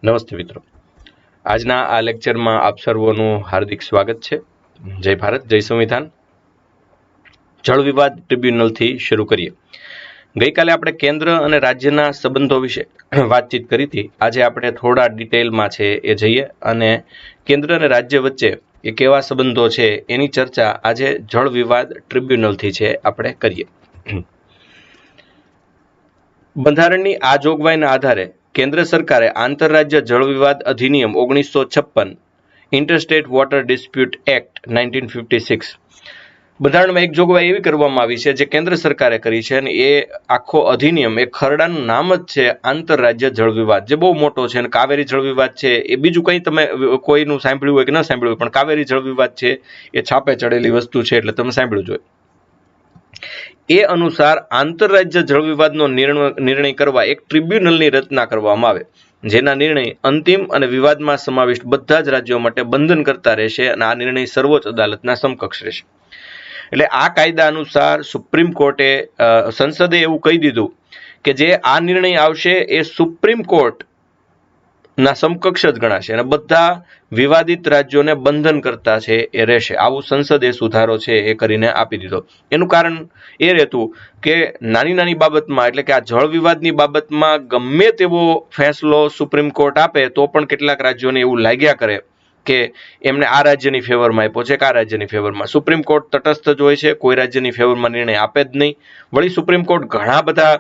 નમસ્તે મિત્રો, આજના આ લેક્ચરમાં આપ સર્વોનું હાર્દિક સ્વાગત છે. જય ભારત, જય સંવિધાન. જળ વિવાદ ટ્રિબ્યુનલથી શરૂ કરીએ. ગઈકાલે આપણે કેન્દ્ર અને રાજ્યના સંબંધો વિશે વાતચીત કરી હતી. આજે આપણે થોડા ડિટેલમાં છે એ જઈએ અને કેન્દ્ર અને રાજ્ય વચ્ચે એ કેવા સંબંધો છે એની ચર્ચા આજે જળ વિવાદ ટ્રિબ્યુનલથી છે આપણે કરીએ. બંધારણની આ જોગવાઈના આધારે કેન્દ્ર સરકારે આંતરરાજ્ય જળ વિવાદ અધિનિયમ 1956 ઇન્ટરસ્ટેટ વોટર ડિસ્પ્યુટ એક્ટ 1956 બંધારણમાં એક જોગવાઈ એવી કરવામાં આવી છે જે કેન્દ્ર સરકારે કરી છે અને એ આખો અધિનિયમ એ ખરડાનું નામ જ છે આંતરરાજ્ય જળ વિવાદ, જે બહુ મોટો છે. અને કાવેરી જળ વિવાદ છે એ બીજું કંઈ તમે કોઈનું સાંભળ્યું હોય કે ન સાંભળ્યું હોય, પણ કાવેરી જળ વિવાદ છે એ છાપે ચડેલી વસ્તુ છે, એટલે તમે સાંભળ્યું જોઈએ. એ અનુસાર આંતરરાજ્ય જળ વિવાદનો નિર્ણય કરવા એક ટ્રિબ્યુનલની રચના કરવામાં આવે, જેના નિર્ણય અંતિમ અને વિવાદમાં સમાવિષ્ટ બધા જ રાજ્યો માટે બંધન કરતા રહેશે અને આ નિર્ણય સર્વોચ્ચ અદાલતના સમકક્ષ રહેશે. એટલે આ કાયદા અનુસાર સુપ્રીમ કોર્ટે સંસદે એવું કહી દીધું કે જે આ નિર્ણય આવશે એ સુપ્રીમ કોર્ટ ના સમકક્ષ જ ગણાશે અને બધા વિવાદિત રાજ્યોને બંધન કરતા છે એ રહેશે. આવું સંસદે સુધારો છે એ કરીને આપી દીધો. એનું કારણ એ રહેતું કે નાની નાની બાબતમાં, એટલે કે આ જળ વિવાદની બાબતમાં ગમે તેવો ફેંસલો સુપ્રીમ કોર્ટ આપે તો પણ કેટલાક રાજ્યોને એવું લાગ્યા કરે કે એમને આ રાજ્યની ફેવરમાં આપ્યો છે કે આ રાજ્યની ફેવરમાં. સુપ્રીમ કોર્ટ તટસ્થ જ હોય છે, કોઈ રાજ્યની ફેવરમાં નિર્ણય આપે જ નહીં. વળી સુપ્રીમ કોર્ટ ઘણા બધા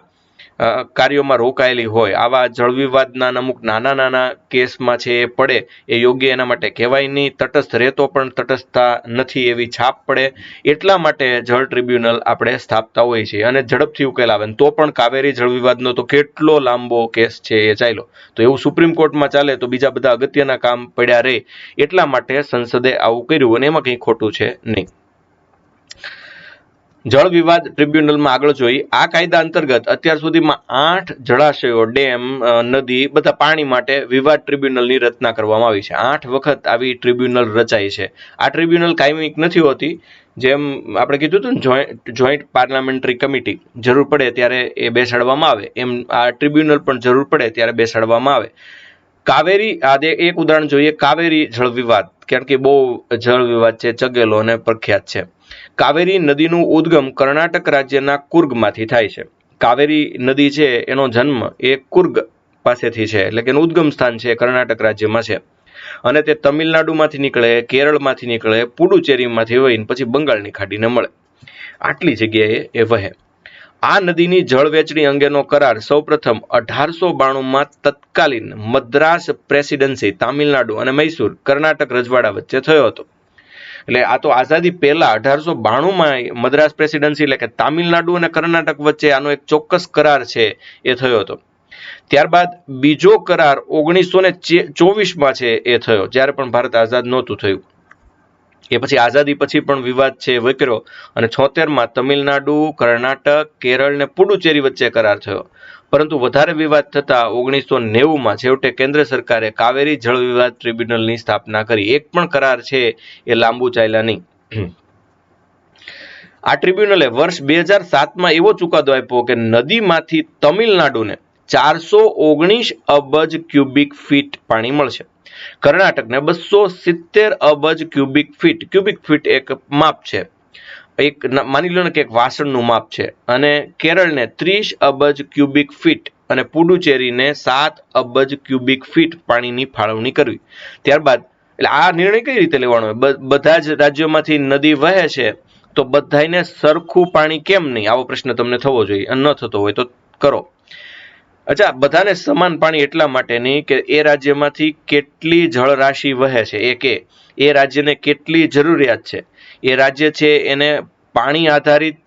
કાર્યોમાં રોકાયેલી હોય, આવા જળ વિવાદના અમુક નાના નાના કેસમાં છે એ પડે એ યોગ્ય એના માટે કહેવાય નહીં. તટસ્થ રહેતો પણ તટસ્થતા નથી એવી છાપ પડે. એટલા માટે જળ ટ્રિબ્યુનલ આપણે સ્થાપતા હોઈએ છીએ અને ઝડપથી ઉકેલ આવે. તો પણ કાવેરી જળ વિવાદનો તો કેટલો લાંબો કેસ છે એ ચાલ્યો, તો એવું સુપ્રીમ કોર્ટમાં ચાલે તો બીજા બધા અગત્યના કામ પડ્યા રહે. એટલા માટે સંસદે આવું કર્યું અને એમાં કંઈ ખોટું છે નહીં. જળ વિવાદ ટ્રિબ્યુનલમાં આગળ જોઈ. આ કાયદા અંતર્ગત અત્યાર સુધીમાં 8 જળાશયો, ડેમ, નદી બધા પાણી માટે વિવાદ ટ્રિબ્યુનલની રચના કરવામાં આવી છે. 8 વખત આવી ટ્રિબ્યુનલ રચાઈ છે. આ ટ્રિબ્યુનલ કાયમી નથી હોતી. જેમ આપણે કીધું હતું ને, જોઈન્ટ પાર્લામેન્ટરી કમિટી જરૂર પડે ત્યારે એ બેસાડવામાં આવે, એમ આ ટ્રિબ્યુનલ પણ જરૂર પડે ત્યારે બેસાડવામાં આવે. કાવેરી, આ એક ઉદાહરણ જોઈએ. કાવેરી જળ વિવાદ, કારણ કે બહુ જળ વિવાદ છે, ચગેલો અને પ્રખ્યાત છે. કાવેરી નદીનું ઉદ્ગમ કર્ણાટક રાજ્યના કુર્ગમાંથી થાય છે. કાવેરી નદી છે એનો જન્મ એ કુર્ગ પાસેથી છે, એટલે કે એનું ઉદ્ગમ સ્થાન છે કર્ણાટક રાજ્યમાં છે અને તે તમિલનાડુમાંથી નીકળે, કેરળમાંથી નીકળે, પુડુચેરીમાંથી વહીને પછી બંગાળની ખાડીને મળે. આટલી જગ્યાએ એ વહે. આ નદીની જળ વહેંચણી અંગેનો કરાર સૌપ્રથમ 1892માં તત્કાલીન મદ્રાસ પ્રેસિડેન્સી, તામિલનાડુ અને મૈસૂર, કર્ણાટક રજવાડા વચ્ચે થયો હતો. એટલે આ તો આઝાદી પહેલા 1892માં મદ્રાસ પ્રેસિડેન્સી એટલે કે તામિલનાડુ અને કર્ણાટક વચ્ચે આનો એક ચોક્કસ કરાર છે એ થયો હતો. ત્યારબાદ બીજો કરાર 1924માં છે એ થયો, જ્યારે પણ ભારત આઝાદ નહોતું થયું. એ પછી આઝાદી પછી પણ વિવાદ છે વકર્યો અને 76માં તમિલનાડુ, કર્ણાટક, કેરળ ને પુડુચેરી વચ્ચે કરાર થયો. પરંતુ વધારે વિવાદ થતા 1990માં છેવટે કેન્દ્ર સરકારે કાવેરી જળ વિવાદ ટ્રિબ્યુનલની સ્થાપના કરી. એક પણ કરાર છે એ લાંબુ ચાલ્યા નહીં. આ ટ્રિબ્યુનલે વર્ષ 2007માં એવો ચુકાદો આપ્યો કે નદીમાંથી તમિલનાડુને 419 અબજ ક્યુબિક ફીટ પાણી મળશે, કર્ણાટકને 270 અબજ ક્યુબિક ફીટ. ક્યુબિક ફીટ એક માપ છે, એક માની લો ને કે એક વાસણનું માપ છે, અને કેરળને 30 અબજ ક્યુબિક ફીટ અને પુડુચેરીને 7 અબજ ક્યુબિક ફીટ પાણીની ફાળવણી કરવી. ત્યારબાદ એટલે આ નિર્ણય કઈ રીતે લેવાનો હોય? બધા જ રાજ્યોમાંથી નદી વહે છે તો બધાને સરખું પાણી કેમ નહીં? આવો પ્રશ્ન તમને થવો જોઈએ, ન થતો હોય તો કરો. અચ્છા, બધાને સમાન પાણી એટલા માટે નહીં કે એ રાજ્યમાંથી કેટલી જળરાશિ વહે છે, એ રાજ્યને કેટલી જરૂરિયાત છે, એ રાજ્ય છે એને પાણી આધારિત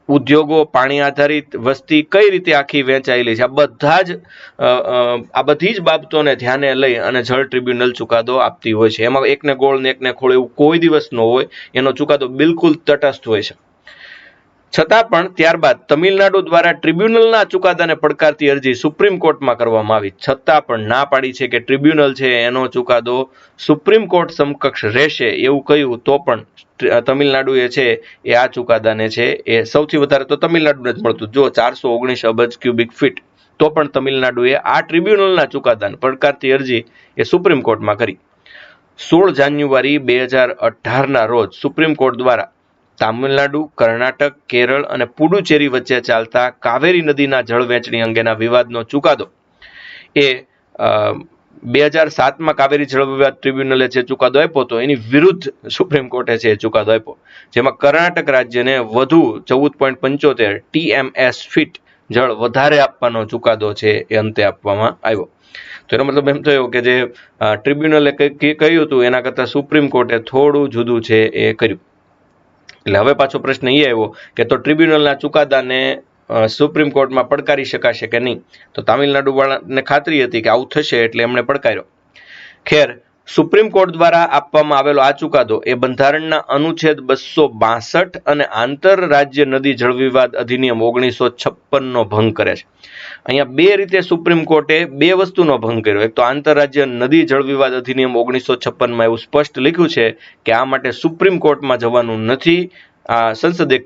ઉદ્યોગો, પાણી આધારિત વસ્તી કઈ રીતે આખી વહેંચાયેલી છે, આ બધી જ બાબતોને ધ્યાને લઈ અને જળ ટ્રિબ્યુનલ ચુકાદો આપતી હોય છે. એમાં એકને ગોળ ને એકને ખોળ એવું કોઈ દિવસ ન હોય. એનો ચુકાદો બિલકુલ તટસ્થ હોય છે. છતાં પણ ત્યારબાદ તમિલનાડુ દ્વારા ટ્રિબ્યુનલના ચુકાદાને પડકારતી અરજી સુપ્રીમ કોર્ટમાં કરવામાં આવી, છતાં પણ ના પાડી છે કે ટ્રિબ્યુનલ છે એનો ચુકાદો સુપ્રીમ કોર્ટ સમકક્ષ રહેશે એવું કહ્યું, તો પણ તમિલનાડુ એ છે એ આ ચુકાદાને છે એ સૌથી વધારે તો તમિલનાડુને જ મળતું. જો 419 અબજ ક્યુબિક ફીટ તો પણ તમિલનાડુએ આ ટ્રિબ્યુનલના ચુકાદાને પડકારતી અરજી એ સુપ્રીમ કોર્ટમાં કરી. 16 જાન્યુઆરી 2018ના રોજ સુપ્રીમ કોર્ટ દ્વારા તામિલનાડુ, કર્ણાટક, કેરળ અને પુડુચેરી વચ્ચે ચાલતા કાવેરી નદીના જળ વહેંચણી અંગેના વિવાદનો ચુકાદો એ 2007માં કાવેરી જળ વિવાદ ટ્રિબ્યુનલે જે ચુકાદો આપ્યો હતો એની વિરુદ્ધ સુપ્રીમ કોર્ટે છે ચુકાદો આપ્યો, જેમાં કર્ણાટક રાજ્યને વધુ 14.75 TMS ફીટ જળ વધારે આપવાનો ચુકાદો છે એ અંતે આપવામાં આવ્યો. તો એનો મતલબ એમ થયો કે જે ટ્રિબ્યુનલે કહ્યું હતું એના કરતાં સુપ્રીમ કોર્ટે થોડું જુદું છે એ કર્યું. એટલે હવે પાછો પ્રશ્ન એ આવ્યો કે તો ટ્રિબ્યુનલના ચુકાદાને સુપ્રીમ કોર્ટમાં પડકારી શકાશે કે નહીં. તો તામિલનાડુ વાળાને ખાતરી હતી કે આવું થશે એટલે એમણે પડકાર્યો. ખેર, સુપ્રીમ કોર્ટ દ્વારા આપવામાં આવેલો આ ચુકાદો એ બંધારણના અનુચ્છેદ 262 અને આંતરરાજ્ય નદી જળવિવાદ અધિનિયમ 1956નો ભંગ કરે છે. અહીંયા બે રીતે સુપ્રીમ કોર્ટે બે વસ્તુનો ભંગ કર્યો. એક તો આંતરરાજ્ય નદી જળવિવાદ અધિનિયમ 1956માં એવું સ્પષ્ટ લખ્યું છે કે આ માટે સુપ્રીમ કોર્ટમાં જવાનું નથી, આ સંસદે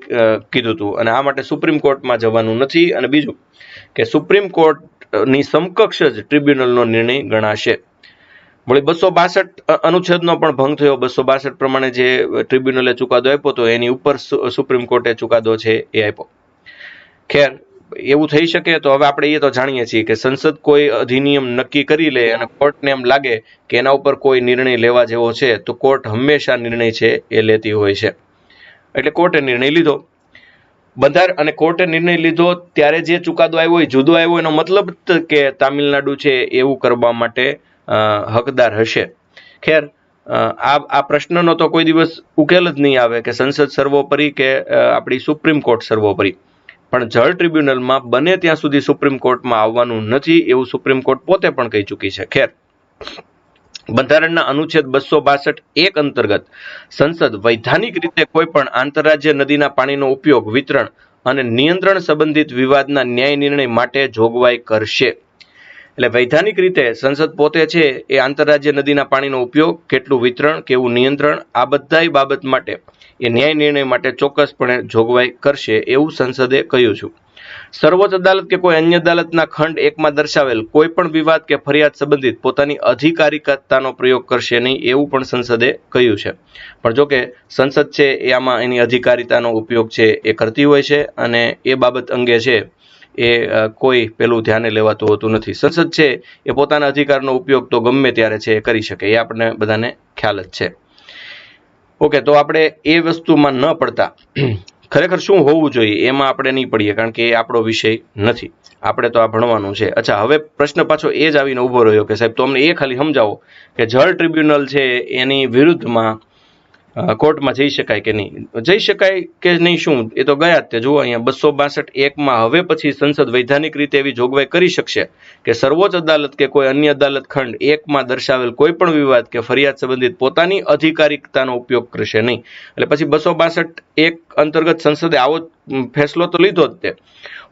કીધું હતું, અને આ માટે સુપ્રીમ કોર્ટમાં જવાનું નથી. અને બીજું કે સુપ્રીમ કોર્ટની સમકક્ષ જ ટ્રિબ્યુનલનો નિર્ણય ગણાશે. વળી 262 અનુચ્છેદનો પણ ભંગ થયો. 262 પ્રમાણે જે ટ્રિબ્યુનલે ચુકાદો આપ્યો હતો એની ઉપર સુપ્રીમ કોર્ટે ચુકાદો છે એ આપ્યો. ખેર, એવું થઈ શકે તો હવે આપણે એ તો જાણીએ છીએ કે સંસદ કોઈ અધિનિયમ નક્કી કરી લે અને કોર્ટને એમ લાગે કે એના ઉપર કોઈ નિર્ણય લેવા જેવો છે તો કોર્ટ હંમેશા નિર્ણય છે એ લેતી હોય છે. એટલે કોર્ટે નિર્ણય લીધો. અને કોર્ટે નિર્ણય લીધો ત્યારે જે ચુકાદો આવ્યો એ જુદો આવ્યો, એનો મતલબ કે તામિલનાડુ છે એવું કરવા માટે હકદાર હશે. ખેર, આ પ્રશ્નનો તો કોઈ દિવસ ઉકેલ જ નહીં આવે કે સંસદ સર્વોપરી કે આપણી સુપ્રીમ કોર્ટ સર્વોપરી, પણ જળ ટ્રિબ્યુનલમાં બને ત્યાં સુધી સુપ્રીમ કોર્ટમાં આવવાનું નથી એવું સુપ્રીમ કોર્ટ પોતે પણ કહી ચૂકી છે. ખેર, બંધારણના અનુચ્છેદ 262(1) અંતર્ગત સંસદ વૈધાનિક રીતે કોઈ પણ આંતરરાજ્ય નદીના પાણીનો ઉપયોગ, વિતરણ અને નિયંત્રણ સંબંધિત વિવાદના ન્યાય નિર્ણય માટે જોગવાઈ કરશે. એટલે વૈધાનિક રીતે સંસદ પોતે છે એ આંતરરાજ્ય નદીના પાણીનો ઉપયોગ, કેટલું વિતરણ, કેવું નિયંત્રણ, આ બધાય બાબત માટે એ ન્યાય નિર્ણય માટે ચોક્કસપણે જોગવાઈ કરશે એવું સંસદે કહ્યું છે. સર્વોચ્ચ અદાલત કે કોઈ અન્ય અદાલતના ખંડ 1માં દર્શાવેલ કોઈ પણ વિવાદ કે ફરિયાદ સંબંધિત પોતાની અધિકારિકતાનો પ્રયોગ કરશે નહીં એવું પણ સંસદે કહ્યું છે. પણ જો કે સંસદ છે એ આમાં એની અધિકારિતાનો ઉપયોગ છે એ કરતી હોય છે અને એ બાબત અંગે છે એ કોઈ પેલું ધ્યાને લેવાતું હોતું નથી. સંસદ છે એ પોતાના અધિકારનો ઉપયોગ તો ગમે ત્યારે છે એ કરી શકે, એ આપણને બધાને ખ્યાલ જ છે. ઓકે, તો આપણે એ વસ્તુમાં ન પડતા ખરેખર શું હોવું જોઈએ એમાં આપણે નહીં પડીએ, કારણ કે એ આપણો વિષય નથી, આપણે તો આ ભણવાનું છે. અચ્છા, હવે પ્રશ્ન પાછો એ જ આવીને ઊભો રહ્યો કે સાહેબ તો અમને એ ખાલી સમજાવો કે જળ ટ્રિબ્યુનલ છે એની વિરુદ્ધમાં કોર્ટમાં જઈ શકાય કે નહીં, જઈ શકાય કે નહીં, શું એ તો ગયા જ તે. જુઓ અહીંયા 262(1)માં હવે પછી સંસદ વૈધાનિક રીતે એવી જોગવાઈ કરી શકશે કે સર્વોચ્ચ અદાલત કે કોઈ અન્ય અદાલત ખંડ 1માં દર્શાવેલ કોઈ પણ વિવાદ કે ફરિયાદ સંબંધિત પોતાની અધિકારિકતાનો ઉપયોગ કરશે નહીં. એટલે પછી 262(1) અંતર્ગત સંસદે આવો ફેસલો તો લીધો જ તે.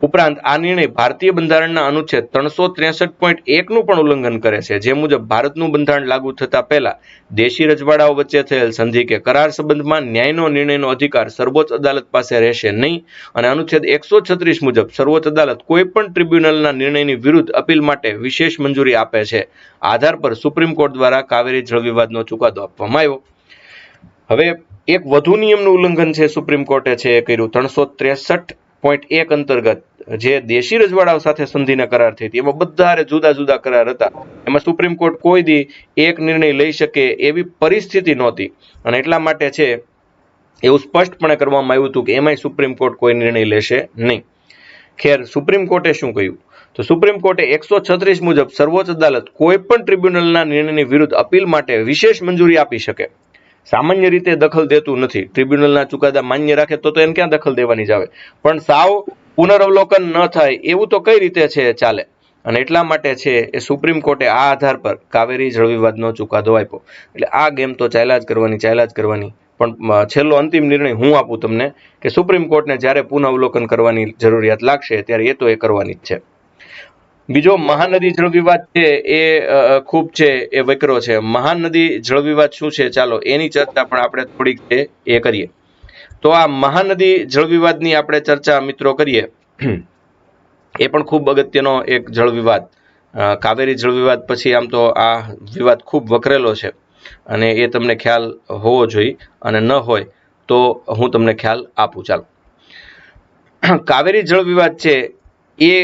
ઉપરાંત આ નિર્ણય ભારતીય બંધારણના અનુચ્છેદ 363.1નું પણ ઉલ્લંઘન કરે છે, જે મુજબ ભારતનું બંધારણ લાગુ થતા પહેલા દેશી રજવાડાઓ વચ્ચે થયેલ સંધિ કે કરાર સંબંધમાં ન્યાયનો નિર્ણયનો અધિકાર સર્વોચ્ચ અદાલત પાસે રહેશે નહીં. અને અનુચ્છેદ 136 મુજબ સર્વોચ્ચ અદાલત કોઈ પણ ટ્રિબ્યુનલના નિર્ણયની વિરુદ્ધ અપીલ માટે વિશેષ મંજૂરી આપે છે. આધાર પર સુપ્રીમ કોર્ટ દ્વારા કાવેરી જળ વિવાદનો ચુકાદો આપવામાં આવ્યો. હવે એક વધુ નિયમનું ઉલ્લંઘન છે સુપ્રીમ કોર્ટે છે એ કર્યું. 363.1 અંતર્ગત જે દેશી રજવાડાઓ સાથે સંધિના કરાર થઈ હતી એમાં બધા જુદા જુદા કરાર હતા, એમાં સુપ્રીમ કોર્ટ કોઈ દી એક નિર્ણય લઈ શકે એવી પરિસ્થિતિ નહોતી, અને એટલા માટે છે એવું સ્પષ્ટપણે કરવામાં આવ્યું હતું કે એમાંય સુપ્રીમ કોર્ટ કોઈ નિર્ણય લેશે નહીં. ખેર, સુપ્રીમ કોર્ટે શું કહ્યું? તો સુપ્રીમ કોર્ટે 136 મુજબ સર્વોચ્ચ અદાલત કોઈ પણ ટ્રિબ્યુનલના નિર્ણયની વિરુદ્ધ અપીલ માટે વિશેષ મંજૂરી આપી શકે. સામાન્ય રીતે દખલ દેતું નથી. ટ્રિબ્યુનલના ચુકાદા માન્ય રાખે તો એને ક્યાં દખલ દેવાની જ આવે, પણ સાવ પુનરવલોકન ન થાય એવું તો કઈ રીતે છે ચાલે. અને એટલા માટે છે એ સુપ્રીમ કોર્ટે આ આધાર પર કાવેરી જળવિવાદનો ચુકાદો આપ્યો. એટલે આ ગેમ તો ચાલ્યા જ કરવાની. પણ છેલ્લો અંતિમ નિર્ણય હું આપું તમને કે સુપ્રીમ કોર્ટને જ્યારે પુનઃઅવલોકન કરવાની જરૂરિયાત લાગશે ત્યારે એ તો એ કરવાની જ છે. બીજો મહાનદી જળવિવાદ છે એ ખૂબ છે એ વકરો છે. મહાનદી જળવિવાદ શું છે ચાલો એની ચર્ચા પણ આપણે થોડીક એ કરીએ. તો આ મહાનદી જળવિવાદની આપણે ચર્ચા મિત્રો કરીએ એ પણ ખૂબ અગત્યનો એક જળ વિવાદ, કાવેરી જળ વિવાદ પછી આમ તો આ વિવાદ ખૂબ વકરેલો છે અને એ તમને ખ્યાલ હોવો જોઈએ, અને ન હોય તો હું તમને ખ્યાલ આપું. ચાલો, કાવેરી જળ વિવાદ છે એ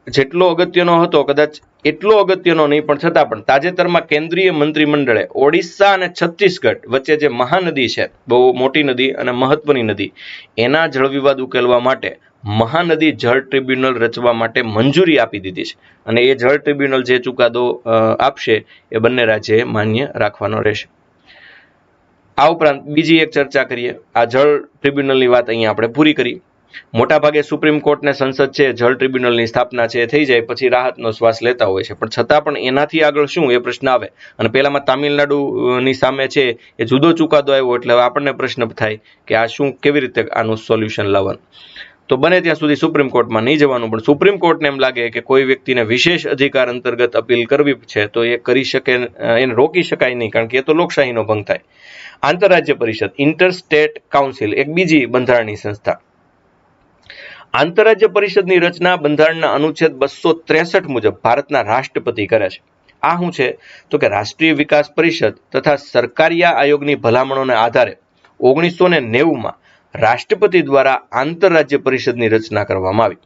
જેટલો અગત્યનો હતો કદાચ એટલો અગત્યનો નહીં, પણ છતાં પણ તાજેતરમાં કેન્દ્રીય મંત્રીમંડળે ઓડિશા અને છત્તીસગઢ વચ્ચે જે મહાનદી છે, બહુ મોટી નદી અને મહત્વની નદી, એના જળ વિવાદ ઉકેલવા માટે મહાનદી જળ ટ્રિબ્યુનલ રચવા માટે મંજૂરી આપી દીધી છે, અને એ જળ ટ્રિબ્યુનલ જે ચુકાદો આપશે એ બંને રાજ્યએ માન્ય રાખવાનો રહેશે. આ ઉપરાંત બીજી એક ચર્ચા કરીએ. આ જળ ટ્રિબ્યુનલની વાત અહીંયા આપણે પૂરી કરી. મોટાભાગે સુપ્રીમ કોર્ટ ને સંસદ છે જળ ટ્રિબ્યુનલની સ્થાપના છે થઈ જાય પછી રાહતનો શ્વાસ લેતા હોય છે, પણ છતાં પણ એનાથી આગળ શું એ પ્રશ્ન આવે. અને પેલામાં તામિલનાડુની સામે છે એ જુદો ચુકાદો આવ્યો, એટલે આપણને પ્રશ્ન થાય કે આ શું, કેવી રીતે આનું સોલ્યુશન લાવવાનું. તો બને ત્યાં સુધી સુપ્રીમ કોર્ટમાં નહીં જવાનું, પણ સુપ્રીમ કોર્ટને એમ લાગે કે કોઈ વ્યક્તિને વિશેષ અધિકાર અંતર્ગત અપીલ કરવી છે તો એ કરી શકે, એને રોકી શકાય નહીં, કારણ કે એ તો લોકશાહીનો ભંગ થાય. આંતરરાજ્ય પરિષદ, ઇન્ટરસ્ટેટ કાઉન્સિલ, એક બીજી બંધારણની સંસ્થા. આંતરરાજ્ય પરિષદની રચના બંધારણના અનુચ્છેદ 263 મુજબ ભારતના રાષ્ટ્રપતિ કરે છે. આ શું છે તો કે રાષ્ટ્રીય વિકાસ પરિષદ તથા સરકારિયા આયોગની ભલામણોને આધારે 1990માં રાષ્ટ્રપતિ દ્વારા આંતરરાજ્ય પરિષદની રચના કરવામાં આવી.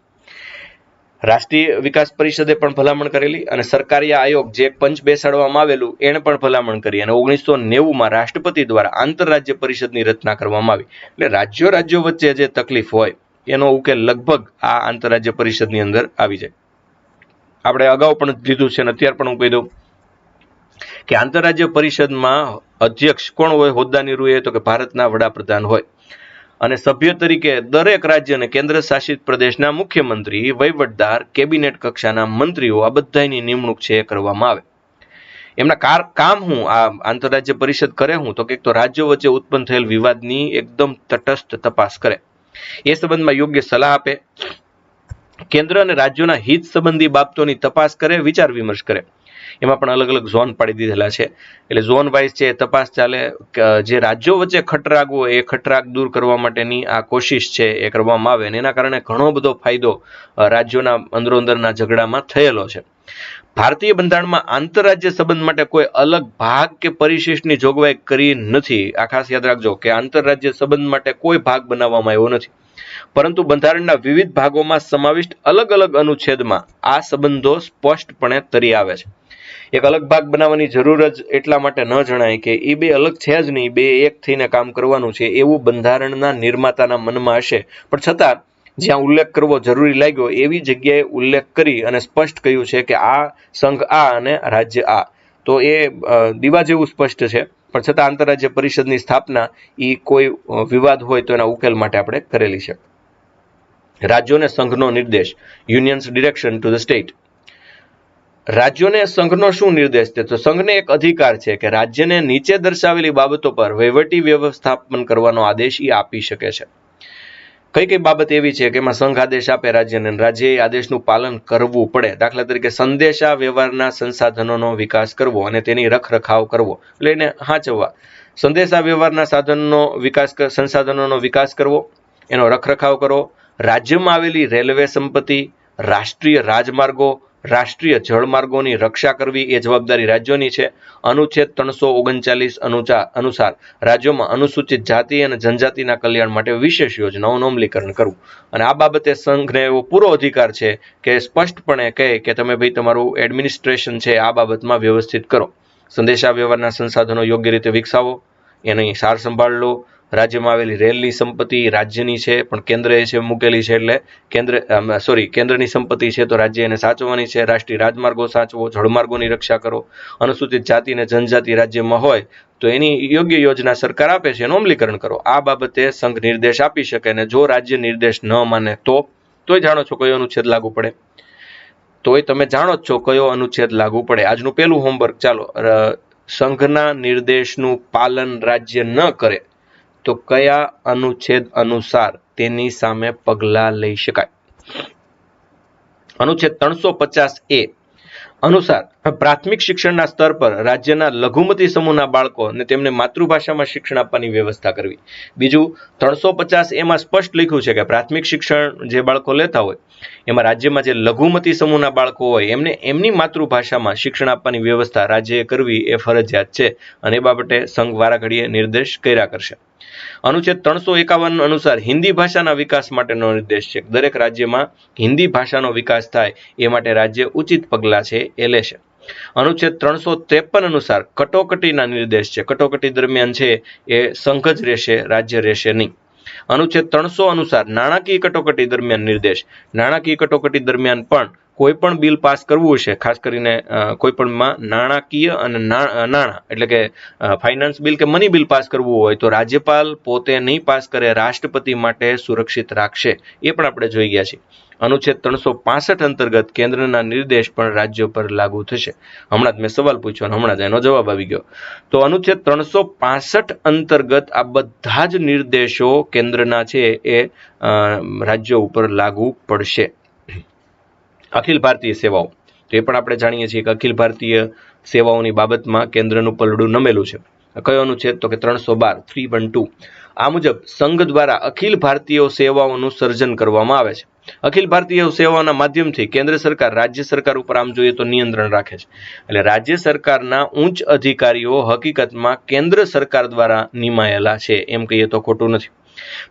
રાષ્ટ્રીય વિકાસ પરિષદે પણ ભલામણ કરેલી અને સરકારિયા આયોગ જે પંચ બેસાડવામાં આવેલું એને પણ ભલામણ કરી, અને 1990માં રાષ્ટ્રપતિ દ્વારા આંતરરાજ્ય પરિષદની રચના કરવામાં આવી. એટલે રાજ્યો વચ્ચે જે તકલીફ હોય એનો ઉકેલ લગભગ આ આંતરરાજ્ય પરિષદની અંદર આવી જાય. આપણે અગાઉ પણ લીધું છે અને અત્યારે પણ હું કહી દઉં કે આંતરરાજ્ય પરિષદમાં અધ્યક્ષ કોણ હોય હોદ્દાની રૂએ, તો કે ભારતના વડાપ્રધાન હોય, અને સભ્ય તરીકે દરેક રાજ્ય અને કેન્દ્ર શાસિત પ્રદેશના મુખ્યમંત્રી, વહીવટદાર, કેબિનેટ કક્ષાના મંત્રીઓ, આ બધાની નિમણૂક છે એ કરવામાં આવે. એમના કામ હું આ આંતરરાજ્ય પરિષદ કરે હું તો કે એક તો રાજ્યો વચ્ચે ઉત્પન્ન થયેલ વિવાદની એકદમ તટસ્થ તપાસ કરે, એ સંબંધમાં યોગ્ય સલાહ આપે, કેન્દ્ર અને રાજ્યોના હિત સંબંધી બાબતોની તપાસ કરે, વિચાર વિમર્શ કરે. એમાં પણ અલગ અલગ ઝોન પાડી દીધેલા છે, એટલે ઝોન વાઇઝ છે તપાસ ચાલે. જે રાજ્યો વચ્ચે ખટરાગ હોય એ ખટરાગ દૂર કરવા માટેની આ કોશિશ છે એ કરવામાં આવે, અને એના કારણે ઘણો બધો ફાયદો રાજ્યોના અંદરોઅંદરના ઝઘડામાં થયેલો છે. ભારતીય બંધારણમાં આંતરરાજ્ય સંબંધ માટે કોઈ અલગ ભાગ કે પરિશિષ્ટની જોગવાઈ કરી નથી. આ ખાસ યાદ રાખજો કે આંતરરાજ્ય સંબંધ માટે કોઈ ભાગ બનાવવામાં આવ્યો નથી, પરંતુ બંધારણના વિવિધ ભાગોમાં સમાવિષ્ટ અલગ અલગ અનુચ્છેદમાં આ સંબંધો સ્પષ્ટપણે તરી આવે છે. એક અલગ ભાગ બનાવવાની જરૂર જ એટલા માટે ન જણાય કે એ બે અલગ છે જ નહીં, બે એક થઈને કામ કરવાનું છે એવું બંધારણના નિર્માતાના મનમાં હશે, પણ છતાં જ્યાં ઉલ્લેખ કરવો જરૂરી લાગ્યો એવી જગ્યાએ ઉલ્લેખ કરી અને સ્પષ્ટ કહ્યું છે કે આ સંઘ આ અને રાજ્ય આ. તો એ દીવા જેવું સ્પષ્ટ છે, પણ છતાં આંતરરાજ્ય પરિષદની સ્થાપના એ કોઈ વિવાદ હોય તો એના ઉકેલ માટે આપણે કરેલી છે. રાજ્યોને સંઘનો નિર્દેશ, unions direction to the state. રાજ્યોને સંઘનો શું નિર્દેશ છે? તો સંઘને એક અધિકાર છે કે રાજ્યને નીચે દર્શાવેલી બાબતો પર વહીવટી વ્યવસ્થાપન કરવાનો આદેશ એ આપી શકે છે. કઈ કઈ બાબત એવી છે કે એમાં સંઘ આદેશ આપે રાજ્યને, રાજ્યએ આદેશનું પાલન કરવું પડે? દાખલા તરીકે સંદેશા વ્યવહારના સંસાધનોનો વિકાસ કરવો અને તેની રખરખાવ કરવો, એટલે એને સાચવવા. સંદેશા વ્યવહારના સંસાધનોનો વિકાસ કરવો, એનો રખરખાવ કરવો, રાજ્યમાં આવેલી રેલવે સંપત્તિ, રાષ્ટ્રીય રાજમાર્ગો, રાષ્ટ્રીય જળમાર્ગોની રક્ષા કરવી એ જવાબદારી રાજ્યોની છે. અનુચ્છેદ 339 અનુસાર રાજ્યોમાં અનુસૂચિત જાતિ અને જનજાતિના કલ્યાણ માટે વિશેષ યોજનાઓનું અમલીકરણ કરવું. અને આ બાબતે સંઘને એવો પૂરો અધિકાર છે કે સ્પષ્ટપણે કહે કે તમે ભાઈ તમારું એડમિનિસ્ટ્રેશન છે આ બાબતમાં વ્યવસ્થિત કરો. સંદેશા વ્યવહારના સંસાધનો યોગ્ય રીતે વિકસાવો, એની સાર સંભાળ લો. રાજ્યમાં આવેલી રેલની સંપત્તિ રાજ્યની છે પણ કેન્દ્રએ છે મૂકેલી છે, એટલે કેન્દ્રની સંપત્તિ છે તો રાજ્ય એને સાચવવાની છે. રાષ્ટ્રીય રાજમાર્ગો સાચવો, જળમાર્ગોની રક્ષા કરો. અનુસૂચિત જાતિ અને જનજાતિ રાજ્યમાં હોય તો એની યોગ્ય યોજના સરકાર આપે છે એનું અમલીકરણ કરો. આ બાબતે સંઘ નિર્દેશ આપી શકે, અને જો રાજ્ય નિર્દેશ ન માને તોય જાણો છો કયો અનુચ્છેદ લાગુ પડે, તોય તમે જાણો જ છો કયો અનુચ્છેદ લાગુ પડે. આજનું પહેલું હોમવર્ક. ચાલો, સંઘના નિર્દેશનું પાલન રાજ્ય ન કરે તો કયા અનુચ્છેદ અનુસાર તેની સામે પગલાં લઈ શકાય? અનુચ્છેદ 350A, અનુસાર પ્રાથમિક શિક્ષણના સ્તર પર રાજ્યના લઘુમતી સમૂહના બાળકોને તેમને માતૃભાષામાં શિક્ષણ આપવાની વ્યવસ્થા કરવી. બીજું 350 એમાં સ્પષ્ટ લખ્યું છે કે પ્રાથમિક શિક્ષણ જે બાળકો લેતા હોય એમાં રાજ્યમાં જે લઘુમતી સમૂહના બાળકો હોય એમને એમની માતૃભાષામાં શિક્ષણ આપવાની વ્યવસ્થા રાજ્યએ કરવી એ ફરજિયાત છે અને એ બાબતે સંઘ વારાઘડીએ નિર્દેશ કર્યા કરશે. અનુચ્છેદ 351 અનુસાર હિન્દી ભાષાના વિકાસ માટેનો નિર્દેશ છે. દરેક રાજ્યમાં હિન્દી ભાષાનો વિકાસ થાય એ માટે રાજ્ય ઉચિત પગલાં છે એ લેશે. અનુચ્છેદ 353 અનુસાર કટોકટીના નિર્દેશ છે. કટોકટી દરમિયાન છે એ સંઘ જ રહેશે, રાજ્ય રહેશે નહીં. અનુચ્છેદ 300 અનુસાર નાણાકીય કટોકટી દરમિયાન નિર્દેશ. નાણાકીય કટોકટી દરમિયાન પણ કોઈ પણ બિલ પાસ કરવું છે, ખાસ કરીને કોઈ પણમાં નાણાકીય અને નાણાં એટલે કે ફાઇનાન્સ બિલ કે મની બિલ પાસ કરવું હોય તો રાજ્યપાલ પોતે નહીં પાસ કરે, રાષ્ટ્રપતિ માટે સુરક્ષિત રાખશે. એ પણ આપણે જોઈ ગયા છીએ. અનુચ્છેદ 365 અંતર્ગત કેન્દ્રના નિર્દેશ પણ રાજ્યો પર લાગુ થશે. હમણાં જ મેં સવાલ પૂછ્યો અને હમણાં જ એનો જવાબ આવી ગયો. તો અનુચ્છેદ 365 અંતર્ગત આ બધા જ નિર્દેશો કેન્દ્રના છે એ રાજ્યો ઉપર લાગુ પડશે. અખિલ ભારતીય સેવાઓ, તો એ પણ આપણે જાણીએ છીએ કે અખિલ ભારતીય સેવાઓની બાબતમાં કેન્દ્રનું પલડું નમેલું છે. કયો અનુચ્છેદ? તો કે 312 312. આ મુજબ સંઘ દ્વારા અખિલ ભારતીય સેવાઓનું સર્જન કરવામાં આવે છે. અખિલ ભારતીય સેવાઓના માધ્યમથી કેન્દ્ર સરકાર રાજ્ય સરકાર ઉપર આમ જોઈએ તો નિયંત્રણ રાખે છે. એટલે રાજ્ય સરકારના ઉચ્ચ અધિકારીઓ હકીકતમાં કેન્દ્ર સરકાર દ્વારા નિમાયેલા છે, એમ કહીએ તો ખોટું નથી.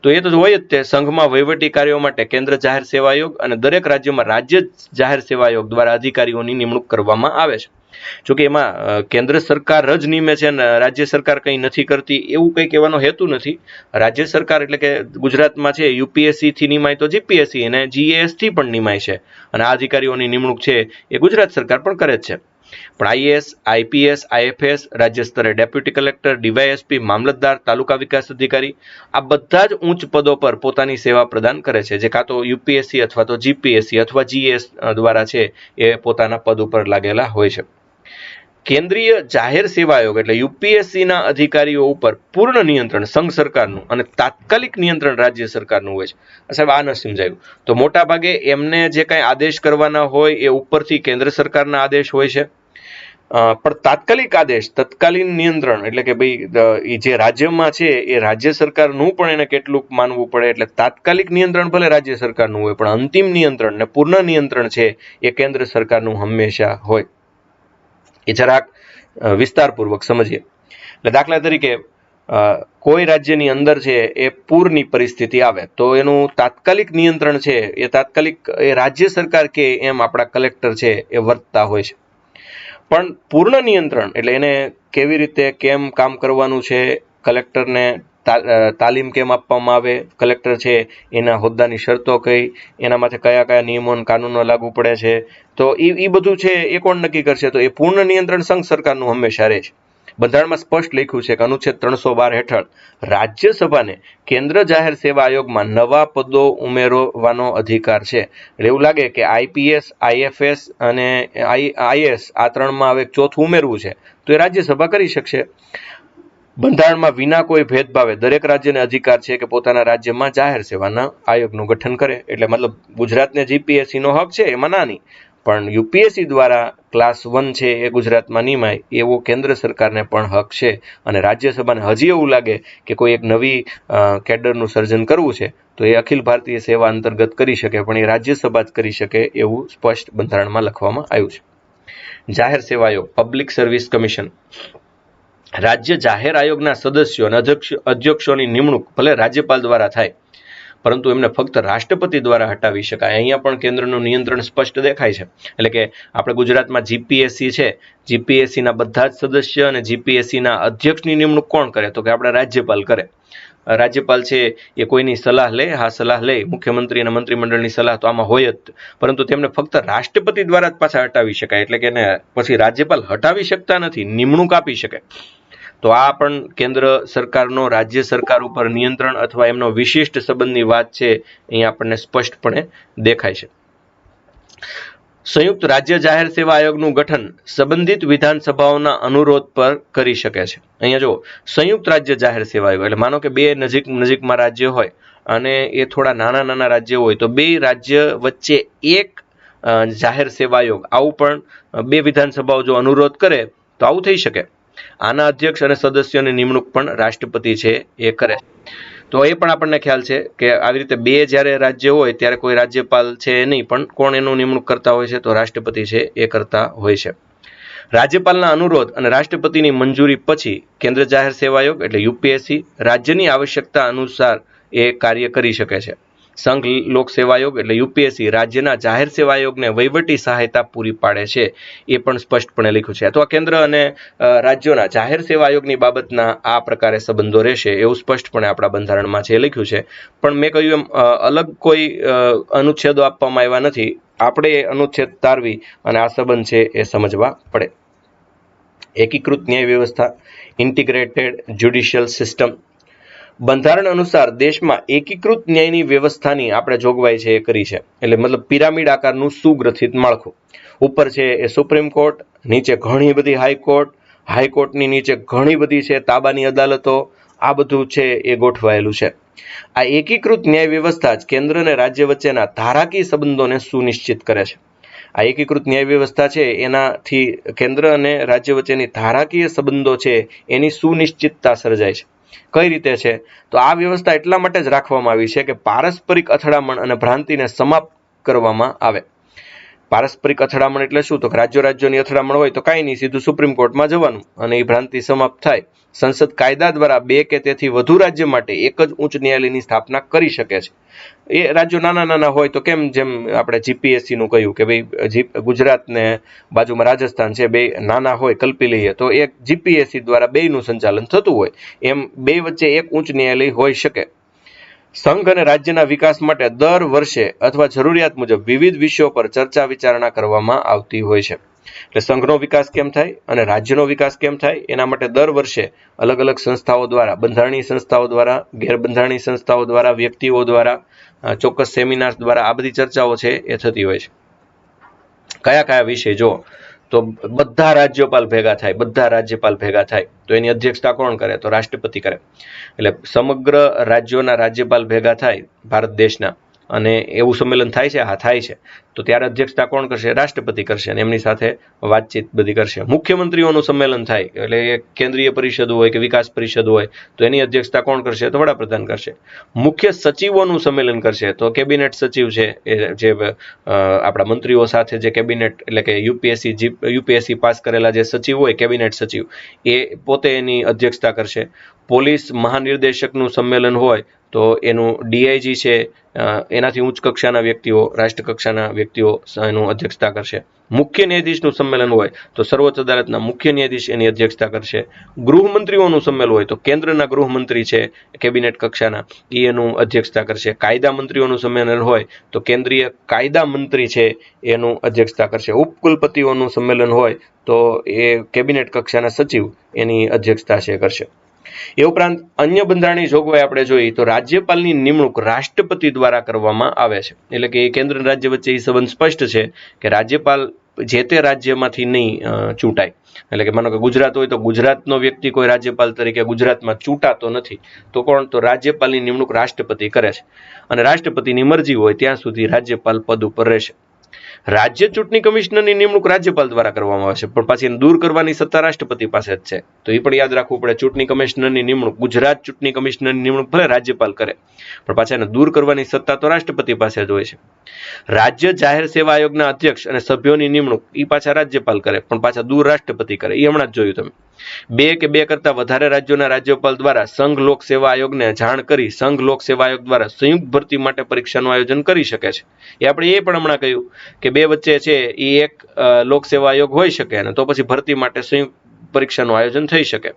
તો એ તો હોય જ તે. સંઘમાં વહીવટી કાર્યો માટે કેન્દ્ર જાહેર સેવા આયોગ અને દરેક રાજ્યમાં રાજ્ય જાહેર સેવા આયોગ દ્વારા અધિકારીઓની નિમણૂક કરવામાં આવે છે. જોકે એમાં કેન્દ્ર સરકાર જ નિમે છે અને રાજ્ય સરકાર કંઈ નથી કરતી એવું કંઈ કહેવાનો હેતુ નથી. રાજ્ય સરકાર એટલે કે ગુજરાતમાં છે યુપીએસસી થી નિમાય તો જીપીએસસી અને જીએએસ થી પણ નિમાય છે અને આ અધિકારીઓની નિમણૂક છે એ ગુજરાત સરકાર પણ કરે જ છે. પણ આઈએએસ, આઈપીએસ, આઈએફએસ, રાજ્ય સ્તરે ડેપ્યુટી કલેક્ટર, ડીવાયએસપી, મામલતદાર, તાલુકા વિકાસ અધિકારી આ બધા જ ઉચ્ચ પદો પર પોતાની સેવા પ્રદાન કરે છે, જે કાં તો યુપીએસસી અથવા તો જીપીએસસી અથવા જીએસ દ્વારા છે એ પોતાના પદ ઉપર લાગેલા હોય છે. કેન્દ્રીય જાહેર સેવા આયોગ એટલે યુપીએસસીના અધિકારીઓ ઉપર પૂર્ણ નિયંત્રણ સંઘ સરકારનું અને તાત્કાલિક નિયંત્રણ રાજ્ય સરકારનું હોય છે. સાહેબ આ ન સમજાયું. તો મોટા ભાગે એમને જે કાંઈ આદેશ કરવાના હોય એ ઉપરથી કેન્દ્ર સરકારના આદેશ હોય છે, પણ તાત્કાલિક આદેશ, તત્કાલીન નિયંત્રણ એટલે કે ભાઈ એ જે રાજ્યમાં છે એ રાજ્ય સરકારનું પણ એને કેટલુંક માનવું પડે. એટલે તાત્કાલિક નિયંત્રણ ભલે રાજ્ય સરકારનું હોય પણ અંતિમ નિયંત્રણ ને પૂર્ણ નિયંત્રણ છે એ કેન્દ્ર સરકારનું હંમેશા હોય. એ જરાક વિસ્તારપૂર્વક સમજીએ. એટલે દાખલા તરીકે કોઈ રાજ્યની અંદર છે એ પૂરની પરિસ્થિતિ આવે તો એનું તાત્કાલિક નિયંત્રણ છે એ તાત્કાલિક એ રાજ્ય સરકાર કે એમ આપણા કલેક્ટર છે એ વર્તતા હોય છે. પણ પૂર્ણ નિયંત્રણ એટલે એને કેવી રીતે કેમ કામ કરવાનું છે, કલેક્ટરને તાલીમ કેમ આપવામાં આવે, કલેક્ટર છે એના હોદ્દાની શરતો કઈ, એના માથે કયા કયા નિયમો અને કાનૂનો લાગુ પડે છે, તો એ બધું છે એ કોણ નક્કી કરશે? તો એ પૂર્ણ નિયંત્રણ સંઘ સરકારનું હંમેશા રહે છે. બંધારણમાં સ્પષ્ટ લખ્યું છે કે અનુચ્છેદ 312 હેઠળ રાજ્યસભાને કેન્દ્ર જાહેર સેવા આયોગમાં નવા પદો ઉમેરવાનો અધિકાર છે. એટલે એવું લાગે કે આઈપીએસ, આઈએફએસ અને આઈએસ આ ત્રણમાં હવે ચોથું ઉમેરવું છે તો એ રાજ્યસભા કરી શકશે. બંધારણમાં વિના કોઈ ભેદભાવે દરેક રાજ્યને અધિકાર છે કે પોતાના રાજ્યમાં જાહેર સેવાના આયોગનું ગઠન કરે. એટલે મતલબ ગુજરાતને જીપીએસસીનો હક છે એમાં નાની, પણ યુપીએસસી દ્વારા ક્લાસ 1 છે એ ગુજરાતમાં નિમાય એવો કેન્દ્ર સરકારને પણ હક છે. અને રાજ્યસભાને હજી એવું લાગે કે કોઈ એક નવી કેડરનું સર્જન કરવું છે તો એ અખિલ ભારતીય સેવા અંતર્ગત કરી શકે, પણ એ રાજ્યસભા જ કરી શકે એવું સ્પષ્ટ બંધારણમાં લખવામાં આવ્યું છે. જાહેર સેવા આયોગ, પબ્લિક સર્વિસ કમિશન. રાજ્ય જાહેર આયોગના સદસ્યો અને અધ્યક્ષોની નિમણૂક ભલે રાજ્યપાલ દ્વારા થાય પરંતુ એમને ફક્ત રાષ્ટ્રપતિ દ્વારા હટાવી શકાય. અહીંયા પણ કેન્દ્રનું નિયંત્રણ સ્પષ્ટ દેખાય છે. એટલે કે આપણે ગુજરાતમાં જીપીએસસી છે, જીપીએસસીના બધા જ સદસ્ય અને જીપીએસસીના અધ્યક્ષની નિમણૂક કોણ કરે? તો કે આપણા રાજ્યપાલ કરે. રાજ્યપાલ છે એ કોઈની સલાહ લે, હા સલાહ લે, મુખ્યમંત્રી અને મંત્રીમંડળની સલાહ તો આમાં હોય જ, પરંતુ તેમને ફક્ત રાષ્ટ્રપતિ દ્વારા જ પાછા હટાવી શકાય. એટલે કે એને પછી રાજ્યપાલ હટાવી શકતા નથી, નિમણૂક આપી શકે. તો આ પણ કેન્દ્ર સરકારનો રાજ્ય સરકાર ઉપર નિયંત્રણ અથવા એમનો વિશિષ્ટ સંબંધની વાત છે, અહીં આપણને સ્પષ્ટપણે દેખાય છે. સંયુક્ત રાજ્ય જાહેર સેવા આયોગનું ગઠન સંબંધિત વિધાનસભાઓના અનુરોધ પર કરી શકે છે. અહીંયા જો સંયુક્ત રાજ્ય જાહેર સેવા આયોગ એટલે માનો કે બે નજીકમાં રાજ્ય હોય અને એ થોડા નાના રાજ્ય હોય તો બે રાજ્ય વચ્ચે એક જાહેર સેવા આયોગ, આવું પણ 2 વિધાનસભાઓ જો અનુરોધ કરે તો આવું થઈ શકે. આના અધ્યક્ષ અને સદસ્યોની નિમણૂક પણ રાષ્ટ્રપતિ છે એ કરે. તો એ પણ આપણને ખ્યાલ છે કે આવી રીતે 2 જ્યારે રાજ્ય હોય ત્યારે કોઈ રાજ્યપાલ છે નહીં, પણ કોણ એનું નિમણૂક કરતા હોય છે? તો રાષ્ટ્રપતિ છે એ કરતા હોય છે. રાજ્યપાલના અનુરોધ અને રાષ્ટ્રપતિની મંજૂરી પછી કેન્દ્ર જાહેર સેવા આયોગ એટલે યુપીએસસી રાજ્યની આવશ્યકતા અનુસાર એ કાર્ય કરી શકે છે. સંઘ લોક સેવા આયોગ એટલે યુપીએસસી રાજ્યના જાહેર સેવા આયોગને વહીવટી સહાયતા પૂરી પાડે છે, એ પણ સ્પષ્ટપણે લખ્યું છે. અથવા કેન્દ્ર અને રાજ્યોના જાહેર સેવા આયોગની બાબતના આ પ્રકારે સંબંધો રહેશે એવું સ્પષ્ટપણે આપણા બંધારણમાં છે લખ્યું છે. પણ મેં કહ્યું એમ અલગ કોઈ અનુચ્છેદો આપવામાં આવ્યા નથી. આપણે એ અનુચ્છેદ તારવી અને આ સંબંધ છે એ સમજવા પડે. એકીકૃત ન્યાય વ્યવસ્થા, ઇન્ટિગ્રેટેડ જ્યુડિશિયલ સિસ્ટમ. બંધારણ અનુસાર દેશમાં એકીકૃત ન્યાયની વ્યવસ્થાની આપણે જોગવાઈ છે એ કરી છે. એટલે મતલબ પિરામિડ આકારનું સુગ્રથિત માળખું. ઉપર છે એ સુપ્રીમ કોર્ટ, નીચે ઘણી બધી હાઈકોર્ટ, હાઈકોર્ટની નીચે ઘણી બધી છે તાબાની અદાલતો, આ બધું છે એ ગોઠવાયેલું છે. આ એકીકૃત ન્યાય વ્યવસ્થા જ કેન્દ્ર અને રાજ્ય વચ્ચેના ધારાકીય સંબંધોને સુનિશ્ચિત કરે છે. આ એકીકૃત ન્યાય વ્યવસ્થા છે એનાથી કેન્દ્ર અને રાજ્ય વચ્ચેની ધારાકીય સંબંધો છે એની સુનિશ્ચિતતા સર્જાય છે. કઈ રીતે છે? તો આ વ્યવસ્થા એટલા માટે જ રાખવામાં આવી છે કે પારસ્પરિક અથડામણ અને ભ્રાંતિને સમાપ્ત કરવામાં આવે. પારસ્પરિક અથડામણ એટલે શું? તો રાજ્યોની અથડામણ હોય તો કાંઈ નહીં, સીધું સુપ્રીમ કોર્ટમાં જવાનું અને એ ભ્રાંતિ સમાપ્ત થાય. સંસદ કાયદા દ્વારા 2 કે તેથી વધુ રાજ્ય માટે એક જ ઉચ્ચ ન્યાયાલયની સ્થાપના કરી શકે છે. એ રાજ્યો નાના હોય તો કેમ, જેમ આપણે જીપીએસસી નું કહ્યું કે ભાઈ ગુજરાત ને બાજુમાં રાજસ્થાન છે, 2 નાના હોય કલ્પી લઈએ તો એક જીપીએસસી દ્વારા 2નું સંચાલન થતું હોય, એમ 2 વચ્ચે એક ઉચ્ચ ન્યાયાલય હોઈ શકે. સંઘ અને રાજ્યના વિકાસ માટે દર વર્ષે અથવા જરૂરિયાત મુજબ વિવિધ વિષયો પર ચર્ચા વિચારણા કરવામાં આવતી હોય છે. એટલે સંઘનો વિકાસ કેમ થાય અને રાજ્યનો વિકાસ કેમ થાય એના માટે દર વર્ષે અલગ અલગ સંસ્થાઓ દ્વારા, બંધારણીય સંસ્થાઓ દ્વારા, ગેરબંધારણીય સંસ્થાઓ દ્વારા, વ્યક્તિઓ દ્વારા, ચોક્કસ સેમિનાર દ્વારા આ બધી ચર્ચાઓ છે એ થતી હોય છે. કયા વિષય? જો તો બધા રાજ્યપાલ ભેગા થાય તો એની અધ્યક્ષતા કોણ કરે? તો રાષ્ટ્રપતિ કરે. એટલે સમગ્ર રાજ્યોના રાજ્યપાલ ભેગા થાય ભારત દેશના, અને એવું સંમેલન થાય છે? હા, થાય છે. તો ત્યારે અધ્યક્ષતા કોણ કરશે? રાષ્ટ્રપતિ કરશે અને એમની સાથે વાતચીત બધી કરશે. મુખ્યમંત્રીઓનું સંમેલન થાય એટલે એ કેન્દ્રીય પરિષદ હોય કે વિકાસ પરિષદ હોય તો એની અધ્યક્ષતા કોણ કરશે? તો વડાપ્રધાન કરશે. મુખ્ય સચિવોનું સંમેલન કરશે તો કેબિનેટ સચિવ છે એ જે આપણા મંત્રીઓ સાથે જે કેબિનેટ એટલે કે યુપીએસસી પાસ કરેલા જે સચિવ હોય, કેબિનેટ સચિવ, એ પોતે એની અધ્યક્ષતા કરશે. પોલીસ મહાનિર્દેશકનું સંમેલન હોય તો એનું ડીઆઈજી છે એનાથી ઉચ્ચ કક્ષાના વ્યક્તિઓ, રાષ્ટ્ર કક્ષાના વ્યક્તિઓ એનું અધ્યક્ષતા કરશે. મુખ્ય ન્યાયાધીશનું સંમેલન હોય તો સર્વોચ્ચ અદાલતના મુખ્ય ન્યાયાધીશ એની અધ્યક્ષતા કરશે. ગૃહમંત્રીઓનું સંમેલન હોય તો કેન્દ્રના ગૃહમંત્રી છે કેબિનેટ કક્ષાના, એ એનું અધ્યક્ષતા કરશે. કાયદા મંત્રીઓનું સંમેલન હોય તો કેન્દ્રીય કાયદા મંત્રી છે એનું અધ્યક્ષતા કરશે. ઉપકુલપતિઓનું સંમેલન હોય તો એ કેબિનેટ કક્ષાના સચિવ એની અધ્યક્ષતા છે કરશે. એ ઉપરાંત અન્ય બંધારણીય જોગવાઈ આપણે જોઈએ તો રાજ્યપાલની નિમણૂક રાષ્ટ્રપતિ દ્વારા કરવામાં આવે છે. એટલે કે કેન્દ્ર અને રાજ્ય વચ્ચે એ સંબંધ સ્પષ્ટ છે કે રાજ્યપાલ જે તે રાજ્યમાંથી નહીં ચૂંટાય. એટલે કે માનો કે ગુજરાત હોય તો ગુજરાતનો વ્યક્તિ કોઈ રાજ્યપાલ તરીકે ગુજરાતમાં ચૂંટાતો નથી, તો કોણ? તો રાજ્યપાલની નિમણૂક રાષ્ટ્રપતિ કરે છે અને રાષ્ટ્રપતિની મરજી હોય ત્યાં સુધી રાજ્યપાલ પદ ઉપર રહેશે. રાજ્ય ચૂંટણી કમિશનરની નિમણૂક રાજ્યપાલ દ્વારા કરવામાં આવે છે, પણ પાછી એને દૂર કરવાની સત્તા રાષ્ટ્રપતિ પાસે જ છે. તો એ પણ યાદ રાખવું પડે. ચૂંટણી કમિશનરની નિમણૂક, ગુજરાત ચૂંટણી કમિશનરની નિમણૂક ભલે રાજ્યપાલ કરે, પણ પાછા એને દૂર કરવાની સત્તા તો રાષ્ટ્રપતિ પાસે જ હોય છે. રાજ્ય જાહેર સેવા આયોગના અધ્યક્ષ અને સભ્યોની નિમણૂક એ પાછા રાજ્યપાલ કરે, પણ પાછા દૂર રાષ્ટ્રપતિ કરે. એ હમણાં જ જોયું તમે. 2 કે 2 કરતા વધારે રાજ્યોના રાજ્યપાલ દ્વારા સંઘ લોક સેવા આયોગને જાણ કરી સંઘ લોક સેવા આયોગ દ્વારા સંયુક્ત ભરતી માટે પરીક્ષાનું આયોજન કરી શકે છે. એ આપણે એ પણ હમણાં કહ્યું કે 2 વચ્ચે છે એ એક લોક સેવા આયોગ હોઈ શકે અને તો પછી ભરતી માટે સંયુક્ત પરીક્ષાનું આયોજન થઈ શકે.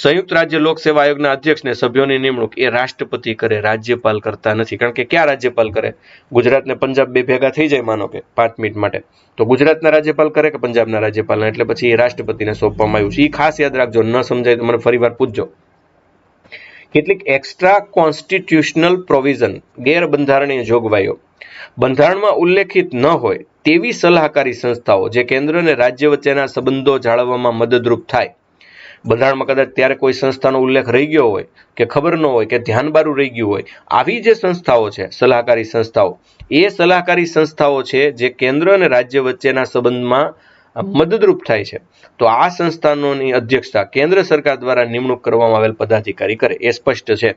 સંયુક્ત રાજ્ય લોક સેવા આયોગના અધ્યક્ષને સભ્યોની નિમણૂક એ રાષ્ટ્રપતિ કરે, રાજ્યપાલ કરતા નથી. કારણ કે ક્યાં રાજ્યપાલ કરે? ગુજરાત ને પંજાબ 2 ભેગા થઈ જાય માનો કે 5 મિનિટ માટે, તો ગુજરાતના રાજ્યપાલ કરે કે પંજાબના રાજ્યપાલના? એટલે પછી એ રાષ્ટ્રપતિને સોંપવામાં આવ્યું છે. એ ખાસ યાદ રાખજો, ન સમજાય તો મને ફરીવાર પૂછજો. કેટલીક એક્સ્ટ્રા કોન્સ્ટિટ્યુશનલ પ્રોવિઝન, ગેરબંધારણીય જોગવાઈઓ. બંધારણમાં ઉલ્લેખિત ન હોય તેવી સલાહકારી સંસ્થાઓ જે કેન્દ્ર અને રાજ્ય વચ્ચેના સંબંધો જાળવવામાં મદદરૂપ થાય. બંધારણમાં કદાચ ત્યારે કોઈ સંસ્થાનો ઉલ્લેખ રહી ગયો હોય કે ખબર ન હોય કે ધ્યાનબારું રહી ગયું હોય, આવી જે સંસ્થાઓ છે સલાહકારી સંસ્થાઓ, એ સલાહકારી સંસ્થાઓ છે જે કેન્દ્ર અને રાજ્ય વચ્ચેના સંબંધમાં મદદરૂપ થાય છે. તો આ સંસ્થાનોની અધ્યક્ષતા કેન્દ્ર સરકાર દ્વારા નિમણૂક કરવામાં આવેલ પદાધિકારી કરે. એ સ્પષ્ટ છે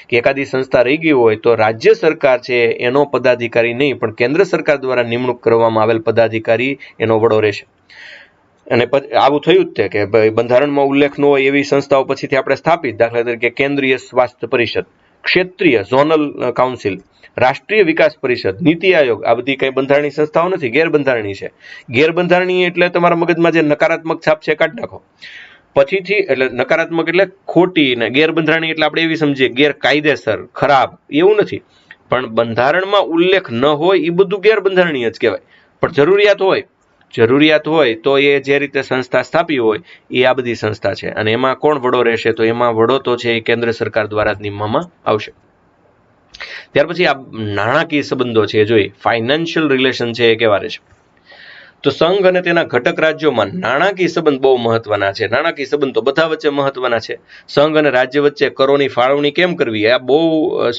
કે એકાદી સંસ્થા રહી ગઈ હોય તો રાજ્ય સરકાર છે એનો પદાધિકારી નહીં, પણ કેન્દ્ર સરકાર દ્વારા નિમણૂક કરવામાં આવેલ પદાધિકારી એનો વડો રહેશે. અને આવું થયું જ છે કે ભાઈ બંધારણમાં ઉલ્લેખ ન હોય એવી સંસ્થાઓ પછીથી આપણે સ્થાપિત, દાખલા તરીકે કેન્દ્રીય સ્વાસ્થ્ય પરિષદ, ક્ષેત્રીય ઝોનલ કાઉન્સિલ, રાષ્ટ્રીય વિકાસ પરિષદ, નીતિ આયોગ, આ બધી કઈ બંધારણીય સંસ્થાઓ નથી, ગેરબંધારણીય છે. ગેરબંધારણીય એટલે તમારા મગજમાં જે નકારાત્મક છાપ છે કાઢી નાખો. પછીથી એટલે નકારાત્મક એટલે ખોટી, ને ગેરબંધારણીય એટલે આપણે એવી સમજીએ ગેરકાયદેસર, ખરાબ, એવું નથી. પણ બંધારણમાં ઉલ્લેખ ન હોય એ બધું ગેરબંધારણીય જ કહેવાય. પણ જરૂરિયાત હોય તો એ જે રીતે સંસ્થા સ્થાપી હોય એ આ બધી સંસ્થા છે. અને એમાં કોણ વડો રહેશે? તો એમાં વડો તો છે એ કેન્દ્ર સરકાર દ્વારા જ નિમવામાં આવશે. ત્યાર પછી આ નાણાકીય સંબંધો છે, જોઈએ ફાઇનાન્શિયલ રિલેશન છે એ કેવા રહેશે. તો સંઘ અને તેના ઘટક રાજ્યોમાં નાણાકીય સંબંધ બહુ મહત્વના છે. નાણાકીય સંબંધ તો બધા વચ્ચે મહત્વના છે. સંઘ અને રાજ્ય વચ્ચે કરોની ફાળવણી કેમ કરવી આ બહુ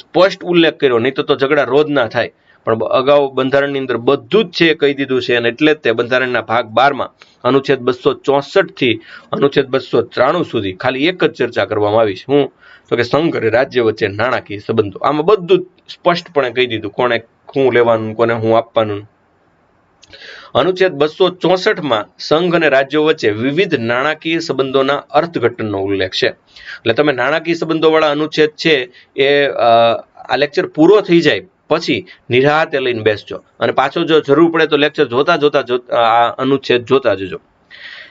સ્પષ્ટ ઉલ્લેખ કર્યો, નહીં તો ઝઘડા રોજ ના થાય. પણ અગાઉ બંધારણની અંદર બધું જ છે કહી દીધું છે. અને એટલે જ તે બંધારણના ભાગ 12માં અનુચ્છેદ 264 થી અનુચ્છેદ 293 સુધી ખાલી એક જ ચર્ચા કરવામાં આવી છે. હું તો કે સંઘ અને રાજ્ય વચ્ચે નાણાકીય સંબંધો, આમાં બધું સ્પષ્ટપણે કહી દીધું, કોને શું લેવાનું, કોને શું આપવાનું. અનુચ્છેદ 264માં સંઘ અને રાજ્યો વચ્ચે વિવિધ નાણાકીય સંબંધોના અર્થઘટનનો ઉલ્લેખ છે. એટલે તમે નાણાકીય સંબંધો વાળા અનુચ્છેદ છે એ આ લેક્ચર પૂરો થઈ જાય પછી નિરાતે લઈને બેસજો, અને પાછો જો જરૂર પડે તો લેક્ચર જોતા આ અનુચ્છેદ જોતા જજો.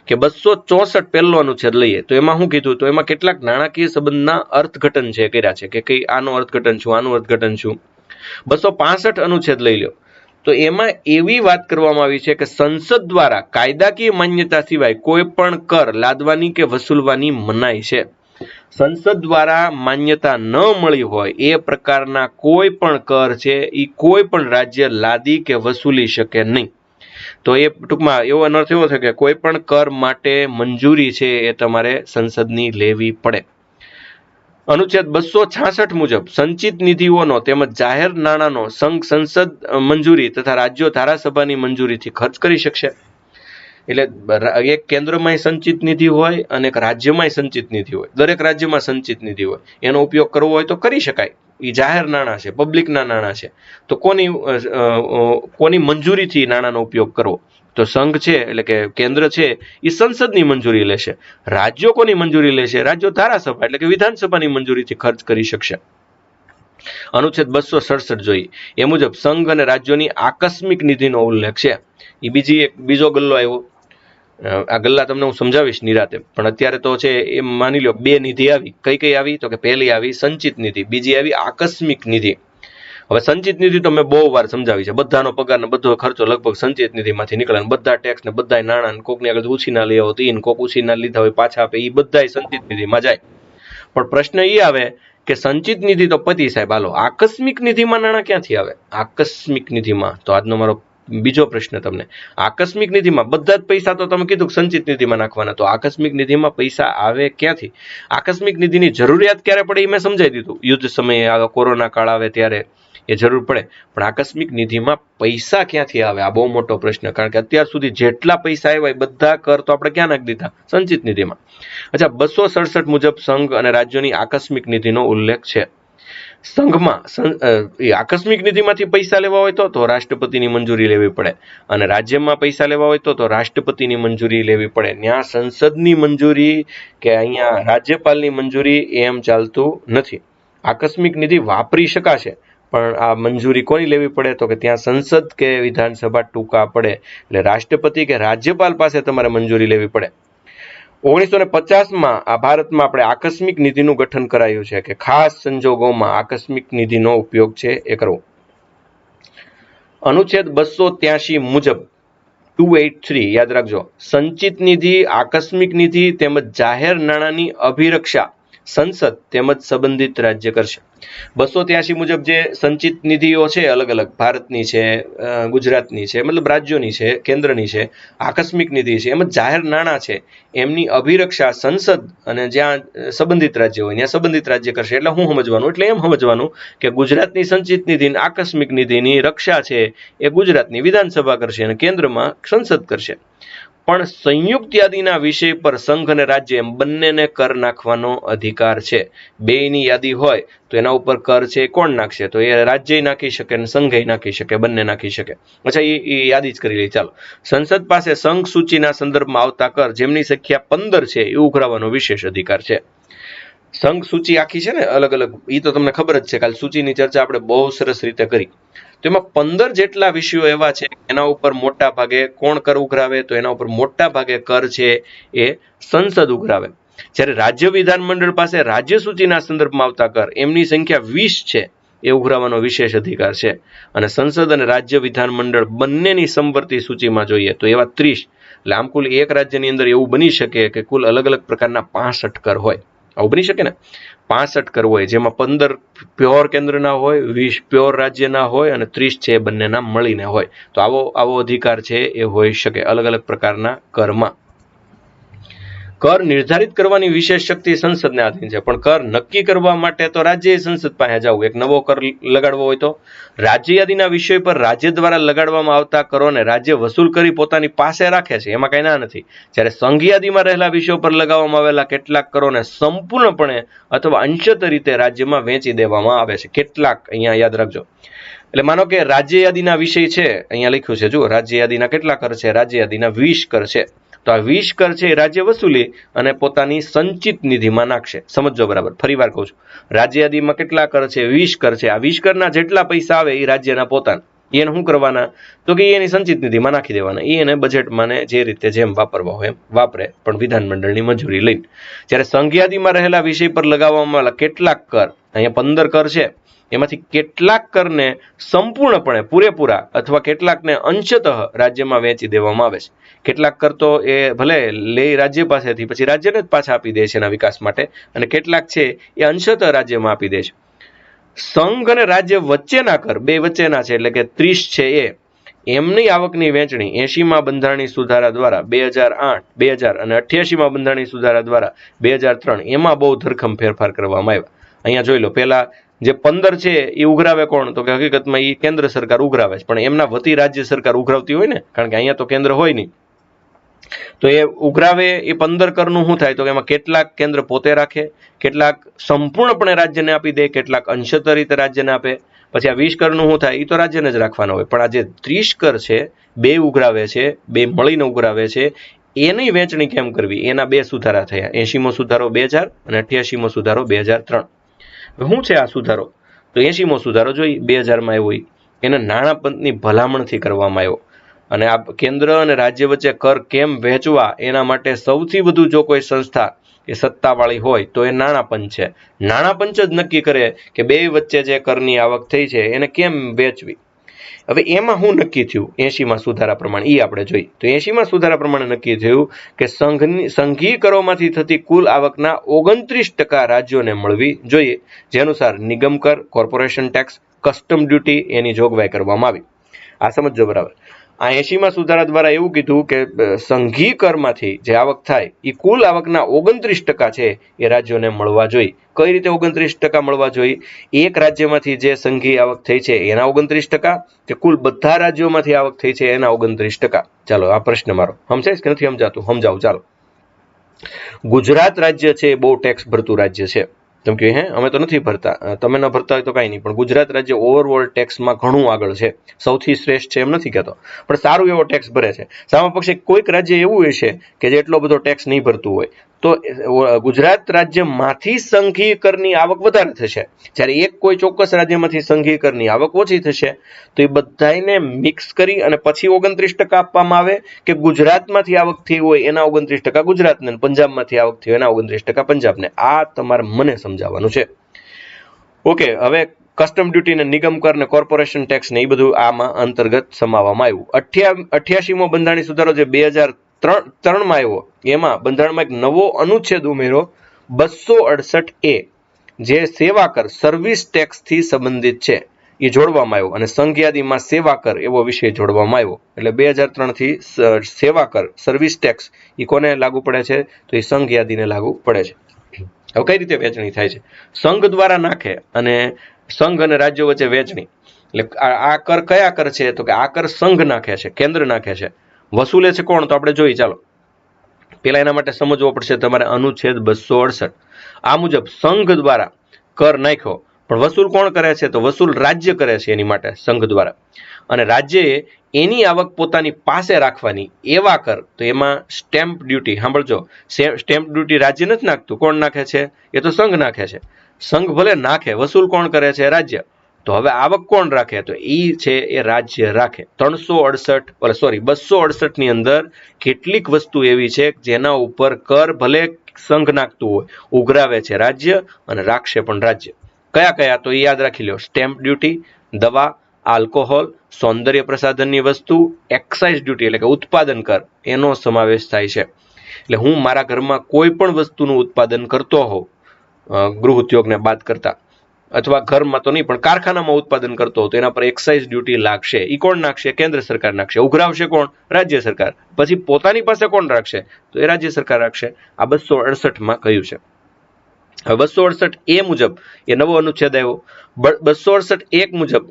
કે 264 પહેલો અનુચ્છેદ લઈએ તો એમાં શું કીધું? તો એમાં કેટલાક નાણાકીય સંબંધના અર્થઘટન છે કર્યા છે કે કઈ આનું અર્થઘટન શું, આનું અર્થઘટન શું. 265 અનુચ્છેદ લઈ લો તો એમાં એવી વાત કરવામાં આવી છે કે સંસદ દ્વારા કાયદાકીય માન્યતા સિવાય કોઈ પણ કર લાદવાની કે વસૂલવાની મનાઈ છે. સંસદ દ્વારા માન્યતા ન મળી હોય એ પ્રકારના કોઈ પણ કર છે એ કોઈ પણ રાજ્ય લાદી કે વસૂલી શકે નહીં. તો એ ટૂંકમાં એવો અર્થ એવો છે કે કોઈ પણ કર માટે મંજૂરી છે એ તમારે સંસદની લેવી પડે. અનુચ્છેદ 266 મુજબ સંચિત નિધિઓનો તેમજ જાહેર નાણાંનો સંસદ મંજૂરી તથા રાજ્યો ધારાસભાની મંજૂરીથી ખર્ચ કરી શકશે. એટલે એક કેન્દ્રમાં સંચિત નિધિ હોય અને એક રાજ્યમાં સંચિત નિધિ હોય. દરેક રાજ્યમાં સંચિત નિધિ હોય, એનો ઉપયોગ કરવો હોય તો કરી શકાય. એ જાહેર નાણાં છે, પબ્લિકના નાણાં છે, તો કોની મંજૂરીથી નાણાંનો ઉપયોગ કરવો? તો સંઘ છે એટલે કે કેન્દ્ર છે એ સંસદની મંજૂરી લેશે. રાજ્યો કોની મંજૂરી લેશે? રાજ્યો ધારાસભા એટલે કે વિધાનસભાની મંજૂરીથી ખર્ચ કરી શકશે. અનુચ્છેદ 267 જોઈએ એ મુજબ સંઘ અને રાજ્યોની આકસ્મિક નિધિનો ઉલ્લેખ છે. એ બીજો ગલ્લો આવ્યો. આ ગલ્લા તમને હું સમજાવીશ નિરાતે, પણ અત્યારે તો છે એ માની લો બે નિધિ આવી. કઈ આવી? તો કે પહેલી આવી સંચિત નિધિ, બીજી આવી આકસ્મિક નિધિ. હવે સંચિત નિધિ તો મેં બહુ વાર સમજાવી છે. બધાનો પગાર ને બધો ખર્ચો લગભગ સંચિત નિધિમાંથી નીકળે, બધા ટેક્સ ને બધા નાણાં કોકની આગળ ઉછીના લઈ આવો તો કોક ઉછીના લીધા હોય પાછા આપે, એ બધા સંચિત નિધિમાં જાય. પણ પ્રશ્ન એ આવે કે સંચિત નિધિ તો પતી સાહેબ, હાલો આકસ્મિક નિધિમાં નાણાં ક્યાંથી આવે? આકસ્મિક નિધિમાં તો આજનો મારો બીજો પ્રશ્ન તમને, આકસ્મિક નિધિમાં બધા જ પૈસા તો તમે કીધું સંચિત નિધિમાં નાખવાના, તો આકસ્મિક નિધિમાં પૈસા આવે ક્યાંથી? આકસ્મિક નિધિની જરૂરિયાત ક્યારે પડે એ મેં સમજાવી દીધું. યુદ્ધ સમયે આવે, કોરોના કાળ આવે ત્યારે એ જરૂર પડે. પણ આકસ્મિક નિધિમાં પૈસા ક્યાંથી આવે? આ બહુ મોટો પ્રશ્ન, કારણ કે અત્યાર સુધી જેટલા પૈસા આવ્યા એ બધા કર તો આપણે ક્યાં નાખી દીધા? સંચિત નિધિમાં. અચ્છા, 267 મુજબ સંઘ અને રાજ્યોની આકસ્મિક નિધિનો ઉલ્લેખ છે. સંઘમાં આકસ્મિક નિધિમાંથી પૈસા લેવા હોય તો રાષ્ટ્રપતિની મંજૂરી લેવી પડે, અને રાજ્યમાં પૈસા લેવા હોય તો રાષ્ટ્રપતિની મંજૂરી લેવી પડે. ત્યાં સંસદની મંજૂરી કે અહીંયા રાજ્યપાલની મંજૂરી એમ ચાલતું નથી. આકસ્મિક નિધિ વાપરી શકાશે, પણ આ મંજૂરી કોની લેવી પડે? તો કે ત્યાં સંસદ કે વિધાનસભા ટૂંકા પડે, એટલે રાષ્ટ્રપતિ કે રાજ્યપાલ પાસે તમારે મંજૂરી લેવી પડે. 1950માં આ ભારતમાં આપણે આકસ્મિક નિધિનું ગઠન કરાયું છે કે ખાસ સંજોગોમાં આકસ્મિક નિધિનો ઉપયોગ છે એ કરવો. અનુચ્છેદ 283 મુજબ 283 યાદ રાખજો, સંચિત નિધિ, આકસ્મિક નિધિ તેમજ જાહેર નાણાંની અભિરક્ષા સંસદ તેમજ સંબંધિત રાજ્ય કરશે. 283 મુજબ જે સંચિત નિધિઓ છે અલગ અલગ ભારતની છે, ગુજરાતની છે, મતલબ રાજ્યોની છે, કેન્દ્રની છે, આકસ્મિક નિધિ છે, એમ જાહેર નાણાં છે એમની અભિરક્ષા સંસદ અને જ્યાં સંબંધિત રાજ્ય હોય ત્યાં સંબંધિત રાજ્ય કરશે. એટલે હું સમજવાનું, એટલે એમ સમજવાનું કે ગુજરાતની સંચિત નિધિ આકસ્મિક નિધિની રક્ષા છે એ ગુજરાતની વિધાનસભા કરશે અને કેન્દ્રમાં સંસદ કરશે. પણ સંયુક્ત યાદીના વિષય પર સંઘ અને રાજ્ય એમ બંનેને કર નાખવાનો અધિકાર છે. બેયની યાદી હોય તો એના ઉપર કર છે કોણ નાખશે? તો એ રાજ્ય નાખી શકે અને સંઘ નાખી શકે, બંને નાખી શકે. અચ્છા, એ યાદી જ કરી લઈએ. ચાલો, સંસદ પાસે સંઘ સૂચિના સંદર્ભમાં આવતા કર જેમની સંખ્યા 15 છે એ ઉઘરાવવાનો વિશેષ અધિકાર છે. સંઘ સૂચિ આખી છે ને અલગ અલગ, એ તો તમને ખબર જ છે, કાલ સૂચિની ચર્ચા આપણે બહુ સરસ રીતે કરી. તો એમાં 15 જેટલા વિષયો એવા છે એના ઉપર મોટા ભાગે કોણ કર ઉઘરાવે? તો એના ઉપર મોટા ભાગે કર છે એ સંસદ ઉઘરાવે. જ્યારે રાજ્ય વિધાનમંડળ પાસે રાજ્ય સૂચિના સંદર્ભમાં આવતા કર એમની સંખ્યા 20 છે એ ઉઘરાવવાનો વિશેષ અધિકાર છે. અને સંસદ અને રાજ્ય વિધાનમંડળ બંનેની સમવર્તી સૂચિમાં જોઈએ તો એવા 30. એટલે આમ કુલ એક રાજ્યની અંદર એવું બની શકે કે કુલ અલગ અલગ પ્રકારના 65 કર હોય. આવું બની શકે ને, 65 કર હોય, જેમાં 15 પ્યોર કેન્દ્રના હોય, 20 પ્યોર રાજ્યના હોય અને 30 છે એ બંનેના મળીને હોય. તો આવો અધિકાર છે એ હોઈ શકે અલગ અલગ પ્રકારના કરમાં. કર નિર્ધારિત કરવાની વિશેષ શક્તિ સંસદને આધીન છે, પણ કર નક્કી કરવા માટે તો રાજ્યએ સંસદ પાસે જવું. એક નવો કર લગાડવો હોય તો રાજ્ય યાદીના વિષય પર રાજ્ય દ્વારા લગાડવામાં આવતા કરોને રાજ્ય વસૂલ કરી પોતાની પાસે રાખે છે, એમાં કઈ ના નથી. જ્યારે સંઘ યાદીમાં રહેલા વિષયો પર લગાવવામાં આવેલા કેટલાક કરોને સંપૂર્ણપણે અથવા અંશત રીતે રાજ્યમાં વહેંચી દેવામાં આવે છે. કેટલાક, અહીંયા યાદ રાખજો. એટલે માનો કે રાજ્ય યાદીના વિષય છે, અહીંયા લખ્યું છે, જુઓ, રાજ્ય યાદીના કેટલા કર છે? રાજ્ય યાદીના 20 કર છે. તો આ 20 કર છે એ રાજ્ય વસૂલી અને પોતાની સંચિત નિધિમાં નાખશે. સમજો બરાબર, ફરી વાર કહું છું, રાજ્ય યાદીમાં કેટલા કર છે? 20 કર છે. આ 20 કરના જેટલા પૈસા આવે એ રાજ્યના પોતાના, એને શું કરવાના? તો કે એની સંચિત નિધિમાં નાખી દેવાના. એને બજેટમાં જે રીતે જેમ વાપરવા હોય એમ વાપરે, પણ વિધાનમંડળની મંજૂરી લઈને. જ્યારે સંઘ યાદીમાં રહેલા વિષય પર લગાવવામાં આવેલા કેટલાક કર, અહીંયા 15 કર છે, એમાંથી કેટલાક કરને સંપૂર્ણપણે પૂરેપૂરા અથવા કેટલાકને અંશતઃ રાજ્યમાં વહેંચી દેવામાં આવે છે. કેટલાક કર તો એ ભલે લે રાજ્ય પાસેથી, પછી રાજ્યને જ પાછા આપી દે છે એના વિકાસ માટે, અને કેટલાક છે એ અંશતઃ રાજ્યમાં આપી દે છે. સંઘ અને રાજ્ય વચ્ચેના કર, બે વચ્ચેના છે, એટલે કે 30 છે એ એમની આવકની વહેંચણી 80માં બંધારણીય સુધારા દ્વારા 2008, 2000 અને 88માં બંધારણીય સુધારા દ્વારા 2003 એમાં બહુ ધરખમ ફેરફાર કરવામાં આવ્યા. અહીંયા જોઈ લો, પહેલા જે 15 છે એ ઉઘરાવે કોણ? તો કે હકીકતમાં એ કેન્દ્ર સરકાર ઉઘરાવે છે, પણ એમના વતી રાજ્ય સરકાર ઉઘરાવતી હોય ને, કારણ કે અહીંયા તો કેન્દ્ર હોય નહીં. તો એ ઉઘરાવે એ 15 કરનું શું થાય? તો એમાં કેટલાક કેન્દ્ર પોતે રાખે, કેટલાક સંપૂર્ણપણે રાજ્યને આપી દે, કેટલાક અંશતઃ રીતે રાજ્યને આપે. પછી આ 20 કરનું શું થાય? એ તો રાજ્યને જ રાખવાનો હોય. પણ આ જે 30 કર છે, બે ઉઘરાવે છે, બે મળીને ઉઘરાવે છે, એની વહેંચણી કેમ કરવી? એના બે સુધારા થયા. 80મો સુધારો 2000 અને 88મો સુધારો 2003. શું છે આ સુધારો? તો 80મો સુધારો જોઈ 2000માં આવ્યો, એને નાણાં પંચની ભલામણથી કરવામાં આવ્યો. અને આ કેન્દ્ર અને રાજ્ય વચ્ચે કર કેમ વહેંચવા એના માટે સૌથી વધુ જો કોઈ સંસ્થા એ સત્તાવાળી હોય તો એ નાણાં પંચ છે. નાણાં પંચ જ નક્કી કરે કે બે વચ્ચે જે કરની આવક થઈ છે એને કેમ વહેંચવી. હવે એમાં શું નક્કી થયું 80માં સુધારા પ્રમાણે? એ આપણે જોઈ. તો 80માં સુધારા પ્રમાણે નક્કી થયું કે સંઘીય કરોમાંથી થતી કુલ આવકના 29% રાજ્યોને મળવી જોઈએ, જે અનુસાર નિગમ કર, કોર્પોરેશન ટેક્સ, કસ્ટમ ડ્યુટી એની જોગવાઈ કરવામાં આવી. આ સમજો બરાબર. આ 80માં સુધારા દ્વારા એવું કીધું કે સંઘીય કરમાંથી જે આવક થાય એ કુલ આવકના 29% છે એ રાજ્યોને મળવા જોઈએ. કઈ રીતે 29% મળવા જોઈએ? એક રાજ્યમાંથી જે સંઘીય આવક થઈ છે એના 29%, કે કુલ બધા રાજ્યોમાંથી આવક થઈ છે એના 29%? ચાલો, આ પ્રશ્ન મારો સમજાય કે નથી સમજાતું? સમજાવું. ચાલો, ગુજરાત રાજ્ય છે એ બહુ ટેક્સ ભરતું રાજ્ય છે. તમે કહ્યું હે અમે તો નથી ભરતા, તમે ન ભરતા હોય તો કાંઈ નહીં, પણ ગુજરાત રાજ્ય ઓવરઓલ ટેક્સમાં ઘણું આગળ છે, સૌથી શ્રેષ્ઠ છે એમ નથી કહેતો, પણ સારું એવો ટેક્સ ભરે છે. સામા પક્ષે કોઈક રાજ્ય એવું હશે કે જે એટલો બધો ટેક્સ નહીં ભરતું હોય, તો ગુજરાત રાજ્યમાંથી સંઘીય કરની આવક વધારે થશે, જ્યારે એક કોઈ ચોક્કસ રાજ્યમાંથી સંઘીય કરની આવક ઓછી થશે. તો એ બધાને મિક્સ કરી અને પછી 29% આપવામાં આવે, કે ગુજરાતમાંથી આવક થઈ હોય એના 29% ગુજરાતને, પંજાબમાંથી આવક થઈ હોય એના 29% પંજાબને? આ તમારે મને સમજાવવાનું છે. ઓકે, હવે કસ્ટમ ડ્યુટી ને નિગમ કર ને કોર્પોરેશન ટેક્સ ને એ બધું આમાં અંતર્ગત સમાવવામાં આવ્યું. 88મો બંધારણીય સુધારો જે 2003માં આવ્યો, એમાં બંધારણમાં એક નવો અનુચ્છેદ ઉમેરો 268A, જે સેવા કર સર્વિસ ટેક્સથી સંબંધિત છે એ જોડવામાં આવ્યો અને સંઘ યાદીમાં સેવા કર એવો વિષય જોડવામાં આવ્યો. એટલે 2003 થી સેવા કર સર્વિસ ટેક્સ એ કોને લાગુ પડે છે? તો એ સંઘ યાદીને લાગુ પડે છે. હવે કઈ રીતે વહેંચણી થાય છે? સંઘ દ્વારા નાખે અને સંઘ અને રાજ્યો વચ્ચે વહેંચણી. એટલે આ કર કયા કર છે? તો કે આ કર સંઘ નાખે છે, કેન્દ્ર નાખે છે. વસૂલે છે કોણ? તો આપણે જોઈએ. ચાલો પેલા એના માટે સમજવો પડશે તમારે અનુચ્છેદ 268. આ મુજબ સંઘ દ્વારા કર નાખ્યો પણ વસૂલ કોણ કરે છે? તો વસૂલ રાજ્ય કરે છે એની માટે સંઘ દ્વારા. અને રાજ્યએ એની આવક પોતાની પાસે રાખવાની એવા કર, તો એમાં સ્ટેમ્પ ડ્યુટી, સાંભળજો, સ્ટેમ્પ ડ્યુટી રાજ્ય નથી નાખતું. કોણ નાખે છે? એ તો સંઘ નાખે છે. સંઘ ભલે નાખે, વસૂલ કોણ કરે છે? રાજ્ય. તો હવે આવક કોણ રાખે? તો એ છે એ રાજ્ય રાખે. 268 ની અંદર કેટલીક વસ્તુ એવી છે જેના ઉપર કર ભલે સંઘ નાખતું હોય, ઉઘરાવે છે રાજ્ય અને રાખશે પણ રાજ્ય. કયા કયા? તો એ યાદ રાખી લો. સ્ટેમ્પ ડ્યુટી, દવા, આલ્કોહોલ, સૌંદર્ય પ્રસાધનની વસ્તુ, એક્સાઇઝ ડ્યુટી એટલે કે ઉત્પાદન કર, એનો સમાવેશ થાય છે. એટલે હું મારા ઘરમાં કોઈ પણ વસ્તુનું ઉત્પાદન કરતો હોઉં, ગૃહ ઉદ્યોગને બાદ કરતા, અથવા ઘરમાં તો નહીં પણ કારખાનામાં ઉત્પાદન કરતો હોય તો એના પર એક્સાઇઝ ડ્યુટી લાગશે. એ કોણ નાખશે? કેન્દ્ર સરકાર નાખશે. ઉઘરાવશે કોણ? રાજ્ય સરકાર. પછી પોતાની પાસે કોણ રાખશે? તો એ રાજ્ય સરકાર રાખશે. આ 268 કહ્યું છે. હવે 268 મુજબ એ નવો અનુચ્છેદ આવ્યો. 268 મુજબ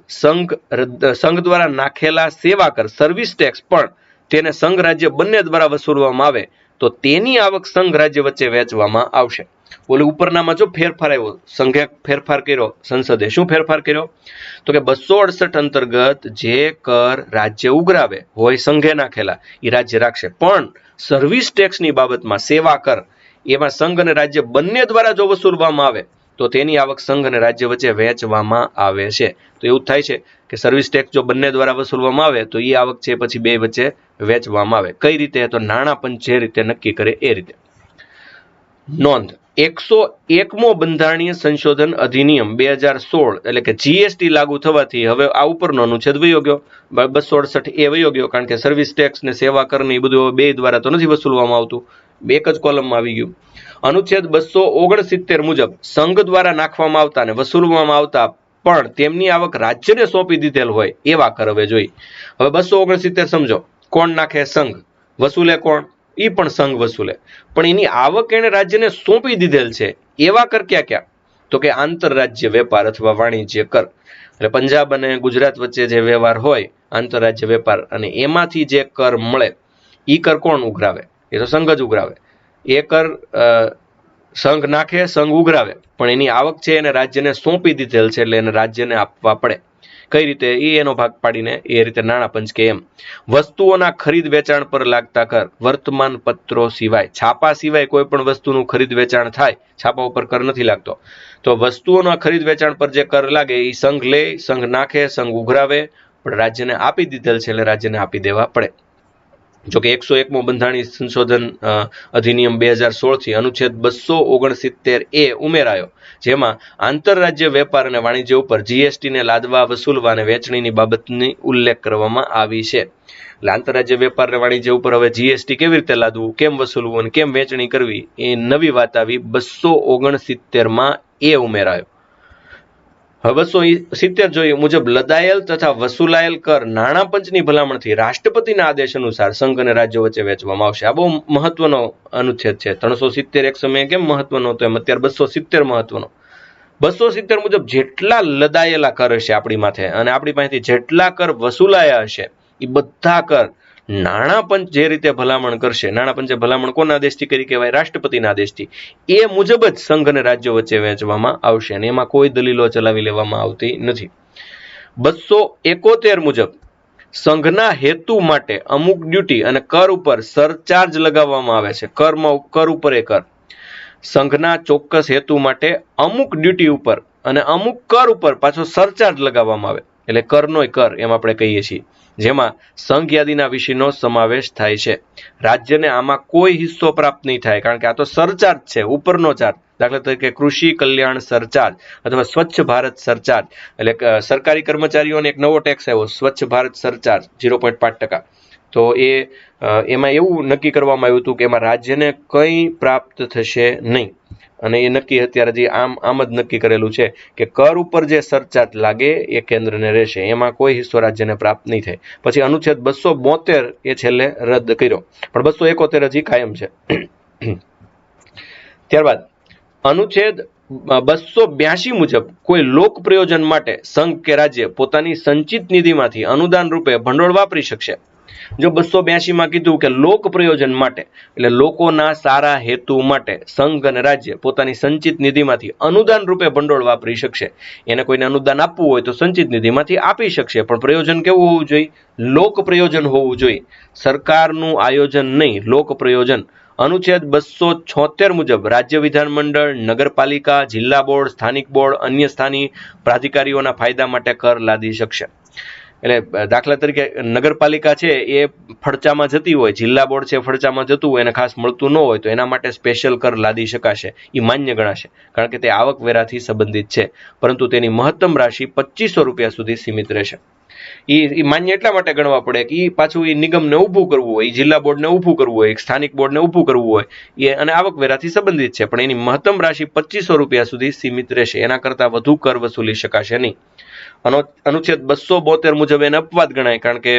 સંઘ દ્વારા નાખેલા સેવા કર સર્વિસ ટેક્સ પણ તેને સંઘ રાજ્ય બંને દ્વારા વસૂલવામાં આવે તો તેની આવક સંઘ રાજ્ય વચ્ચે વહેંચવામાં આવશે. બોલે ઉપરનામાં જો ફેરફાર આવ્યો, સંઘે ફેરફાર કર્યો, સંસદે શું ફેરફાર કર્યો? તો કે 268 અંતર્ગત જે કર રાજ્ય ઉઘરાવે હોય સંઘે નાખેલા એ રાજ્ય રાખશે, પણ સર્વિસ ટેક્સની બાબતમાં સેવા કર એમાં સંઘ અને રાજ્ય બંને દ્વારા જો વસૂલવામાં આવે તો તેની આવક સંઘ અને રાજ્ય વચ્ચે વહેંચવામાં આવે છે. તો એવું થાય છે કે સર્વિસ ટેક્સ જો બંને દ્વારા વસૂલવામાં આવે તો એ આવક છે પછી બે વચ્ચે વહેંચવામાં આવે. કઈ રીતે? તો નાણાં પંચ જે રીતે નક્કી કરે એ રીતે. નોંધ: 101મો બંધારણીય સંશોધન અધિનિયમ 2016 એટલે કે જીએસટી લાગુ થવાથી હવે આ ઉપરનો અનુચ્છેદ વયો ગયો. 268 વયો ગયો, કારણ કે સર્વિસ ટેક્સ ને સેવા કર ને એ બધું બે દ્વારા તો નથી વસૂલવામાં આવતું, એક જ કોલમમાં આવી ગયું. અનુચ્છેદ 269 મુજબ સંઘ દ્વારા નાખવામાં આવતા અને વસૂલવામાં આવતા પણ તેમની આવક રાજ્યને સોંપી દીધેલ હોય એવા કર હવે જોઈ. હવે 269 સમજો. કોણ નાખે? સંઘ. વસૂલે કોણ? એ પણ સંઘ વસૂલે, પણ એની આવક એને રાજ્યને સોંપી દીધેલ છે એવા કર ક્યાં ક્યાં? તો કે આંતરરાજ્ય વેપાર અથવા વાણિજ્ય કર. એટલે પંજાબ અને ગુજરાત વચ્ચે જે વ્યવહાર હોય, આંતરરાજ્ય વેપાર, અને એમાંથી જે કર મળે એ કર કોણ ઉઘરાવે? એ તો સંઘ જ ઉઘરાવે. એ કર સંઘ નાખે, સંઘ ઉઘરાવે, પણ એની આવક છે એને રાજ્યને સોંપી દીધેલ છે એટલે એને રાજ્યને આપવા પડે. કઈ રીતે? એનો ભાગ પાડીને એ રીતે નાણાં પંચ કે એમ. વસ્તુઓના ખરીદ વેચાણ પર લાગતા કર વર્તમાન પત્રો સિવાય, છાપા સિવાય કોઈ પણ વસ્તુનું ખરીદ વેચાણ થાય, છાપા ઉપર કર નથી લાગતો, તો વસ્તુઓના ખરીદ વેચાણ પર જે કર લાગે એ સંઘ લે, સંઘ નાખે, સંઘ ઉઘરાવે, પણ રાજ્યને આપી દીધેલ છે એટલે રાજ્યને આપી દેવા પડે. જોકે 101મો બંધારણીય સંશોધન અધિનિયમ 2016 થી અનુચ્છેદ 269A ઉમેરાયો, જેમાં આંતરરાજ્ય વેપાર અને વાણિજ્ય ઉપર જીએસટીને લાદવા, વસૂલવા અને વહેંચણીની બાબતની ઉલ્લેખ કરવામાં આવી છે. એટલે આંતરરાજ્ય વેપાર અને વાણિજ્ય ઉપર હવે જીએસટી કેવી રીતે લાદવું, કેમ વસૂલવું અને કેમ વહેંચણી કરવી એ નવી વાત આવી. 269માં એ ઉમેરાયો. હવે 270 જોઈએ મુજબ લદાયેલ તથા વસૂલાયેલ કર નાણાં પંચની ભલામણથી રાષ્ટ્રપતિના આદેશ અનુસાર સંઘ અને રાજ્યો વચ્ચે વહેંચવામાં આવશે. આ બહુ મહત્વનો અનુચ્છેદ છે. 370 એક સમયે કેમ મહત્વનો હતો એમ અત્યારે 270 મહત્વનો. 270 મુજબ જેટલા લદાયેલા કર હશે આપણી માથે અને આપણી પાસેથી જેટલા કર વસૂલાયા હશે એ બધા કર નાણાં પંચ જે રીતે ભલામણ કરશે, નાણાં પંચે ભલામણ કોના આદેશથી કરી કહેવાય? રાષ્ટ્રપતિના આદેશથી. એ મુજબ જ સંઘ અને રાજ્યો વચ્ચે વહેંચવામાં આવશે અને એમાં કોઈ દલીલો ચલાવી લેવામાં આવતી નથી. 271 મુજબ સંઘના હેતુ માટે અમુક ડ્યુટી અને કર ઉપર સરચાર્જ લગાવવામાં આવે છે. કર ઉપર એ કર. સંઘના ચોક્કસ હેતુ માટે અમુક ડ્યુટી ઉપર અને અમુક કર ઉપર પાછો સરચાર્જ લગાવવામાં આવે, એટલે કરનોય કર એમ આપણે કહીએ છીએ, જેમાં સંઘ યાદીના વિષયનો સમાવેશ થાય છે. રાજ્યને આમાં કોઈ હિસ્સો પ્રાપ્ત નહીં થાય, કારણ કે આ તો સરચાર્જ છે, ઉપરનો ચાર્જ. દાખલા તરીકે કૃષિ કલ્યાણ સરચાર્જ અથવા સ્વચ્છ ભારત સરચાર્જ, એટલે સરકારી કર્મચારીઓને એક નવો ટેક્સ આવ્યો, સ્વચ્છ ભારત સરચાર્જ 0.5%. તો તો એમાં એવું નક્કી કરવામાં આવ્યું હતું કે એમાં રાજ્યને કંઈ પ્રાપ્ત થશે નહીં, અને એ નક્કી અત્યારે જે આમ જ નક્કી કરેલું છે કે કર ઉપર જે સરચાર્જ લાગે એ કેન્દ્રને રહેશે, એમાં કોઈ હિસ્સો રાજ્યને પ્રાપ્ત નહીં થાય. પછી અનુચ્છેદ 272 એ છેલ્લે રદ કર્યો, પણ 271 હજી કાયમ છે. ત્યારબાદ અનુચ્છેદ 282 મુજબ કોઈ લોક પ્રયોજન માટે સંઘ કે રાજ્ય પોતાની સંચિત નિધિમાંથી અનુદાન રૂપે ભંડોળ વાપરી શકશે. જો 282 કીધું કે લોક પ્રયોજન માટે, એટલે લોકોના સારા હેતુ માટે સંઘ અને રાજ્ય પોતાની સંચિત નિધિમાંથી અનુદાન રૂપે ભંડોળ વાપરી શકશે. એને કોઈને અનુદાન આપવું હોય તો સંચિત નિધિમાંથી આપી શકશે, પણ પ્રયોજન કેવું હોવું જોઈએ? લોક પ્રયોજન હોવું જોઈએ, સરકારનું આયોજન નહીં, લોક પ્રયોજન. અનુચ્છેદ 276 મુજબ રાજ્ય વિધાનમંડળ, નગરપાલિકા, જિલ્લા બોર્ડ, સ્થાનિક બોર્ડ, અન્ય સ્થાનિક પ્રાધિકારીઓના ફાયદા માટે કર લાદી શકશે. એટલે દાખલા તરીકે નગરપાલિકા છે એ ફડચામાં જતી હોય, જિલ્લા બોર્ડ છે ફડચામાં જતું હોય, એને ખાસ મળતું ન હોય તો એના માટે સ્પેશિયલ કર લાદી શકાશે, એ માન્ય ગણાશે, કારણ કે તે આવકવેરાથી સંબંધિત છે, પરંતુ તેની મહત્તમ રાશિ 2500 રૂપિયા સુધી સીમિત રહેશે. એ માન્ય એટલા માટે ગણવા પડે કે એ પાછું એ નિગમને ઊભું કરવું હોય, જિલ્લા બોર્ડને ઊભું કરવું હોય, સ્થાનિક બોર્ડને ઊભું કરવું હોય, એ અને આવકવેરાથી સંબંધિત છે, પણ એની મહત્તમ રાશિ 2500 રૂપિયા સુધી સીમિત રહેશે, એના કરતાં વધુ કર વસૂલી શકાશે નહીં. અનુચ્છેદ 272 મુજબ એને અપવાદ ગણાય, કારણ કે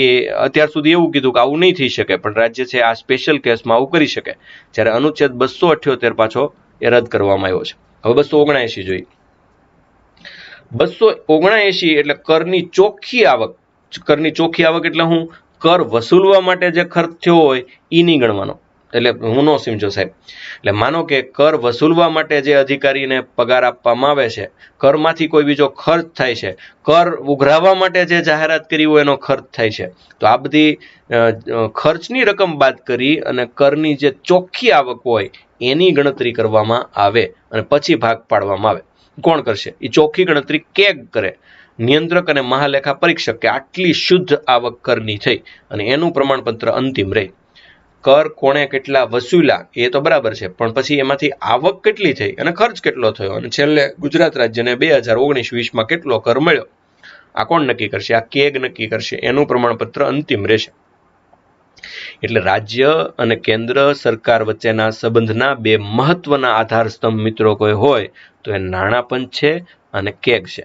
એ અત્યાર સુધી એવું કીધું કે આવું નહીં થઈ શકે, પણ રાજ્ય છે આ સ્પેશિયલ કેસમાં આવું કરી શકે, જ્યારે અનુચ્છેદ 278 પાછો એ રદ કરવામાં આવ્યો છે. હવે 279 જોઈએ. 279 એટલે કરની ચોખ્ખી આવક. કરની ચોખ્ખી આવક એટલે હું? કર વસૂલવા માટે જે ખર્ચ થયો હોય એ નહીં ગણવાનો. એટલે હું ન સમજો સાહેબ. એટલે માનો કે કર વસૂલવા માટે જે અધિકારીને પગાર આપવામાં આવે છે, કરમાંથી કોઈ બીજો ખર્ચ થાય છે, કર ઉઘરાવવા માટે જે જાહેરાત કરી હોય એનો ખર્ચ થાય છે, તો આ બધી ખર્ચની રકમ બાદ કરી અને કરની જે ચોખ્ખી આવક હોય એની ગણતરી કરવામાં આવે અને પછી ભાગ પાડવામાં આવે. કોણ કરશે? એ ચોખ્ખી ગણતરી કેગ કરે, નિયંત્રક અને મહાલેખા પરીક્ષક, કે આટલી શુદ્ધ આવક કરની થઈ, અને એનું પ્રમાણપત્ર અંતિમ રહે. કર કોણે કેટલા વસૂલ્યા એ તો બરાબર છે, પણ પછી એમાંથી આવક કેટલી થઈ અને ખર્ચ કેટલો થયો, અને છેલ્લે ગુજરાત રાજ્યને 2019-20માં કેટલો કર મળ્યો, આ કોણ નક્કી કરશે? આ કેગ નક્કી કરશે, એનું પ્રમાણપત્ર અંતિમ રહેશે. એટલે રાજ્ય અને કેન્દ્ર સરકાર વચ્ચેના સંબંધના બે મહત્વના આધાર સ્તંભ મિત્રો કોઈ હોય તો એ નાણાં પંચ છે અને કેગ છે.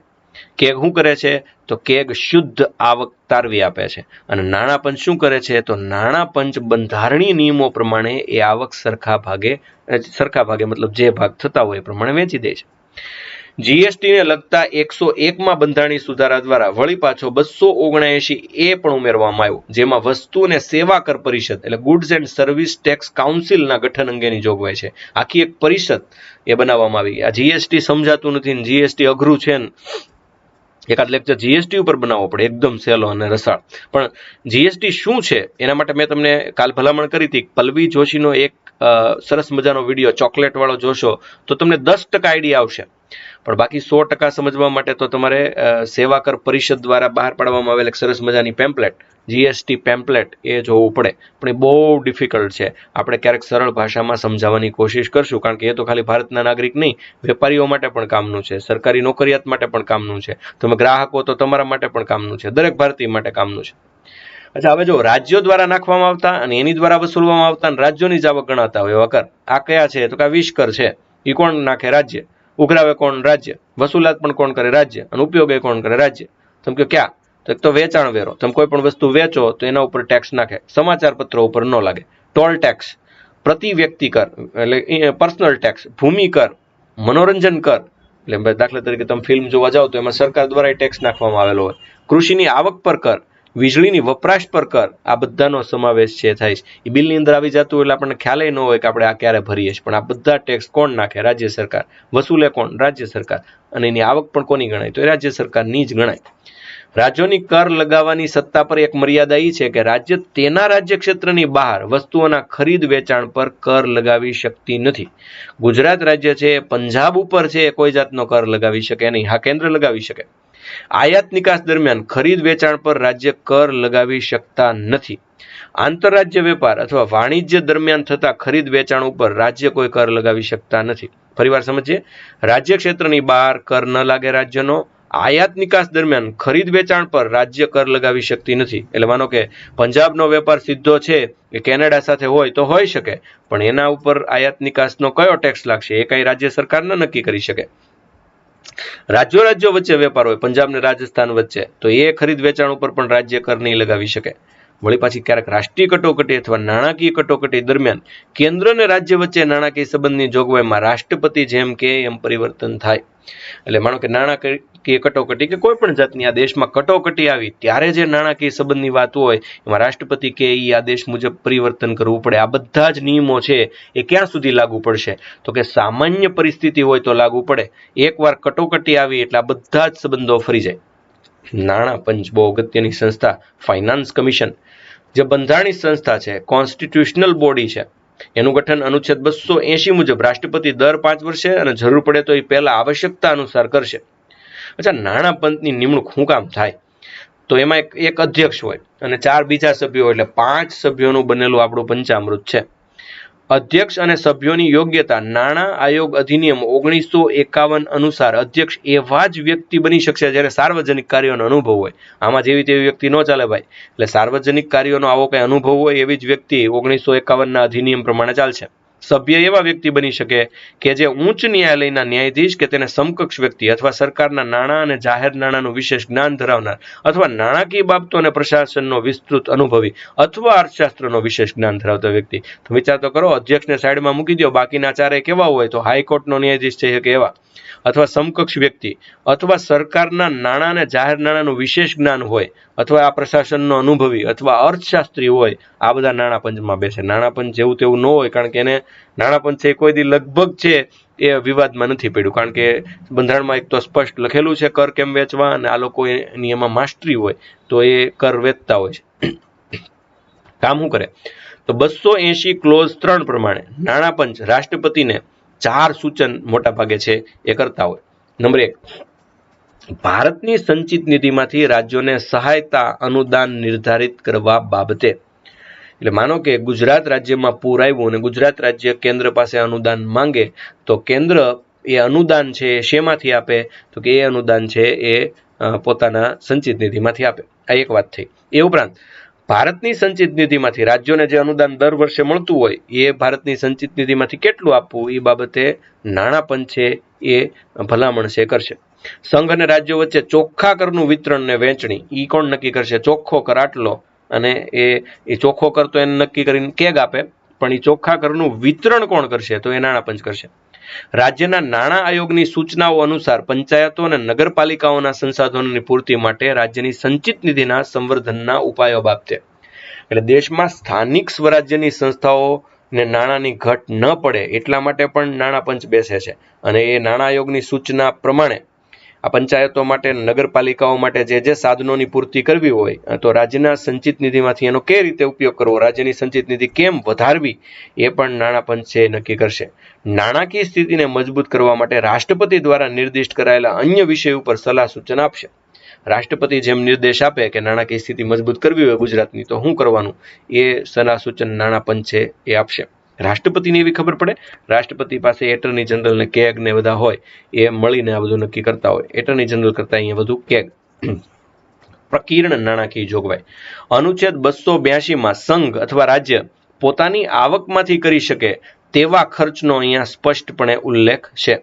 કેગ શું કરે છે? તો કેગ શુદ્ધ આવક તારવી આપે છે, અને નાણાં પંચ શું કરે છે? તો નાણાં પંચ બંધારણીય નિયમો પ્રમાણે એ આવક સરખા ભાગે મતલબ જે ભાગ થતા હોય એ પ્રમાણે વેચી દે છે. જીએસટીને લગતા 101માં બંધારણીય સુધારા દ્વારા વળી પાછો 279 એ પણ ઉમેરવામાં આવ્યો, જેમાં વસ્તુ અને સેવા કર પરિષદ એટલે ગુડ્સ એન્ડ સર્વિસ ટેક્સ કાઉન્સિલના ગઠન અંગેની જોગવાઈ છે. આખી એક પરિષદ એ બનાવવામાં આવી. આ જીએસટી સમજાતું નથી ને જીએસટી અઘરું છે ને, એકાદ લેક્ચર જીએસટી ઉપર બનાવવો પડે, એકદમ સહેલો અને રસાળ. પણ જીએસટી શું છે એના માટે મેં તમને કાલ ભલામણ કરી હતી. પલ્લવી જોશીનો એક સરસ મજાનો વિડીયો ચોકલેટ વાળો જોશો તો તમને 10% આઈડિયા આવશે, પણ બાકી 100% સમજવા માટે તો તમારે સેવા કર પરિષદ દ્વારા બહાર પાડવામાં આવેલ એક સરસ મજાની પેમ્પલેટ, જીએસટી પેમ્પલેટ, એ જોવું પડે, પણ એ બહુ ડિફિકલ્ટ છે. આપણે ક્યારેક સરળ ભાષામાં સમજાવવાની કોશિશ કરશું, કારણ કે એ તો ખાલી ભારતના નાગરિક નહીં, વેપારીઓ માટે પણ કામનું છે, સરકારી નોકરિયાત માટે પણ કામનું છે, તમે ગ્રાહકો તો તમારા માટે પણ કામનું છે, દરેક ભારતીય માટે કામનું છે. અચ્છા, હવે જો રાજ્યો દ્વારા નાખવામાં આવતા અને એની દ્વારા વસૂલવામાં આવતા અને રાજ્યોની જ આવક ગણાતા હોય એવા કર આ કયા છે? તો કે 20 કર છે. એ કોણ નાખે? રાજ્ય. ઉઘરાવે કોણ? રાજ્ય. વસૂલાત પણ કોણ કરે? રાજ્ય. અને ઉપયોગ એ કોણ કરે? રાજ્ય. તમે કહો ક્યાં? તો એક તો વેચાણ વેરો, તમે કોઈ પણ વસ્તુ વેચો તો એના ઉપર ટેક્સ નાખે, સમાચાર પત્રો ઉપર ન લાગે. ટોલ ટેક્સ, પ્રતિ વ્યક્તિ કર એટલે પર્સનલ ટેક્સ, ભૂમિ કર, મનોરંજન કર, એટલે દાખલા તરીકે તમે ફિલ્મ જોવા જાઓ તો એમાં સરકાર દ્વારા ટેક્સ નાખવામાં આવેલો હોય. કૃષિની આવક પર કર, વીજળીની વપરાશ પર કર, આ બધાનો સમાવેશ છે થાય છે. એ બિલની અંદર આવી જતું એટલે આપણને ખ્યાલ ન હોય કે આપણે આ ક્યારે ભરીએ છીએ, પણ આ બધા ટેક્સ કોણ નાખે? રાજ્ય સરકાર. વસૂલે કોણ? રાજ્ય સરકાર. અને એની આવક પણ કોની ગણાય? તો એ રાજ્ય સરકારની જ ગણાય. રાજ્યોની કર લગાવવાની સત્તા પર એક મર્યાદા એ છે કે રાજ્ય તેના રાજ્ય ક્ષેત્રની બહાર વસ્તુઓના ખરીદ વેચાણ પર કર લગાવી શકતી નથી. ગુજરાત રાજ્ય છે, પંજાબ ઉપર છે, કોઈ જાતનો કર લગાવી શકે નહીં. હા, કેન્દ્ર લગાવી શકે. આયાત નિકાસ દરમિયાન ખરીદ વેચાણ પર રાજ્ય કર લગાવી શકતા નથી. આંતરરાજ્ય વેપાર અથવા વાણિજ્ય દરમિયાન થતા ખરીદ વેચાણ ઉપર રાજ્ય કોઈ કર લગાવી શકતા નથી. ફરીવાર સમજીએ. રાજ્ય ક્ષેત્રની બહાર કર ન લાગે રાજ્યનો, આયાત નિકાસ દરમિયાન ખરીદ વેચાણ પર રાજ્ય કર લગાવી શકતી નથી. એટલે માનો કે પંજાબનો વેપાર સીધો છે એ કેનેડા સાથે હોય તો હોઈ શકે, પણ એના ઉપર આયાત નિકાસનો કયો ટેક્સ લાગશે એ કઈ રાજ્ય સરકાર ન નક્કી કરી શકે. રાજ્યો વચ્ચે વેપાર હોય, પંજાબ ને રાજસ્થાન વચ્ચે, તો એ ખરીદ વેચાણ ઉપર પણ રાજ્ય કર નહીં લગાવી શકે. વળી પાછી ક્યારેક રાષ્ટ્રીય કટોકટી અથવા નાણાકીય કટોકટી દરમિયાન કેન્દ્ર અને રાજ્ય વચ્ચે નાણાકીય સંબંધની જોગવાઈમાં રાષ્ટ્રપતિ જેમ કે એમ પરિવર્તન થાય. એટલે માનો કે નાણાકીય કટોકટી કે કોઈ પણ જાતની આ દેશમાં કટોકટી આવી ત્યારે જે નાણાકીય સંબંધની વાત હોય એમાં રાષ્ટ્રપતિ કે એ આદેશ મુજબ પરિવર્તન કરવું પડે. આ બધા જ નિયમો છે એ ક્યાં સુધી લાગુ પડશે? તો કે સામાન્ય પરિસ્થિતિ હોય તો લાગુ પડે. એકવાર કટોકટી આવી એટલે આ બધા જ સંબંધો ફરી જાય. નાણાં પંચ બહુ અગત્યની સંસ્થા. ફાઇનાન્સ કમિશન જે બંધારણીય સંસ્થા છે, કોન્સ્ટિટ્યુશનલ બોડી છે, એનું ગઠન અનુચ્છેદ 280 મુજબ રાષ્ટ્રપતિ દર 5 વર્ષે અને જરૂર પડે તો એ પહેલા આવશ્યકતા અનુસાર કરશે. અચ્છા, નાણાં પંચની નિમણૂક શું કામ થાય? તો એમાં એક અધ્યક્ષ હોય અને 4 બીજા સભ્યો, એટલે 5 સભ્યોનું બનેલું આપણું પંચામૃત છે. અધ્યક્ષ અને સભ્યોની યોગ્યતા. નાણાં આયોગ અધિનિયમ 1951 અનુસાર અધ્યક્ષ એવા જ વ્યક્તિ બની શકશે જ્યારે સાર્વજનિક કાર્યોનો અનુભવ હોય. આમાં જેવી તેવી વ્યક્તિ ન ચાલે ભાઈ. એટલે સાર્વજનિક કાર્યોનો આવો કઈ અનુભવ હોય એવી જ વ્યક્તિ 1951ના અધિનિયમ પ્રમાણે ચાલશે. સભ્ય એવા વ્યક્તિ બની શકે કે જે ઉચ્ચ ન્યાયાલયના ન્યાયાધીશ કે તેને સમકક્ષ વ્યક્તિ અથવા સરકારના નાણાં અને જાહેર નાણાંનું વિશેષ જ્ઞાન ધરાવનાર અથવા નાણાકીય બાબતો અને પ્રશાસનનો વિસ્તૃત અનુભવી અથવા અર્થશાસ્ત્રનો વિશેષ જ્ઞાન ધરાવતો વ્યક્તિ. તો વિચાર તો કરો, અધ્યક્ષને સાઈડમાં મૂકી દો, બાકીના ચારે કેવા હોય? તો હાઈકોર્ટનો ન્યાયાધીશ છે કે એવા, અથવા સમકક્ષ વ્યક્તિ, અથવા સરકારના નાણાં અને જાહેર નાણાંનું વિશેષ જ્ઞાન હોય, અથવા આ પ્રશાસનનો અનુભવી, અથવા અર્થશાસ્ત્રી હોય. આ બધા નાણાં પંચમાં બેસે. નાણાં પંચ જેવું તેવું ન હોય, કારણ કે એને નાણાં પંચ છે કોઈ દી લગભગ છે એ વિવાદમાં નથી પડ્યું, કારણ કે બંધારણમાં એક તો સ્પષ્ટ લખેલું છે કર કેમ વેચવા, અને આ લોકો એની એમાં માસ્ટરી હોય તો એ કર વેચતા હોય છે. કામ શું કરે? તો 280 ક્લોઝ 3 પ્રમાણે નાણાં પંચ રાષ્ટ્રપતિને 4 સૂચન મોટા ભાગે છે એ કરતા હોય. નંબર 1, ભારતની સંચિત નિધિમાંથી રાજ્યોને સહાયતા અનુદાન નિર્ધારિત કરવા બાબતે. એટલે માનો કે ગુજરાત રાજ્યમાં પૂર આવ્યું અને ગુજરાત રાજ્ય કેન્દ્ર પાસે અનુદાન માંગે, તો કેન્દ્ર એ અનુદાન છે એ શેમાંથી આપે? તો કે એ અનુદાન છે એ પોતાના સંચિત નિધિમાંથી આપે. આ એક વાત થઈ. એ ઉપરાંત ભારતની સંચિત નિધિમાંથી રાજ્યોને જે અનુદાન દર વર્ષે મળતું હોય એ ભારતની સંચિત નિધિમાંથી કેટલું આપવું એ બાબતે નાણાં પંચ છે એ ભલામણ છે કરશે. સંઘ અને રાજ્યો વચ્ચે ચોખ્ખા કરનું વિતરણ ને વહેંચણી એ કોણ નક્કી કરશે? ચોખ્ખો કર આટલો, અને એ ચોખ્ખો કર તો એને નક્કી કરીને કેગ આપે, પણ એ ચોખ્ખા કરનું વિતરણ કોણ કરશે? તો એ નાણાં પંચ કરશે. રાજ્યના નાણાં આયોગની સૂચનાઓ અનુસાર પંચાયતો અને નગરપાલિકાઓના સંસાધનોની પૂર્તિ માટે રાજ્યની સંચિત નિધિના સંવર્ધનના ઉપાયો બાબતે. એટલે દેશમાં સ્થાનિક સ્વરાજ્યની સંસ્થાઓને નાણાંની ઘટ ન પડે એટલા માટે પણ નાણાં પંચ બેસે છે, અને એ નાણાં આયોગની સૂચના પ્રમાણે આ પંચાયતો માટે, નગરપાલિકાઓ માટે જે સાધનોની પૂર્તિ કરવી હોય તો રાજ્યના સંચિત નિધિમાંથી એનો કઈ રીતે ઉપયોગ કરવો, રાજ્યની સંચિત નિધિ કેમ વધારવી, એ પણ નાણાં પંચ છે નક્કી કરશે. નાણાકીય સ્થિતિને મજબૂત કરવા માટે રાષ્ટ્રપતિ દ્વારા નિર્દિષ્ટ કરાયેલા અન્ય વિષય ઉપર સલાહ સૂચન આપશે. રાષ્ટ્રપતિ જેમ નિર્દેશ આપે કે નાણાકીય સ્થિતિ મજબૂત કરવી હોય ગુજરાતની તો શું કરવાનું, એ સલાહ સૂચન નાણાં પંચ છે એ આપશે. રાષ્ટ્રપતિને એવી ખબર પડે, રાષ્ટ્રપતિ પાસે એટર્ની જનરલ ને કેગ ને બધા હોય, એ મળીને આ બધું નક્કી કરતા હોય. એટર્ની જનરલ કરતા અહીંયા બધું કેગ. પ્રકીર્ણ નાણાકીય જોગવાઈ. અનુચ્છેદ 282માં સંઘ અથવા રાજ્ય પોતાની આવકમાંથી કરી શકે તેવા ખર્ચનો અહીંયા સ્પષ્ટપણે ઉલ્લેખ છે.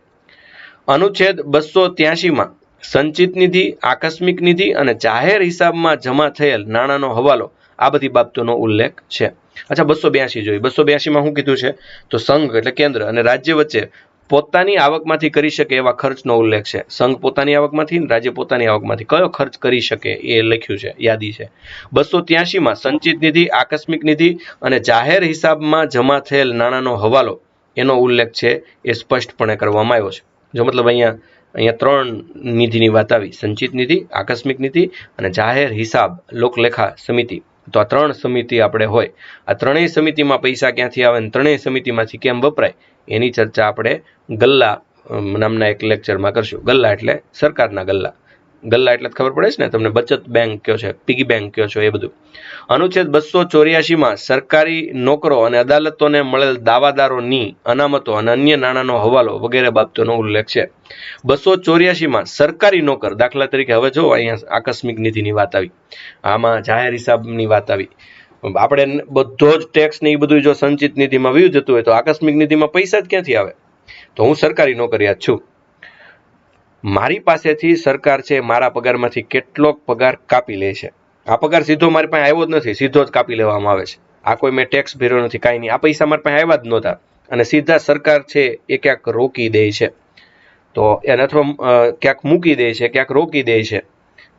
અનુચ્છેદ 283માં સંચિત નિધિ, આકસ્મિક નિધિ અને જાહેર હિસાબમાં જમા થયેલ નાણાંનો હવાલો, આ બધી બાબતોનો ઉલ્લેખ છે. અચ્છા, 282 જોઈએ. 282માં શું કીધું છે? તો સંઘ એટલે કેન્દ્ર અને રાજ્ય વચ્ચે પોતાની આવકમાંથી કરી શકે એવા ખર્ચનો ઉલ્લેખ છે. સંઘ પોતાની આવકમાંથી, રાજ્ય પોતાની આવકમાંથી કયો ખર્ચ કરી શકે એ લખ્યું છે, યાદી છે. 283માં સંચિત નિધિ, આકસ્મિક નિધિ અને જાહેર હિસાબમાં જમા થયેલ નાણાંનો હવાલો, એનો ઉલ્લેખ છે એ સ્પષ્ટપણે કરવામાં આવ્યો છે. જો મતલબ અહીંયા 3 નિધિની વાત આવી, સંચિત નિધિ, આકસ્મિક નિધિ અને જાહેર હિસાબ લોકલેખા સમિતિ. તો આ 3 સમિતિ આપણે હોય, આ ત્રણેય સમિતિમાં પૈસા ક્યાંથી આવે અને ત્રણેય સમિતિમાંથી કેમ વપરાય એની ચર્ચા આપણે ગલ્લા નામના એક લેક્ચરમાં કરશું. ગલ્લા એટલે સરકારના ગલ્લા. ગલ્લા એટલે ખબર પડે છે ને તમને, બચત બેંક કયો છે, પીગી બેંક કયો છો, એ બધું. અનુચ્છેદ 284 સરકારી નોકરો અને અદાલતોને મળેલ દાવાદારોની અનામતો અને અન્ય નાણાંનો હવાલો વગેરે બાબતોનો ઉલ્લેખ છે. 284 સરકારી નોકર, દાખલા તરીકે હવે જો અહીંયા આકસ્મિક નિધિની વાત આવી, આમાં જાહેર હિસાબની વાત આવી. આપણે બધો જ ટેક્સ ને એ બધું જો સંચિત નિધિમાં વયું જતું હોય તો આકસ્મિક નિધિમાં પૈસા જ ક્યાંથી આવે? તો હું સરકારી નોકરિયાત છું, મારી પાસેથી સરકાર છે મારા પગારમાંથી કેટલોક પગાર કાપી લે છે. આ પગાર સીધો મારી પાસે આવ્યો જ નથી, સીધો જ કાપી લેવામાં આવે છે. આ કોઈ મેં ટેક્સ ભર્યો નથી, કાંઈ નહીં. આ પૈસા મારી પાસે આવ્યા જ નહોતા અને સીધા સરકાર છે એ ક્યાંક રોકી દે છે, તો એને અથવા ક્યાંક મૂકી દે છે, ક્યાંક રોકી દે છે,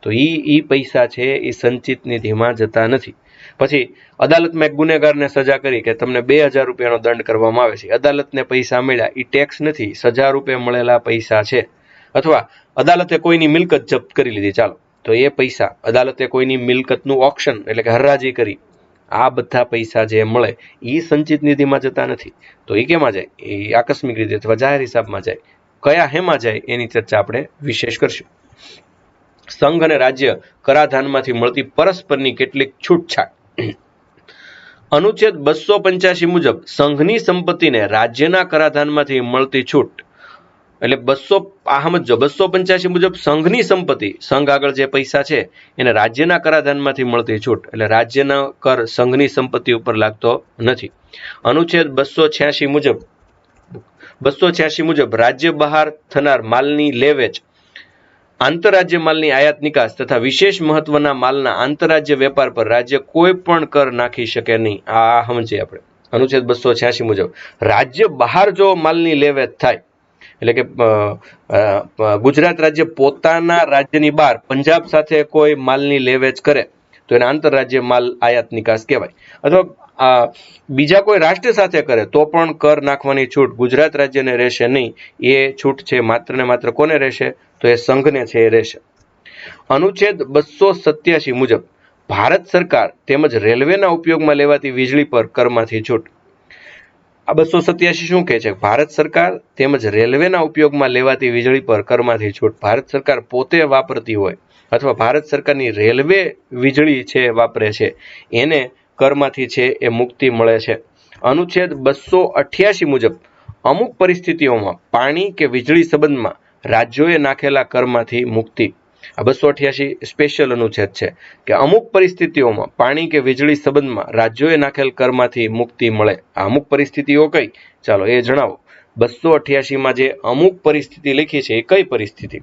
તો એ પૈસા છે એ સંચિત નિધિમાં જતા નથી. પછી અદાલતમાં એક ગુનેગારને સજા કરી કે તમને 2000 રૂપિયાનો દંડ કરવામાં આવે છે, અદાલતને પૈસા મળ્યા, એ ટેક્સ નથી, સજા રૂપે મળેલા પૈસા છે. અથવા અદાલતે કોઈની મિલકત જપ્ત કરી લીધી, ચાલો, તો એ પૈસા અદાલતે કોઈની મિલકતનું ઓક્શન એટલે કે હરાજી કરી, આ બધા પૈસા જે મળે એ સંચિત નિધિમાં જતા નથી. તો એ કેમાં જાય? એ આકસ્મિક રીતે અથવા જાહેર હિસાબમાં જાય. કયા હેમાં જાય એની ચર્ચા આપણે વિશેષ કરશું. સંઘ અને રાજ્ય કરાધાનમાંથી મળતી પરસ્પરની કેટલીક છૂટછાટ. અનુચ્છેદ 285 મુજબ સંઘની સંપત્તિને રાજ્યના કરાધાનમાંથી મળતી છૂટ, એટલે 285 મુજબ સંઘની સંપત્તિ, સંઘ આગળ જે પૈસા છે એને રાજ્યના કરાધાનમાંથી મળતી છૂટ, એટલે રાજ્યનો કર સંઘની સંપત્તિ ઉપર લાગતો નથી. અનુચ્છેદ 286 મુજબ રાજ્ય બહાર થનાર માલની લે વેચ, આંતરરાજ્ય માલની આયાત નિકાસ તથા વિશેષ મહત્વના માલના આંતરરાજ્ય વેપાર પર રાજ્ય કોઈ પણ કર નાખી શકે નહીં. આ સમજીએ આપણે. અનુચ્છેદ 286 મુજબ રાજ્ય બહાર જો માલની લે વેચ થાય, એટલે કે ગુજરાત રાજ્ય પોતાના રાજ્યની બહાર પંજાબ સાથે કોઈ માલની લે વેચ કરે તો એને આંતરરાજ્ય માલ આયાત નિકાસ કહેવાય. અથવા બીજા કોઈ રાષ્ટ્ર સાથે કરે તો પણ કર નાખવાની છૂટ ગુજરાત રાજ્યને રહેશે નહીં. એ છૂટ છે માત્ર ને માત્ર કોને રહેશે? તો એ સંઘને છે એ રહેશે. અનુચ્છેદ 287 મુજબ ભારત સરકાર તેમજ રેલવેના ઉપયોગમાં લેવાતી વીજળી પર કરમાંથી છૂટ. આ 287 શું કહે છે? ભારત સરકાર તેમજ રેલવેના ઉપયોગમાં લેવાતી વીજળી પર કરમાંથી છૂટ. ભારત સરકાર પોતે વાપરતી હોય અથવા ભારત સરકારની રેલવે વીજળી છે વાપરે છે એને કરમાંથી છે એ મુક્તિ મળે છે. અનુચ્છેદ 288 મુજબ અમુક પરિસ્થિતિઓમાં પાણી કે વીજળી સંબંધમાં રાજ્યોએ નાખેલા કરમાંથી મુક્તિ. આ 288 સ્પેશિયલ અનુચ્છેદ છે કે અમુક પરિસ્થિતિઓમાં પાણી કે વીજળી સંબંધમાં રાજ્યોએ નાખેલ કરમાંથી મુક્તિ મળે. આ અમુક પરિસ્થિતિઓ કઈ? ચાલો એ જણાવો. 288માં જે અમુક પરિસ્થિતિ લખી છે એ કઈ પરિસ્થિતિ?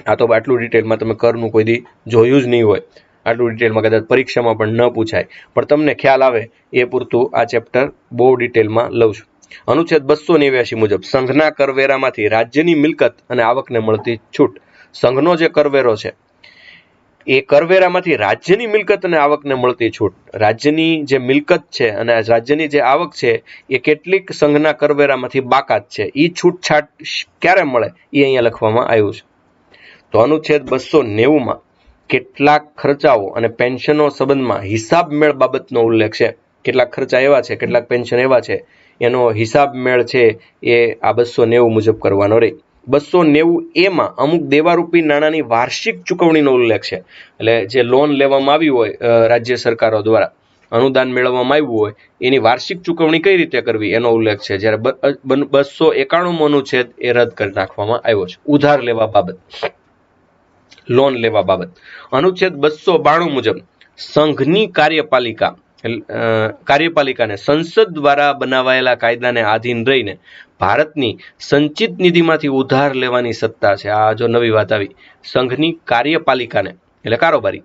આ તો આટલું ડિટેલમાં તમે કરનું કોઈ દી જોયું જ નહીં હોય, આટલું ડિટેલમાં કદાચ પરીક્ષામાં પણ ન પૂછાય, પણ તમને ખ્યાલ આવે એ પૂરતું આ ચેપ્ટર બહુ ડિટેલમાં લઉં છું. અનુચ્છેદ 289 મુજબ સંઘના કરવેરામાંથી રાજ્યની મિલકત અને આવકને મળતી છૂટ. સંઘનો જે કરવેરો છે એ કરવેરામાંથી રાજ્યની મિલકત અને આવકને મળતી છૂટ. રાજ્યની જે મિલકત છે અને રાજ્યની જે આવક છે એ કેટલીક સંઘના કરવેરામાંથી બાકાત છે. એ છૂટછાટ ક્યારે મળે એ અહીંયા લખવામાં આવ્યું છે. તો અનુચ્છેદ 290માં કેટલાક ખર્ચાઓ અને પેન્શનો સંબંધમાં હિસાબ મેળ બાબતનો ઉલ્લેખ છે. કેટલાક ખર્ચા એવા છે, કેટલાક પેન્શન એવા છે, એનો હિસાબ મેળ છે એ આ 290 મુજબ કરવાનો રહે. 290A અમુક દેવારૂપી નાણાંની વાર્ષિક ચૂકવણીનો ઉલ્લેખ છે. એટલે જે લોન લેવામાં આવી હોય રાજ્ય સરકારો દ્વારા, અનુદાન મેળવવામાં આવ્યું હોય એની વાર્ષિક ચૂકવણી કઈ રીતે કરવી એનો ઉલ્લેખ છે. જ્યારે 291મો અનુચ્છેદ એ રદ કરી નાખવામાં આવ્યો છે. ઉધાર લેવા બાબત, લોન લેવા બાબત. અનુચ્છેદ 292 મુજબ સંઘની કાર્યપાલિકાને સંસદ દ્વારા બનાવાયેલા કાયદાને આધીન રહીને ભારતની સંચિત નિધિમાંથી ઉધાર લેવાની સત્તા છે. આ જો નવી વાત આવી. સંઘની કાર્યપાલિકાને એટલે કારોબારી,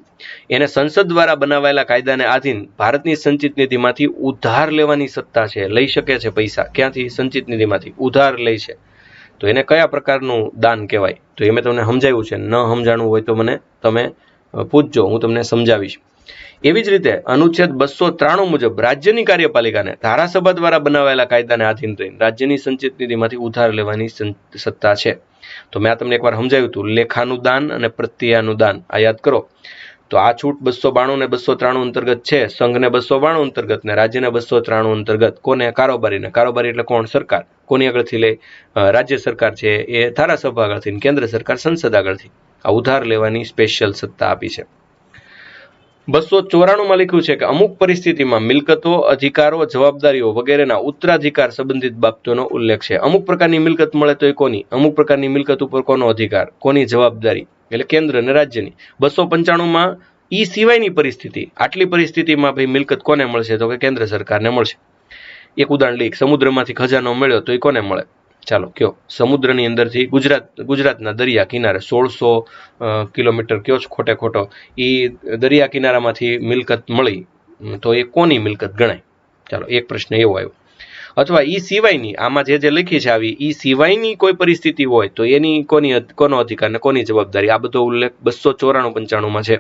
એને સંસદ દ્વારા બનાવાયેલા કાયદાને આધીન ભારતની સંચિત નિધિમાંથી ઉધાર લેવાની સત્તા છે. લઈ શકે છે પૈસા. ક્યાંથી? સંચિત નિધિમાંથી ઉધાર લે છે. તો એને કયા પ્રકારનું દાન કહેવાય? તો એ મેં તમને સમજાવ્યું છે. ન સમજાણું હોય તો મને તમે પૂછજો, હું તમને સમજાવીશ. એવી જ રીતે અનુચ્છેદ 293 મુજબ રાજ્યની કાર્યપાલિકાને ધારાસભા દ્વારા બનાવાયેલા કાયદાને આધીન રહીને રાજ્યની સંચિત નિધિમાંથી ઉધાર લેવાની સત્તા છે. તો મેં તમને એકવાર સમજાવ્યું હતું, લેખાનું દાન અને પ્રત્યયનું દાન. આ યાદ કરો. તો આ છૂટ 292 ને 293 અંતર્ગત છે. સંઘને 292 અંતર્ગત ને રાજ્યને 293 અંતર્ગત. કોને? કારોબારીને. કારોબારી એટલે કોણ? સરકાર. કોની આગળથી લે? રાજ્ય સરકાર છે એ ધારાસભા આગળથી, કેન્દ્ર સરકાર સંસદ આગળથી. આ ઉધાર લેવાની સ્પેશિયલ સત્તા આપી છે. 294 લખ્યું છે કે અમુક પરિસ્થિતિમાં મિલકતો, અધિકારો, જવાબદારીઓ વગેરેના ઉત્તરાધિકાર સંબંધિત બાબતોનો ઉલ્લેખ છે. અમુક પ્રકારની મિલકત મળે તો એ કોની, અમુક પ્રકારની મિલકત ઉપર કોનો અધિકાર, કોની જવાબદારી, એટલે કેન્દ્ર અને રાજ્યની. 295 ઈ સિવાયની પરિસ્થિતિ, આટલી પરિસ્થિતિમાં ભાઈ મિલકત કોને મળશે તો કે કેન્દ્ર સરકારને મળશે. એક ઉદાહરણ લઈ, સમુદ્રમાંથી ખજાનો મળ્યો તો એ કોને મળે? ચાલો કયો. સમુદ્રની અંદરથી ગુજરાતના દરિયા કિનારે 1600 કિલોમીટર કયો ખોટે ખોટો એ દરિયા કિનારામાંથી મિલકત મળી તો એ કોની મિલકત ગણાય? ચાલો એક પ્રશ્ન એવો આવ્યો. અથવા ઈ સિવાયની, આમાં જે લખી છે આવી ઈ સિવાયની કોઈ પરિસ્થિતિ હોય તો એની કોનો અધિકાર ને કોની જવાબદારી, આ બધો ઉલ્લેખ 294-95 છે.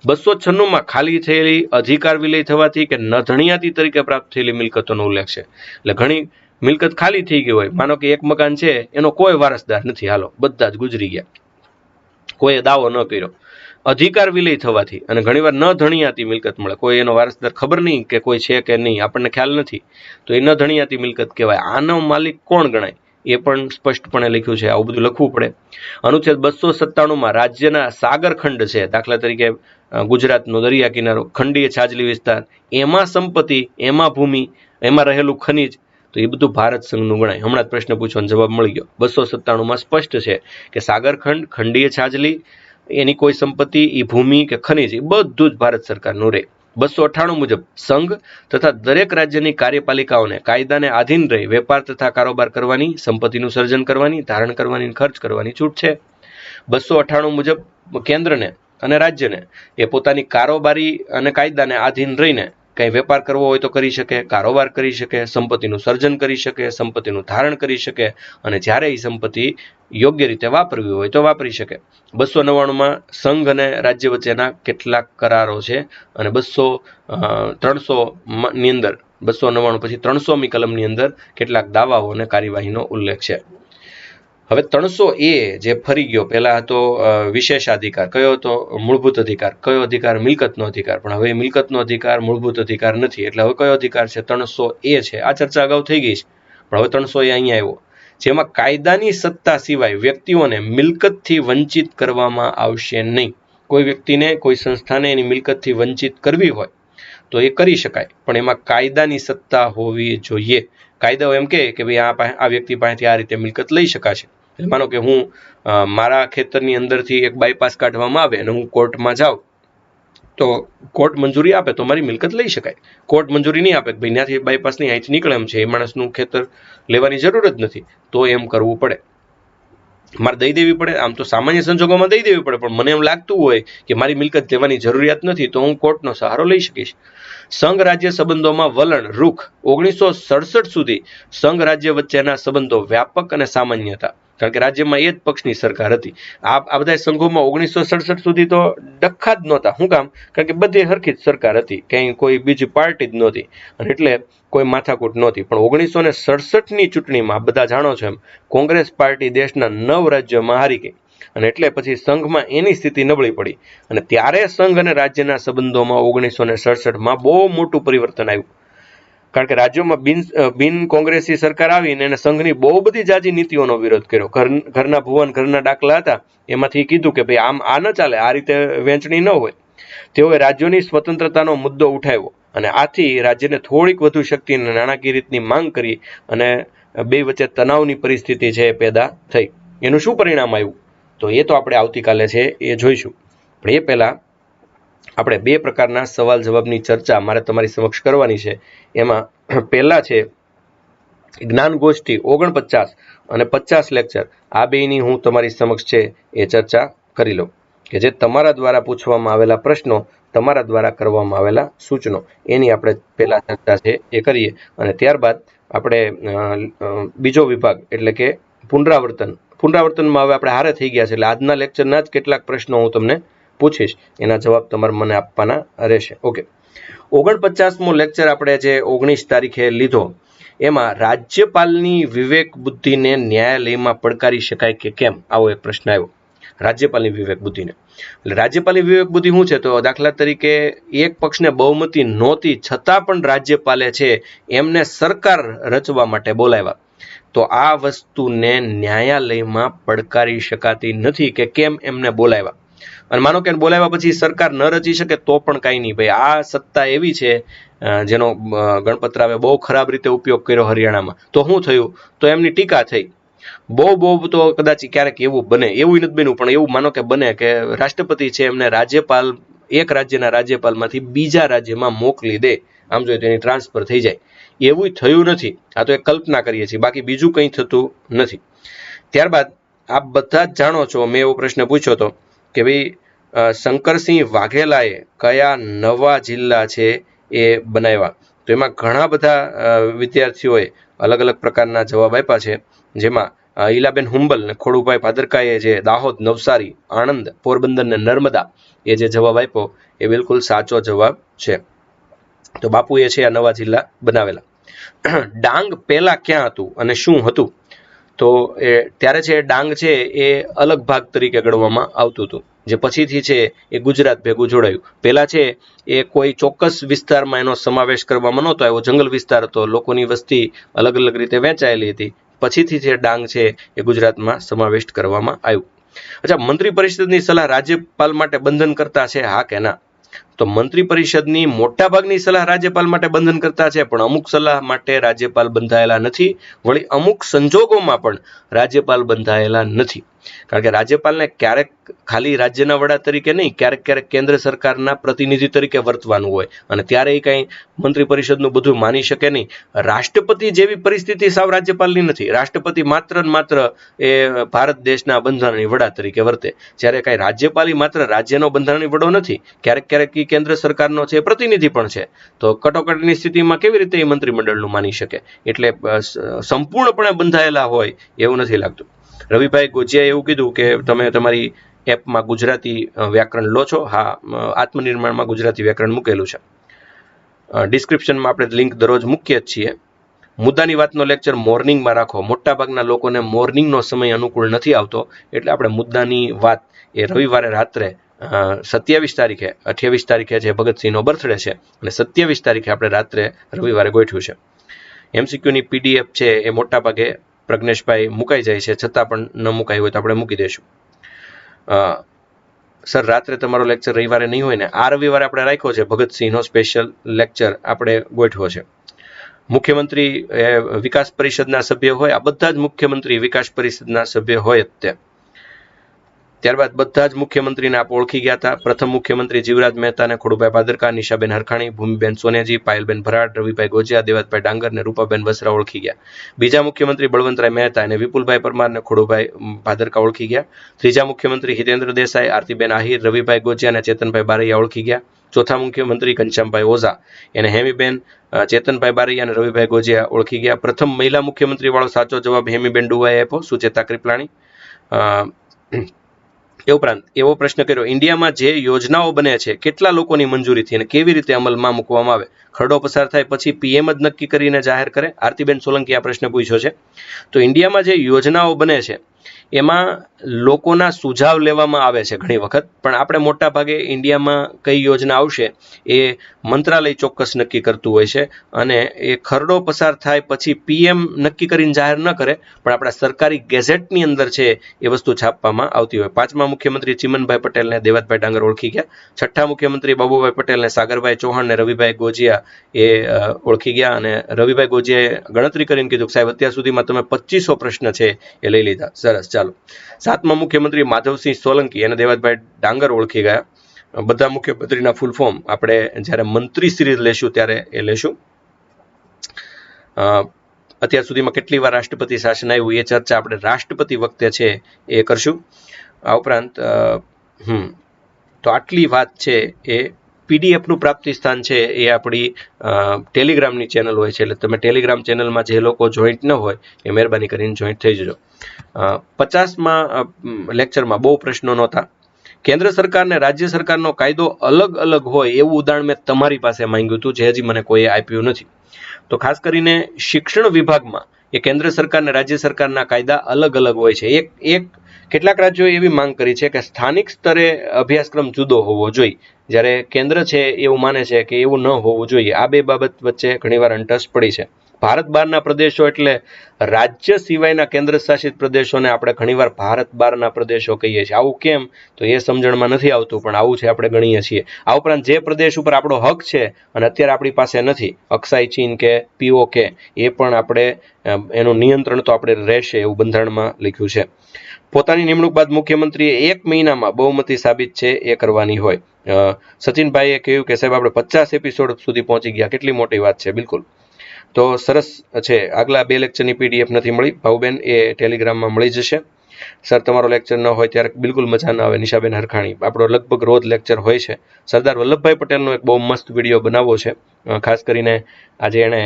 296 ખાલી થયેલી, અધિકાર વિલય થવાથી કે નધણિયાતી તરીકે પ્રાપ્ત થયેલી મિલકતોનો ઉલ્લેખ છે. એટલે ઘણી મિલકત ખાલી થઈ ગઈ હોય, માનો કે એક મકાન છે એનો કોઈ વારસદાર નથી, હાલો બધા જ ગુજરી ગયા, કોઈએ દાવો ન કર્યો. અધિકાર વિલય થવાથી અને ઘણીવાર ન ધણિયાતી મિલકત મળે, કોઈ એનો વારસદાર ખબર નહીં કે કોઈ છે કે નહીં, આપણને ખ્યાલ નથી, તો એ ન ધણિયાતી મિલકત કહેવાય. આનો માલિક કોણ ગણાય એ પણ સ્પષ્ટપણે લખ્યું છે, આવું બધું લખવું પડે. અનુચ્છેદ 297 રાજ્યના સાગર ખંડ છે, દાખલા તરીકે ગુજરાતનો દરિયા કિનારો, ખંડીય છાજલી વિસ્તાર, એમાં સંપત્તિ, એમાં ભૂમિ, એમાં રહેલું ખનિજ, તો એ બધું ભારત સંઘનું ગણાય. હમણાં જ પ્રશ્ન પૂછવાનો જવાબ મળી ગયો. 297 સ્પષ્ટ છે કે સાગરખંડ, ખંડીય છાજલી, એની કોઈ સંપત્તિ, એ ભૂમિ કે ખનિજ, એ બધું જ ભારત સરકારનું રહે. 298 મુજબ સંઘ તથા દરેક રાજ્યની કાર્યપાલિકાઓને કાયદાને આધીન રહી વેપાર તથા કારોબાર કરવાની, સંપત્તિનું સર્જન કરવાની, ધારણ કરવાની, ખર્ચ કરવાની છૂટ છે. 298 મુજબ કેન્દ્રને અને રાજ્યને એ પોતાની કારોબારી અને કાયદાને આધીન રહીને કંઈ વેપાર કરવો હોય તો કરી શકે, કારોબાર કરી શકે, સંપત્તિનું સર્જન કરી શકે, સંપત્તિનું ધારણ કરી શકે, અને જ્યારે એ સંપત્તિ યોગ્ય રીતે વાપરવી હોય તો વાપરી શકે. 299 સંઘ અને રાજ્ય વચ્ચેના કેટલાક કરારો છે, અને 300ની અંદર 299 પછી 300મી કલમની અંદર કેટલાક દાવાઓ અને કાર્યવાહીનો ઉલ્લેખ છે. હવે 300A જે ફરી ગયો, પહેલા હતો વિશેષાધિકાર, કયો હતો? મૂળભૂત અધિકાર. કયો અધિકાર? મિલકતનો અધિકાર. પણ હવે મિલકતનો અધિકાર મૂળભૂત અધિકાર નથી, એટલે હવે કયો અધિકાર છે? 300A છે. આ ચર્ચા અગાઉ થઈ ગઈ છે, પણ હવે 300A અહીંયા આવ્યો, જેમાં કાયદાની સત્તા સિવાય વ્યક્તિઓને મિલકતથી વંચિત કરવામાં આવશે નહીં. કોઈ વ્યક્તિને, કોઈ સંસ્થાને એની મિલકતથી વંચિત કરવી હોય તો એ કરી શકાય, પણ એમાં કાયદાની સત્તા હોવી જોઈએ. કાયદાઓ એમ કે ભાઈ આ વ્યક્તિ પાસેથી આ રીતે મિલકત લઈ શકાશે. માનો કે હું મારા ખેતરની અંદરથી એક બાયપાસ કાઢવામાં આવે અને હું કોર્ટમાં જાઉં તો કોર્ટ મંજૂરી આપે તો મારી મિલકત લઈ શકાય. કોર્ટ મંજૂરી નહીં આપે, ભાઈ ત્યાંથી બાયપાસ નહીં, અહીંથી નીકળે એમ છે, એ માણસનું ખેતર લેવાની જરૂર જ નથી, તો એમ કરવું પડે, મારે દઈ દેવી પડે. આમ તો સામાન્ય સંજોગોમાં દઈ દેવી પડે, પણ મને એમ લાગતું હોય કે મારી મિલકત લેવાની જરૂરિયાત નથી તો હું કોર્ટનો સહારો લઈ શકીશ. સંઘ રાજ્ય સંબંધોમાં વલણ રૂખ. 1967 સુધી સંઘ રાજ્ય વચ્ચેના સંબંધો વ્યાપક અને સામાન્ય હતા, કારણ કે રાજ્યમાં એ જ પક્ષની સરકાર હતી. આ બધા સંઘોમાં 1967 સુધી તો ડખ્ખા જ નહોતા. શું કામ? કારણ કે બધી હરખી જ સરકાર હતી, ક્યાંય કોઈ બીજી પાર્ટી જ નહોતી, અને એટલે કોઈ માથાકૂટ નહોતી. પણ 1967ની ચૂંટણીમાં બધા જાણો છો એમ કોંગ્રેસ પાર્ટી દેશના 9 રાજ્યોમાં હારી ગઈ, અને એટલે પછી સંઘમાં એની સ્થિતિ નબળી પડી, અને ત્યારે સંઘ અને રાજ્યના સંબંધોમાં 1967માં બહુ મોટું પરિવર્તન આવ્યું. કારણ કે રાજ્યોમાં બિન કોંગ્રેસી સરકાર આવીને એને સંઘની બહુ બધી જાજી નીતિઓનો વિરોધ કર્યો. ઘરના ભુવન, ઘરના દાખલા હતા, એમાંથી કીધું કે ભાઈ આમ આ ન ચાલે, આ રીતે વહેંચણી ન હોય. તેઓએ રાજ્યોની સ્વતંત્રતાનો મુદ્દો ઉઠાવ્યો, અને આથી રાજ્યને થોડીક વધુ શક્તિ અને નાણાકીય રીતની માંગ કરી, અને બે વચ્ચે તણાવની પરિસ્થિતિ છે એ પેદા થઈ. એનું શું પરિણામ આવ્યું તો એ તો આપણે આવતીકાલે છે એ જોઈશું. પણ એ પહેલાં આપણે 2 પ્રકારના સવાલ જવાબની ચર્ચા મારે તમારી સમક્ષ કરવાની છે. એમાં પહેલા છે જ્ઞાન ગોષ્ઠી 49 અને 50 લેક્ચર, આ બેની હું તમારી સમક્ષ છે એ ચર્ચા કરી લઉં, કે જે તમારા દ્વારા પૂછવામાં આવેલા પ્રશ્નો, તમારા દ્વારા કરવામાં આવેલા સૂચનો, એની આપણે પહેલા ચર્ચા છે એ કરીએ, અને ત્યારબાદ આપણે બીજો વિભાગ એટલે કે પુનરાવર્તનમાં હવે આપણે હારે થઈ ગયા છે, એટલે આજના લેક્ચરના જ કેટલાક પ્રશ્નો હું તમને પૂછીશ, એના જવાબ તમારે મને આપવાના રહેશે. ઓકે, 49મો લેક્ચર આપણે જે 19 તારીખે લીધો, એમાં રાજ્યપાલની વિવેક બુદ્ધિને ન્યાયાલયમાં પડકારી શકાય કે કેમ, આવો એક પ્રશ્ન આવ્યો. રાજ્યપાલની વિવેક બુદ્ધિને, એટલે રાજ્યપાલની વિવેક બુદ્ધિ શું છે? તો દાખલા તરીકે એક પક્ષને બહુમતી નહોતી છતાં પણ રાજ્યપાલે છે એમને સરકાર રચવા માટે બોલાવ્યા, તો આ વસ્તુને ન્યાયાલયમાં પડકારી શકાતી નથી કે કેમ એમને બોલાવ્યા. અને માનો કે બોલાવ્યા પછી સરકાર ન રચી શકે તો પણ કાંઈ નહીં ભાઈ, આ સત્તા એવી છે જેનો ગણપતરાવે બહુ ખરાબ રીતે ઉપયોગ કર્યો હરિયાણામાં. તો શું થયું? તો એમની ટીકા થઈ. બહુ તો કદાચ ક્યારેક એવું બને, એવું નથી બન્યું, પણ એવું માનો કે બને કે રાષ્ટ્રપતિ છે એમને રાજ્યપાલ, એક રાજ્યના રાજ્યપાલમાંથી બીજા રાજ્યમાં મોકલી દે, આમ જોઈએ તો એની ટ્રાન્સફર થઈ જાય. એવું થયું નથી. આ તો એક કલ્પના કરીએ છીએ, બાકી બીજું કંઈ થતું નથી. ત્યારબાદ આપ બધા જ જાણો છો, મેં એવો પ્રશ્ન પૂછ્યો હતો કે ભાઈ શંકરસિંહ વાઘેલાએ કયા નવા જિલ્લા છે એ બનાવ્યા? તો એમાં ઘણા બધા વિદ્યાર્થીઓએ અલગ અલગ પ્રકારના જવાબ આપ્યા છે, જેમાં ઈલાબેન હુંબલ ને ખોડુભાઈ ભાદરકાએ જે દાહોદ, નવસારી, આણંદ, પોરબંદર ને નર્મદા એ જે જવાબ આપ્યો એ બિલકુલ સાચો જવાબ છે. તો બાપુએ છે આ નવા જિલ્લા બનાવેલા. ડાંગ પહેલા ક્યાં હતું અને શું હતું? તો એ ત્યારે છે ડાંગ છે એ અલગ ભાગ તરીકે ગણવામાં આવતું હતું, જે પછીથી છે એ ગુજરાત ભેગું જોડાયું. પહેલા છે એ કોઈ ચોક્કસ વિસ્તારમાં એનો સમાવેશ કરવામાં નહોતો આવ્યો, જંગલ વિસ્તાર હતો, લોકોની વસ્તી અલગ અલગ રીતે વહેંચાયેલી હતી. પછીથી જે ડાંગ છે એ ગુજરાતમાં સમાવેશ કરવામાં આવ્યું. અચ્છા, મંત્રી પરિષદની સલાહ રાજ્યપાલ માટે બંધન કરતા છે, હા કે ના? તો મંત્રી પરિષદની મોટાભાગની સલાહ રાજ્યપાલ માટે બંધન કરતા છે, પણ અમુક સલાહ માટે રાજ્યપાલ બંધાયેલા નથી. વળી અમુક સંજોગોમાં પણ રાજ્યપાલ બંધાયેલા નથી. કારણ કે રાજ્યપાલને ક્યારેક ખાલી રાજ્યના વડા તરીકે નહીં, ક્યારેક ક્યારેક કેન્દ્ર સરકારના પ્રતિનિધિ તરીકે વર્તવાનું હોય, અને ત્યારે એ કંઈ મંત્રી પરિષદનું બધું માની શકે નહીં. રાષ્ટ્રપતિ જેવી પરિસ્થિતિ સાવ રાજ્યપાલની નથી. રાષ્ટ્રપતિ માત્ર ને માત્ર એ ભારત દેશના બંધારણીય વડા તરીકે વર્તે, જ્યારે કાંઈ રાજ્યપાલ માત્ર રાજ્યનો બંધારણીય વડો નથી, ક્યારેક ક્યારેક એ કેન્દ્ર સરકારનો છે પ્રતિનિધિ પણ છે. તો કટોકટીની સ્થિતિમાં કેવી રીતે એ મંત્રીમંડળનું માની શકે? એટલે સંપૂર્ણપણે બંધાયેલા હોય એવું નથી લાગતું. રવિભાઈ ગોજિયાએ એવું કીધું કે તમે તમારી એપમાં ગુજરાતી વ્યાકરણ લો છો. હા, આત્મનિર્માણમાં ગુજરાતી વ્યાકરણ મૂકેલું છે. ડિસ્ક્રિપ્શનમાં આપણે લિંક દરરોજ મૂકીએ જ છીએ. મુદ્દાની વાતનો લેક્ચર મોર્નિંગમાં રાખો. મોટાભાગના લોકોને મોર્નિંગનો સમય અનુકૂળ નથી આવતો, એટલે આપણે મુદ્દાની વાત એ રવિવારે રાત્રે 27 તારીખે 28 તારીખે જે ભગતસિંહનો બર્થડે છે, અને 27 તારીખે આપણે રાત્રે રવિવારે ગોઠવ્યું છે. એમસીક્યુની પીડીએફ છે એ મોટાભાગે પ્રજ્ઞેશભાઈ મુકાઈ જાય છે, છતાં પણ ન મુકાઈ હોય તો આપણે મૂકી દઈશું. સર, રાત્રે તમારો લેક્ચર રવિવારે નહીં હોય ને? આ રવિવારે આપણે રાખ્યો છે ભગતસિંહનો સ્પેશિયલ લેક્ચર આપણે ગોઠવો છે. મુખ્યમંત્રી વિકાસ પરિષદના સભ્ય હોય, આ બધા જ મુખ્યમંત્રી વિકાસ પરિષદના સભ્ય હોય જ તે. ત્યારબાદ બધા જ મુખ્યમંત્રીને આપ ઓળખી ગયા હતા. પ્રથમ મુખ્યમંત્રી જીવરાજ મહેતા, ખોડુભાઈ ભાદરકા, નિશાબેન હરખાણી, ભૂમિબેન સોનેજી, પાયલબેન ભરાડ, રવિભાઈ ગોજિયા, દેવતભાઈ ડાંગર ને રૂપાબેન વસરા ઓળખી ગયા. બીજા મુખ્યમંત્રી બળવંતરાય મહેતા અને વિપુલભાઈ પરમાર ને ખોડુભાઈ ભાદરકા ઓળખી ગયા. ત્રીજા મુખ્યમંત્રી હિતેન્દ્ર દેસાઈ, આરતીબેન આહિર, રવિભાઈ ગોજિયા અને ચેતનભાઈ બારૈયા ઓળખી ગયા. ચોથા મુખ્યમંત્રી ઘનશ્યામભાઈ ઓઝા એને હેમીબેન, ચેતનભાઈ બારૈયા અને રવિભાઈ ગોજિયા ઓળખી ગયા. પ્રથમ મહિલા મુખ્યમંત્રી વાળો સાચો જવાબ હેમીબેન ડુવાએ આપ્યો, સુચેતા કૃપલાણી. એ ઉપરાંત એવો પ્રશ્ન કર્યો, ઇન્ડિયામાં જે યોજનાઓ બને છે કેટલા લોકોની મંજૂરીથી અને કેવી રીતે અમલમાં મૂકવામાં આવે? ખરડો પસાર થાય પછી પીએમ જ નક્કી કરીને જાહેર કરે? આરતીબેન સોલંકી આ પ્રશ્ન પૂછ્યો છે. તો ઇન્ડિયામાં જે યોજનાઓ બને છે એમાં લોકોના સુઝાવ લેવામાં આવે છે ઘણી વખત, પણ આપણે મોટા ભાગે ઇન્ડિયામાં કઈ યોજના આવશે એ મંત્રાલય ચોક્કસ નક્કી કરતું હોય છે, અને એ ખરડો પસાર થાય પછી પીએમ નક્કી કરીને જાહેર ન કરે, પણ આપણા સરકારી ગેઝેટની અંદર છે એ વસ્તુ છાપવામાં આવતી હોય. પાંચમા મુખ્યમંત્રી ચિમનભાઈ પટેલને દેવતભાઈ ડાંગર ઓળખી ગયા. છઠ્ઠા મુખ્યમંત્રી બાબુભાઈ પટેલને સાગરભાઈ ચૌહાણ ને રવિભાઈ ગોજિયા એ ઓળખી ગયા. અને રવિભાઈ ગોજિયાએ ગણતરી કરીને કીધું કે સાહેબ અત્યાર સુધીમાં તમે 2500 પ્રશ્ન છે એ લઈ લીધા. સરસ, ચાલો. સાતમા મુખ્યમંત્રી માધવસિંહ સોલંકી અને દેવતભાઈ ડાંગર ઓળખી ગયા. બધા મુખ્યમંત્રીના ફૂલ ફોર્મ આપણે જ્યારે મંત્રી સિરીઝ લેશું ત્યારે એ લેશું. અત્યાર સુધીમાં કેટલી વાર રાષ્ટ્રપતિ શાસન આવ્યું એ ચર્ચા આપણે રાષ્ટ્રપતિ વખતે છે એ કરશું. આ ઉપરાંત તો આટલી વાત છે એ પીડીએફનું પ્રાપ્તિ સ્થાન છે એ આપણી ટેલિગ્રામની ચેનલ હોય છે, એટલે તમે ટેલિગ્રામ ચેનલમાં જે લોકો જોઈન્ટ ન હોય એ મહેરબાની કરીને જોઈન્ટ થઈ જજો. 50માં લેક્ચરમાં બહુ પ્રશ્નો નહોતા. કેન્દ્ર સરકાર ને રાજ્ય સરકારનો કાયદો અલગ અલગ હોય એવું ઉદાહરણ મેં તમારી પાસે માંગ્યું હતું, જે હજી મને કોઈએ આપ્યું નથી. તો ખાસ કરીને શિક્ષણ વિભાગમાં એ કેન્દ્ર સરકાર અને રાજ્ય સરકારના કાયદા અલગ અલગ હોય છે. એક કેટલાક રાજ્યોએ એવી માંગ કરી છે કે સ્થાનિક સ્તરે અભ્યાસક્રમ જુદો હોવો જોઈએ, જ્યારે કેન્દ્ર છે એવું માને છે કે એવું ન હોવું જોઈએ. આ બે બાબત વચ્ચે ઘણીવાર અંટસ પડી છે. ભારત બહારના પ્રદેશો એટલે રાજ્ય સિવાયના કેન્દ્ર શાસિત પ્રદેશોને આપણે ઘણીવાર ભારત બહારના પ્રદેશો કહીએ છીએ. આવું કેમ તો એ સમજણમાં નથી આવતું, પણ આવું છે, આપણે ગણીએ છીએ. આ ઉપરાંત જે પ્રદેશ ઉપર આપણો હક છે અને અત્યારે આપણી પાસે નથી, અક્સાઈ ચીન કે પીઓકે, એ પણ આપણે એનું નિયંત્રણ તો આપણે રહેશે એવું બંધારણમાં લખ્યું છે. પોતાની નિમણૂક બાદ મુખ્યમંત્રીએ 1 મહિનામાં બહુમતી સાબિત છે એ કરવાની હોય. સચિનભાઈએ કહ્યું કે સાહેબ આપણે 50 એપિસોડ સુધી પહોંચી ગયા, કેટલી મોટી વાત છે. બિલકુલ. તો સરસ છે. આગલા 2 લેક્ચરની PDF નથી મળી ભાઉબેન, એ ટેલિગ્રામમાં મળી જશે. સર તમારો લેક્ચર ન હોય ત્યારે બિલકુલ મજા ન આવે. નિશાબેન હરખાણી, આપણો લગભગ રોજ લેક્ચર હોય છે. સરદાર વલ્લભભાઈ પટેલનો એક બહુ મસ્ત વિડીયો બનાવવો છે, ખાસ કરીને આજે એણે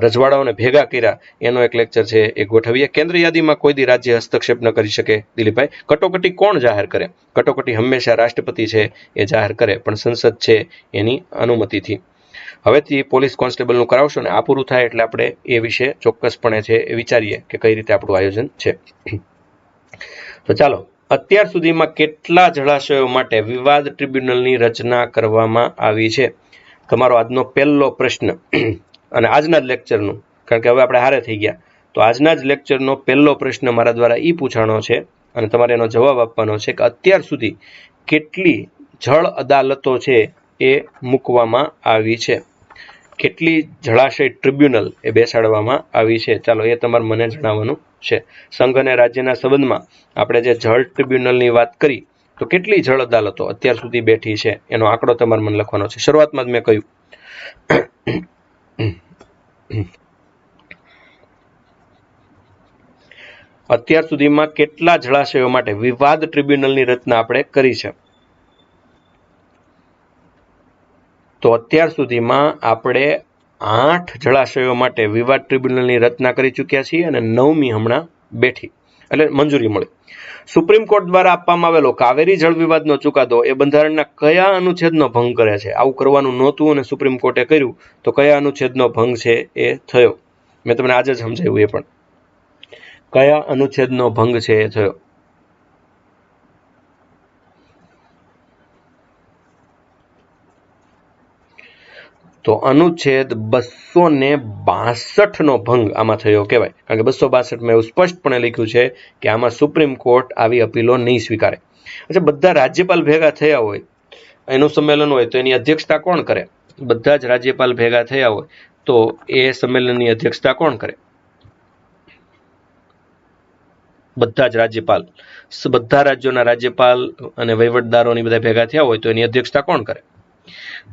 રજવાડાઓને ભેગા કર્યા એનો એક લેક્ચર છે એ ગોઠવીએ. કેન્દ્ર યાદીમાં કોઈ દી રાજ્ય હસ્તક્ષેપ ન કરી શકે. દિલીપભાઈ, કટોકટી કોણ જાહેર કરે? કટોકટી હંમેશા રાષ્ટ્રપતિ છે એ જાહેર કરે, પણ સંસદ છે એની અનુમતિથી. હવેથી પોલીસ કોન્સ્ટેબલનું કરાવશો ને આ પૂરું થાય એટલે આપણે એ વિશે ચોક્કસપણે છે એ વિચારીએ કે કઈ રીતે આપણું આયોજન છે. તો ચાલો, અત્યાર સુધીમાં કેટલા જળાશયો માટે વિવાદ ટ્રિબ્યુનલની રચના કરવામાં આવી છે? તમારો આજનો પહેલો પ્રશ્ન, અને આજના જ લેક્ચરનું, કારણ કે હવે આપણે હારે થઈ ગયા, તો આજના જ લેક્ચરનો પહેલો પ્રશ્ન મારા દ્વારા એ પૂછાણો છે અને તમારે એનો જવાબ આપવાનો છે કે અત્યાર સુધી કેટલી જળ અદાલતો છે એ મૂકવામાં આવી છે, કેટલી જળાશય ટ્રિબ્યુનલ એ બેસાડવામાં આવી છે. ચાલો, એ તમારે મને જણાવવાનું છે. સંઘ અને રાજ્યના સંબંધમાં આપણે જે જળ ટ્રિબ્યુનલની વાત કરી, તો કેટલી જળ અદાલતો અત્યાર સુધી બેઠી છે એનો આંકડો તમારે મને લખવાનો છે. શરૂઆતમાં જ મેં કહ્યું, અત્યાર સુધીમાં કેટલા જળાશયો માટે વિવાદ ટ્રિબ્યુનલની રચના આપણે કરી છે? તો અત્યાર સુધીમાં આપણે 8 જળાશયો માટે વિવાદ ટ્રિબ્યુનલની રચના કરી ચૂક્યા છીએ અને 9મી હમણાં બેઠી, એટલે મંજૂરી મળી. સુપ્રીમ કોર્ટ દ્વારા આપવામાં આવેલો કાવેરી જળ વિવાદનો ચુકાદો એ બંધારણના કયા અનુચ્છેદનો ભંગ કરે છે? આવું કરવાનું નહોતું અને સુપ્રીમ કોર્ટે કર્યું, તો કયા અનુચ્છેદનો ભંગ છે એ થયો? મેં તમને આજે જ સમજાવ્યું, એ પણ કયા અનુચ્છેદનો ભંગ છે એ થયો? તો અનુચ્છેદ 262 નો ભંગ આમાં થયો કહેવાય, કારણ કે 262માં એવું સ્પષ્ટપણે લખ્યું છે કે આમાં સુપ્રીમ કોર્ટ આવી અપીલો નહીં સ્વીકારે. અચ્છા, બધા રાજ્યપાલ ભેગા થયા હોય, એનું સંમેલન હોય, તો એની અધ્યક્ષતા કોણ કરે? બધા જ રાજ્યપાલ ભેગા થયા હોય તો એ સંમેલનની અધ્યક્ષતા કોણ કરે? બધા જ રાજ્યપાલ, બધા રાજ્યોના રાજ્યપાલ અને વહીવટદારોની બધા ભેગા થયા હોય તો એની અધ્યક્ષતા કોણ કરે?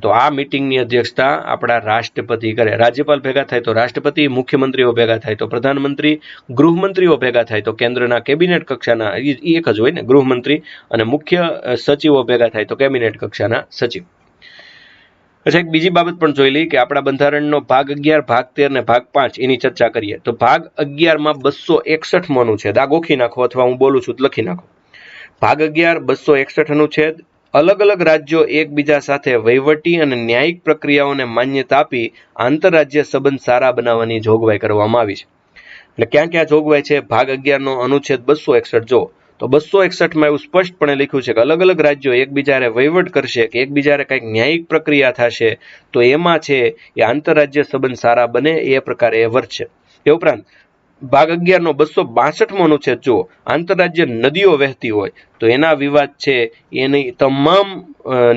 તો આ મીટિંગની અધ્યક્ષતા આપણા રાષ્ટ્રપતિ કરે. રાજ્યપાલ ભેગા થાય તો રાષ્ટ્રપતિ, મુખ્યમંત્રીઓ ભેગા થાય તો પ્રધાનમંત્રી, ગૃહમંત્રીઓ ભેગા થાય તો કેન્દ્રના કેબિનેટ કક્ષાના એક જ હોય ને ગૃહમંત્રી, અને મુખ્ય સચિવો ભેગા થાય તો કેબિનેટ કક્ષાના સચિવ. અચ્છા, એક બીજી બાબત પણ જોઈ લઈ કે આપણા બંધારણનો ભાગ 11, ભાગ 13 ને ભાગ 5 એની ચર્ચા કરીએ. તો ભાગ 11માં 261 અનુચ્છેદ, આ ગોખી નાખો અથવા હું બોલું છું લખી નાખો. ભાગ 11 261 અનુચ્છેદ, અલગ અલગ રાજ્યો એકબીજા સાથે વહીવટી અને ન્યાયિક પ્રક્રિયાઓને માન્યતા આપી આંતરરાજ્ય સંબંધ સારા બનાવવાની જોગવાઈ કરવામાં આવી છે. એટલે ક્યાં ક્યાં જોગવાઈ છે? ભાગ 11નો અનુચ્છેદ 261 જો, તો 261માં એવું સ્પષ્ટપણે લખ્યું છે કે અલગ અલગ રાજ્યો એકબીજાને વહીવટ કરશે કે એકબીજાને કંઈક ન્યાયિક પ્રક્રિયા થશે તો એમાં છે એ આંતરરાજ્ય સંબંધ સારા બને એ પ્રકારે એ વર્તશે. એ ઉપરાંત ભાગ 11નો 262મો અનુચ્છેદ જુઓ, આંતરરાજ્ય નદીઓ વહેતી હોય તો એના વિવાદ છે એની તમામ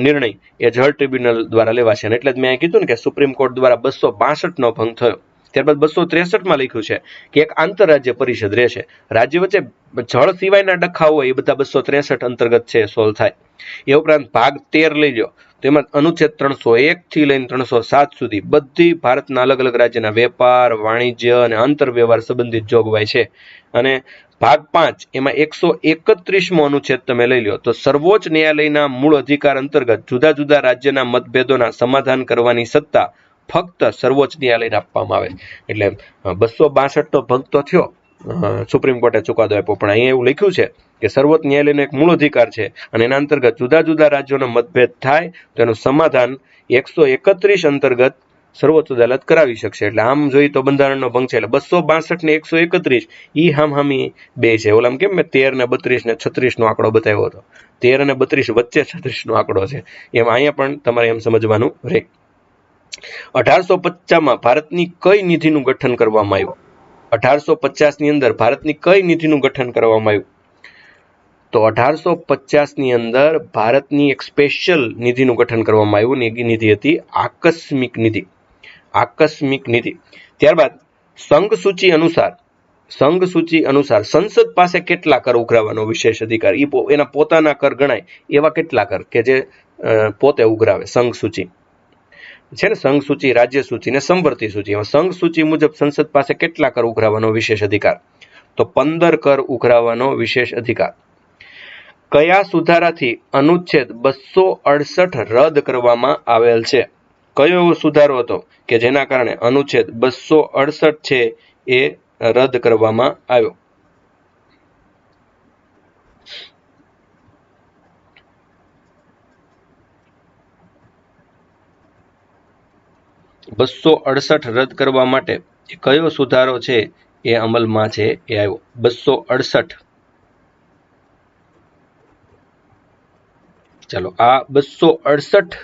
નિર્ણય એ જળ ટ્રિબ્યુનલ દ્વારા લેવાશે. એટલે જ મેં કીધું ને કે સુપ્રીમ કોર્ટ દ્વારા 262નો ભંગ થયો. ત્યારબાદ 263માં લખ્યું છે કે એક આંતરરાજ્ય પરિષદ રહેશે. રાજ્ય વચ્ચે જળ સિવાયના ડખા હોય એ બધા 263 અંતર્ગત છે સોલ્વ થાય. એ ઉપરાંત ભાગ 13 લઈ લો, તેમાં અનુચ્છેદ 301 થી લઈને 307 સુધી બધી ભારતના અલગ અલગ રાજ્યના વેપાર, વાણિજ્ય અને આંતરવ્યવહાર સંબંધિત જોગવાઈ છે. અને ભાગ 5 એમાં 131મો અનુચ્છેદ તમે લઈ લો તો સર્વોચ્ચ ન્યાયાલયના મૂળ અધિકાર અંતર્ગત જુદા જુદા રાજ્યના મતભેદોના સમાધાન કરવાની સત્તા ફક્ત સર્વોચ્ચ ન્યાયાલયને આપવામાં આવે. એટલે 262નો ભંગ તો થયો, સુપ્રીમ કોર્ટે ચુકાદો આપ્યો, પણ અહીંયા એવું લખ્યું છે કે સર્વોચ્ચ ન્યાયાલયનો એક મૂળ અધિકાર છે અને એના અંતર્ગત જુદા જુદા રાજ્યોનો મતભેદ થાય તો એનું સમાધાન 131 અંતર્ગત સર્વોચ્ચ અદાલત કરાવી શકશે. એટલે આમ જોઈએ તો બંધારણનો ભંગ છે. એટલે 262 ને 131 ઈ હામી બે છે. ઓલામ કેમ મેં 13 ને 32 ને 36નો આંકડો બતાવ્યો હતો, 13 અને 32 વચ્ચે 36નો આંકડો છે, એમ અહીંયા પણ તમારે એમ સમજવાનું રહે. 1850 ભારતની કઈ નિધિનું ગઠન કરવામાં આવ્યું? 1850 ની અંદર ભારતની કઈ નિધિનું ગઠન કરવામાં આવ્યું? તો 1850 ની અંદર ભારતની એક સ્પેશિયલ નિધિનું ગઠન કરવામાં આવ્યું ને એ નિધિ હતી આકસ્મિક નિધિ. આકસ્મિક નિધિ. ત્યારબાદ સંઘ સૂચિ અનુસાર સંસદ પાસે કેટલા કર ઉઘરાવવાનો વિશેષ અધિકાર? એના પોતાના કર ગણાય એવા કેટલા કર કે જે પોતે ઉઘરાવે? સંઘ સૂચિ છે ને, સંઘ સૂચિ, રાજ્ય સૂચિ ને સંવર્તી સૂચિ. સંઘ સૂચિ મુજબ સંસદ પાસે કેટલા કર ઉઘરાવવાનો વિશેષ અધિકાર? તો 15 કર ઉઘરાવવાનો વિશેષ અધિકાર. કયા સુધારાથી અનુચ્છેદ 268 રદ કરવામાં આવેલ છે? કયો એવો સુધારો હતો કે જેના કારણે અનુચ્છેદ 268 છે એ રદ કરવામાં આવ્યો? બસો 268 રદ કરવા માટે કયો સુધારો છે એ અમલમાં છે એ આવ્યો? 268. ચાલો, આ 268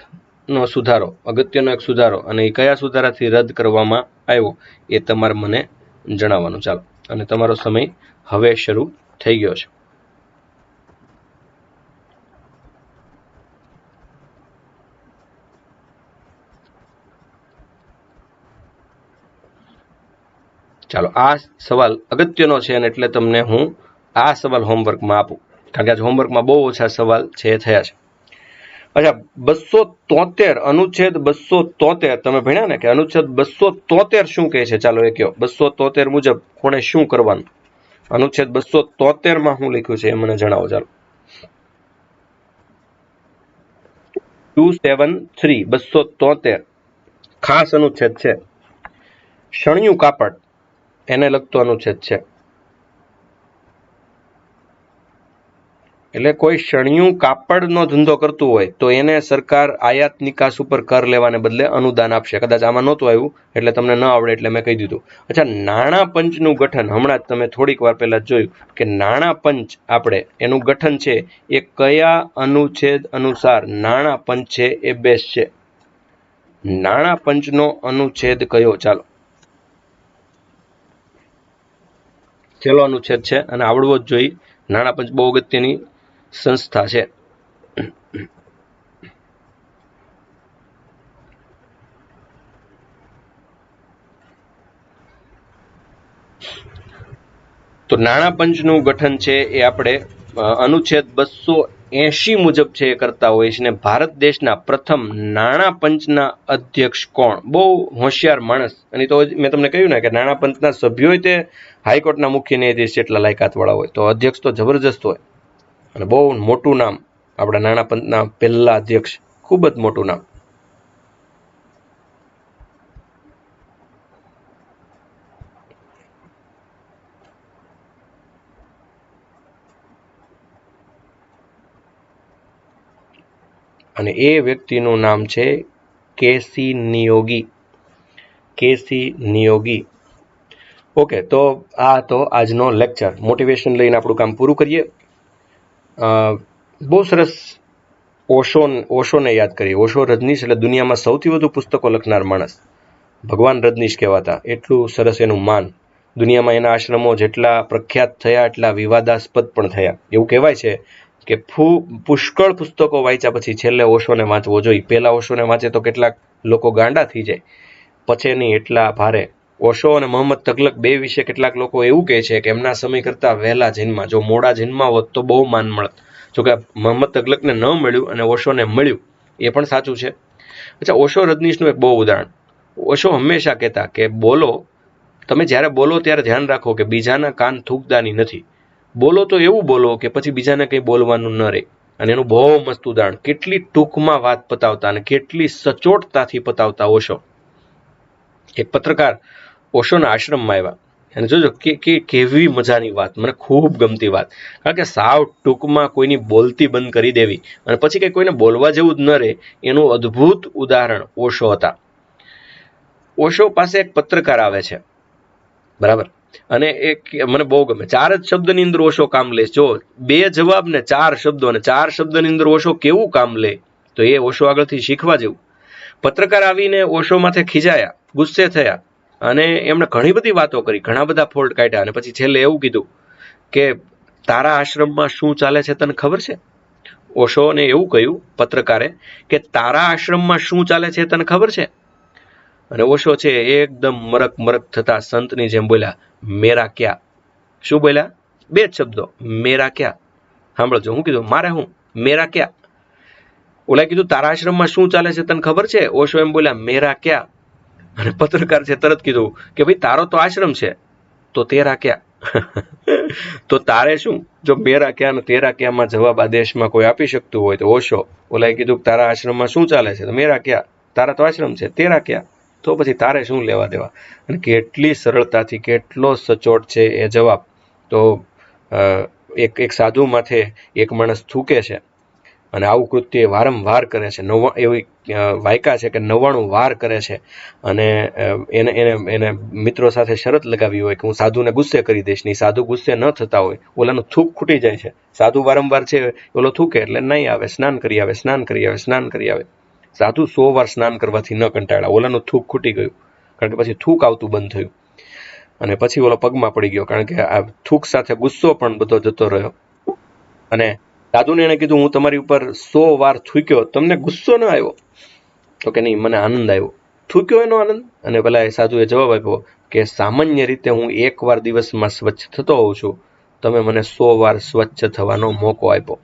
નો સુધારો અગત્યનો એક સુધારો, અને એ કયા સુધારાથી રદ કરવામાં આવ્યો એ તમારે મને જણાવવાનું. ચાલો, અને તમારો સમય હવે શરૂ થઈ ગયો છે. ચાલો, આ સવાલ અગત્યનો છે અને એટલે તમને હું આ સવાલ હોમવર્કમાં આપું, કારણ કે આજ હોમવર્કમાં બહુ ઓછા સવાલ છે એ થયા છે. અચ્છા, 273 અનુચ્છેદ 273 તમે ભણ્યા ને કે અનુચ્છેદ 273 શું કહે છે? ચાલો એ કહો. 273 મુજબ કોણે શું કરવાનું? અનુચ્છેદ 273 માં શું લખ્યું છે એ મને જણાવો. ચાલો, 273 273 ખાસ અનુચ્છેદ છે. શણિયું કાપડ એને લગતો અનુચ્છેદ છે. એટલે કોઈ શણિયું કાપડનો ધંધો કરતું હોય તો એને સરકાર આયાત નિકાસ ઉપર કર લેવાને બદલે અનુદાન આપશે. કદાચ આમાં નહોતું આવ્યું એટલે તમને ન આવડે એટલે મેં કહી દીધું. અચ્છા, નાણાં પંચનું ગઠન હમણાં જ તમે થોડીક વાર પહેલા જોયું કે નાણાં પંચ આપણે એનું ગઠન છે એ કયા અનુચ્છેદ અનુસાર નાણાં પંચ છે એ બેસ છે? નાણાં પંચનો અનુચ્છેદ કયો? ચાલો, છેલ્લો અનુચ્છેદ છે અને આવડવો જ જોઈએ. નાણાં પંચ બહુ અગત્યની સંસ્થા છે. તો નાણાં પંચનું ગઠન છે એ આપણે અનુચ્છેદ 280 મુજબ છે એ કરતા હોય છે. ને ભારત દેશના પ્રથમ નાણાં પંચના અધ્યક્ષ કોણ? બહુ હોશિયાર માણસ. અને તો મેં તમને કહ્યું ને કે નાણાં પંચના સભ્યો તે હાઈકોર્ટના મુખ્ય ન્યાયાધીશ જેટલા લાયકાતવાળા હોય, તો અધ્યક્ષ તો જબરજસ્ત હોય. અને બહુ મોટું નામ આપણા નાણાં પંચના પહેલા અધ્યક્ષ, ખૂબ જ મોટું નામ. અને એ વ્યક્તિનું નામ છે કેસી નિયોગી. કેસી નિયોગી. ઓકે, તો આ તો આજનો લેક્ચર. મોટિવેશન લઈને આપણું કામ પૂરું કરીએ. બહુ સરસ ઓશોને યાદ કરીએ. ઓશો રજનીશ એટલે દુનિયામાં સૌથી વધુ પુસ્તકો લખનાર માણસ. ભગવાન રજનીશ કહેવાતા. એટલું સરસ એનું માન. દુનિયામાં એના આશ્રમો જેટલા પ્રખ્યાત થયા એટલા વિવાદાસ્પદ પણ થયા. એવું કહેવાય છે કે પુષ્કળ પુસ્તકો વાંચ્યા પછી છેલ્લે ઓશોને વાંચવો જોઈએ. પહેલા ઓશોને વાંચે તો કેટલાક લોકો ગાંડા થઈ જાય, પછી નહીં એટલા ભારે. ઓશો અને મોહમ્મદ તગલક બે વિશે કેટલાક લોકો એવું કહે છે કે એમના સમય કરતાં વહેલા જન્મા. જો મોડા જન્મા હોત તો બહુ માન મળત. જોકે મોહમ્મદ તગલકને ન મળ્યું અને ઓશોને મળ્યું એ પણ સાચું છે. અચ્છા, ઓશો રજનીશનું એક બહુ ઉદાહરણ. ઓશો હંમેશા કહેતા કે બોલો, તમે જ્યારે બોલો ત્યારે ધ્યાન રાખો કે બીજાના કાન થૂંકદાની નથી. બોલો તો એવું બોલો કે પછી બીજાને કંઈ બોલવાનું ન રહે. અને એનું બહુ મસ્ત ઉદાહરણ. કેટલી ટૂંકમાં વાત પતાવતા અને કેટલી સચોટતાથી પતાવતા ઓશો. એક પત્રકાર ઓશોના આશ્રમમાં આવ્યા અને જોજો કે કેવી મજાની વાત, મને ખૂબ ગમતી વાત. કારણ કે સાવ ટૂંકમાં કોઈની બોલતી બંધ કરી દેવી અને પછી કંઈ કોઈને બોલવા જેવું જ ન રહે, એનું અદ્ભુત ઉદાહરણ ઓશો હતા. ઓશો પાસે એક પત્રકાર આવે છે, બરાબર, અને એક મને બહુ ગમે. 4 જ શબ્દની અંદર ઓશો કામ લે. જો 2 જવાબ ને 4 શબ્દો, અને 4 શબ્દની અંદર ઓશો કેવું કામ લે તો એ ઓશો આગળથી શીખવા જેવું. પત્રકાર આવીને ઓશો માથે ખીજાયા, ગુસ્સે થયા અને એમણે ઘણી બધી વાતો કરી, ઘણા બધા ફોલ્ટ કાઢ્યા અને પછી છેલ્લે એવું કીધું કે તારા આશ્રમમાં શું ચાલે છે તને ખબર છે? ઓશોને એવું કહ્યું પત્રકારે કે તારા આશ્રમમાં શું ચાલે છે તને ખબર છે? અને ઓશો છે એકદમ મરક મરક થતા સંતની જેમ બોલ્યા, મેરા ક્યા? શું બોલ્યા? બે જ શબ્દો, મેરા ક્યા. સાંભળજો, હું કીધું? મારે હું? મેરા ક્યા? ઓલા કીધું તારા આશ્રમમાં શું ચાલે છે તને ખબર છે? ઓશો એમ બોલ્યા, મેરા ક્યા? અને પત્રકાર છે તરત કીધું કે ભાઈ તારો તો આશ્રમ છે, તો તેરા ક્યા? તો તારે શું? જો મેરા ક્યા ને તેરા ક્યામાં જવાબ આ દેશમાં કોઈ આપી શકતું હોય તો ઓશો. ઓલાએ કીધું તારા આશ્રમમાં શું ચાલે છે? તો મેરા ક્યા? તારા તો આશ્રમ છે, તેરા ક્યા? તો પછી તારે શું લેવા દેવા? અને કેટલી સરળતાથી, કેટલો સચોટ છે એ જવાબ. તો એક સાધુ માથે એક માણસ થૂકે છે અને આવું કૃત્ય વારંવાર કરે છે, એવી વાયકા છે કે 99 વાર કરે છે અને એને મિત્રો સાથે શરત લગાવી હોય કે હું સાધુને ગુસ્સે કરી દઈશ. નહીં, સાધુ ગુસ્સે ન થતા હોય, ઓલાનું થૂક ખૂટી જાય છે. સાધુ વારંવાર છે ઓલો થૂકે એટલે નહીં આવે, સ્નાન કરી આવે, સ્નાન કરી આવે, સ્નાન કરી આવે. સાધુ 100 વાર સ્નાન કરવાથી ન કંટાળ્યા, ઓલાનું થૂક ખૂટી ગયું, કારણ કે પછી થૂક આવતું બંધ થયું અને પછી ઓલો પગમાં પડી ગયો, કારણ કે આ થૂક સાથે ગુસ્સો પણ બધો જતો રહ્યો. અને સાધુને એણે કીધું હું તમારી ઉપર 100 વાર થૂક્યો, તમને ગુસ્સો ન આવ્યો? તો કે નહીં, મને આનંદ આવ્યો. થૂક્યો એનો આનંદ? અને પેલા એ સાધુએ જવાબ આપ્યો કે સામાન્ય રીતે હું 1 વાર દિવસમાં સ્વચ્છ થતો હોઉં છું, તમે મને 100 વાર સ્વચ્છ થવાનો મોકો આપ્યો.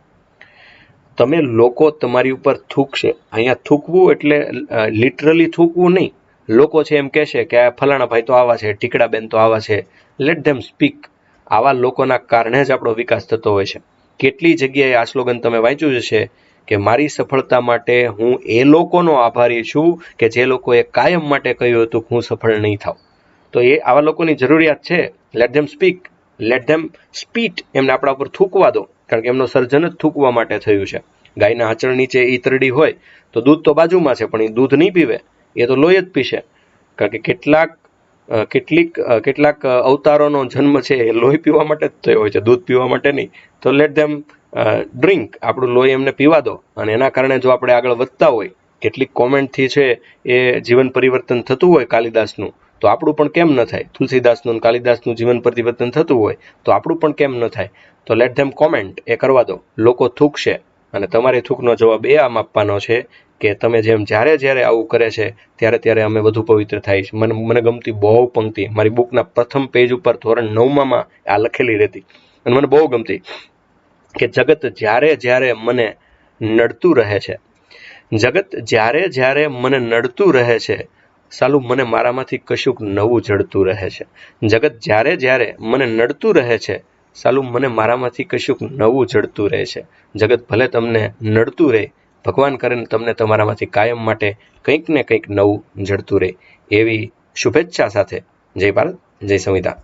તમે લોકો તમારી ઉપર થૂકશે. અહીંયા થૂકવું એટલે લિટરલી થૂકવું નહીં. લોકો છે એમ કહેશે કે આ ફલાણા ભાઈ તો આવા છે, ટીકડાબેન તો આવા છે, લેટ ધેમ સ્પીક. આવા લોકોના કારણે જ આપણો વિકાસ થતો હોય છે. કેટલી જગ્યાએ આ સ્લોગન તમે વાંચ્યું હશે કે મારી સફળતા માટે હું એ લોકોનો આભારી છું કે જે લોકોએ કાયમ માટે કહ્યું હતું કે હું સફળ નહીં થાવ. તો એ આવા લોકોની જરૂરિયાત છે. Let them speak, let them spit. એમને આપણા ઉપર થૂકવા દો, કારણ કે એમનું સર્જન જ થૂકવા માટે થયું છે. ગાયના આંચળ નીચે ઈતરડી હોય તો દૂધ તો બાજુમાં છે, પણ એ દૂધ નહીં પીવે, એ તો લોહી જ પીશે. કારણ કે કેટલાક અવતારોનો જન્મ છે એ લોહી પીવા માટે જ થયો હોય છે, દૂધ પીવા માટે નહીં. તો લેટ ધેમ ડ્રિંક, આપણું લોહી એમને પીવા દો. અને એના કારણે જો આપણે આગળ વધતા હોય, કેટલીક કોમેન્ટથી છે એ જીવન પરિવર્તન થતું હોય કાલિદાસનું, તો આપણું પણ કેમ ન થાય? તુલસીદાસનું કાલિદાસનું જીવન પરિવર્તન થતું હોય તો આપણું પણ કેમ ન થાય? તો લેટ ધેમ કોમેન્ટ, એ કરવા દો. લોકો થૂકશે અને તમારે થૂકનો જવાબ એ આમ આપવાનો છે કે તમે જેમ જ્યારે આવું કરે છે ત્યારે અમે વધુ પવિત્ર થાય છે. મને ગમતી બહુ પંક્તિ, મારી બુકના પ્રથમ પેજ ઉપર ધોરણ 9માં આ લખેલી રહેતી અને મને બહુ ગમતી કે જગત જ્યારે મને નડતું રહે છે, જગત જ્યારે મને નડતું રહે છે, સાલું મને મારામાંથી કશુંક નવું જડતું રહે છે. જગત જ્યારે મને નડતું રહે છે, સાલું મને મારામાંથી કશુંક નવું જડતું રહે છે. જગત ભલે તમને નડતું રહે, ભગવાન કરે તમને તમારામાંથી કાયમ માટે કંઈક ને કંઈક નવું જડતું રહે. એવી શુભેચ્છા સાથે જય ભારત, જય સંવિધાન.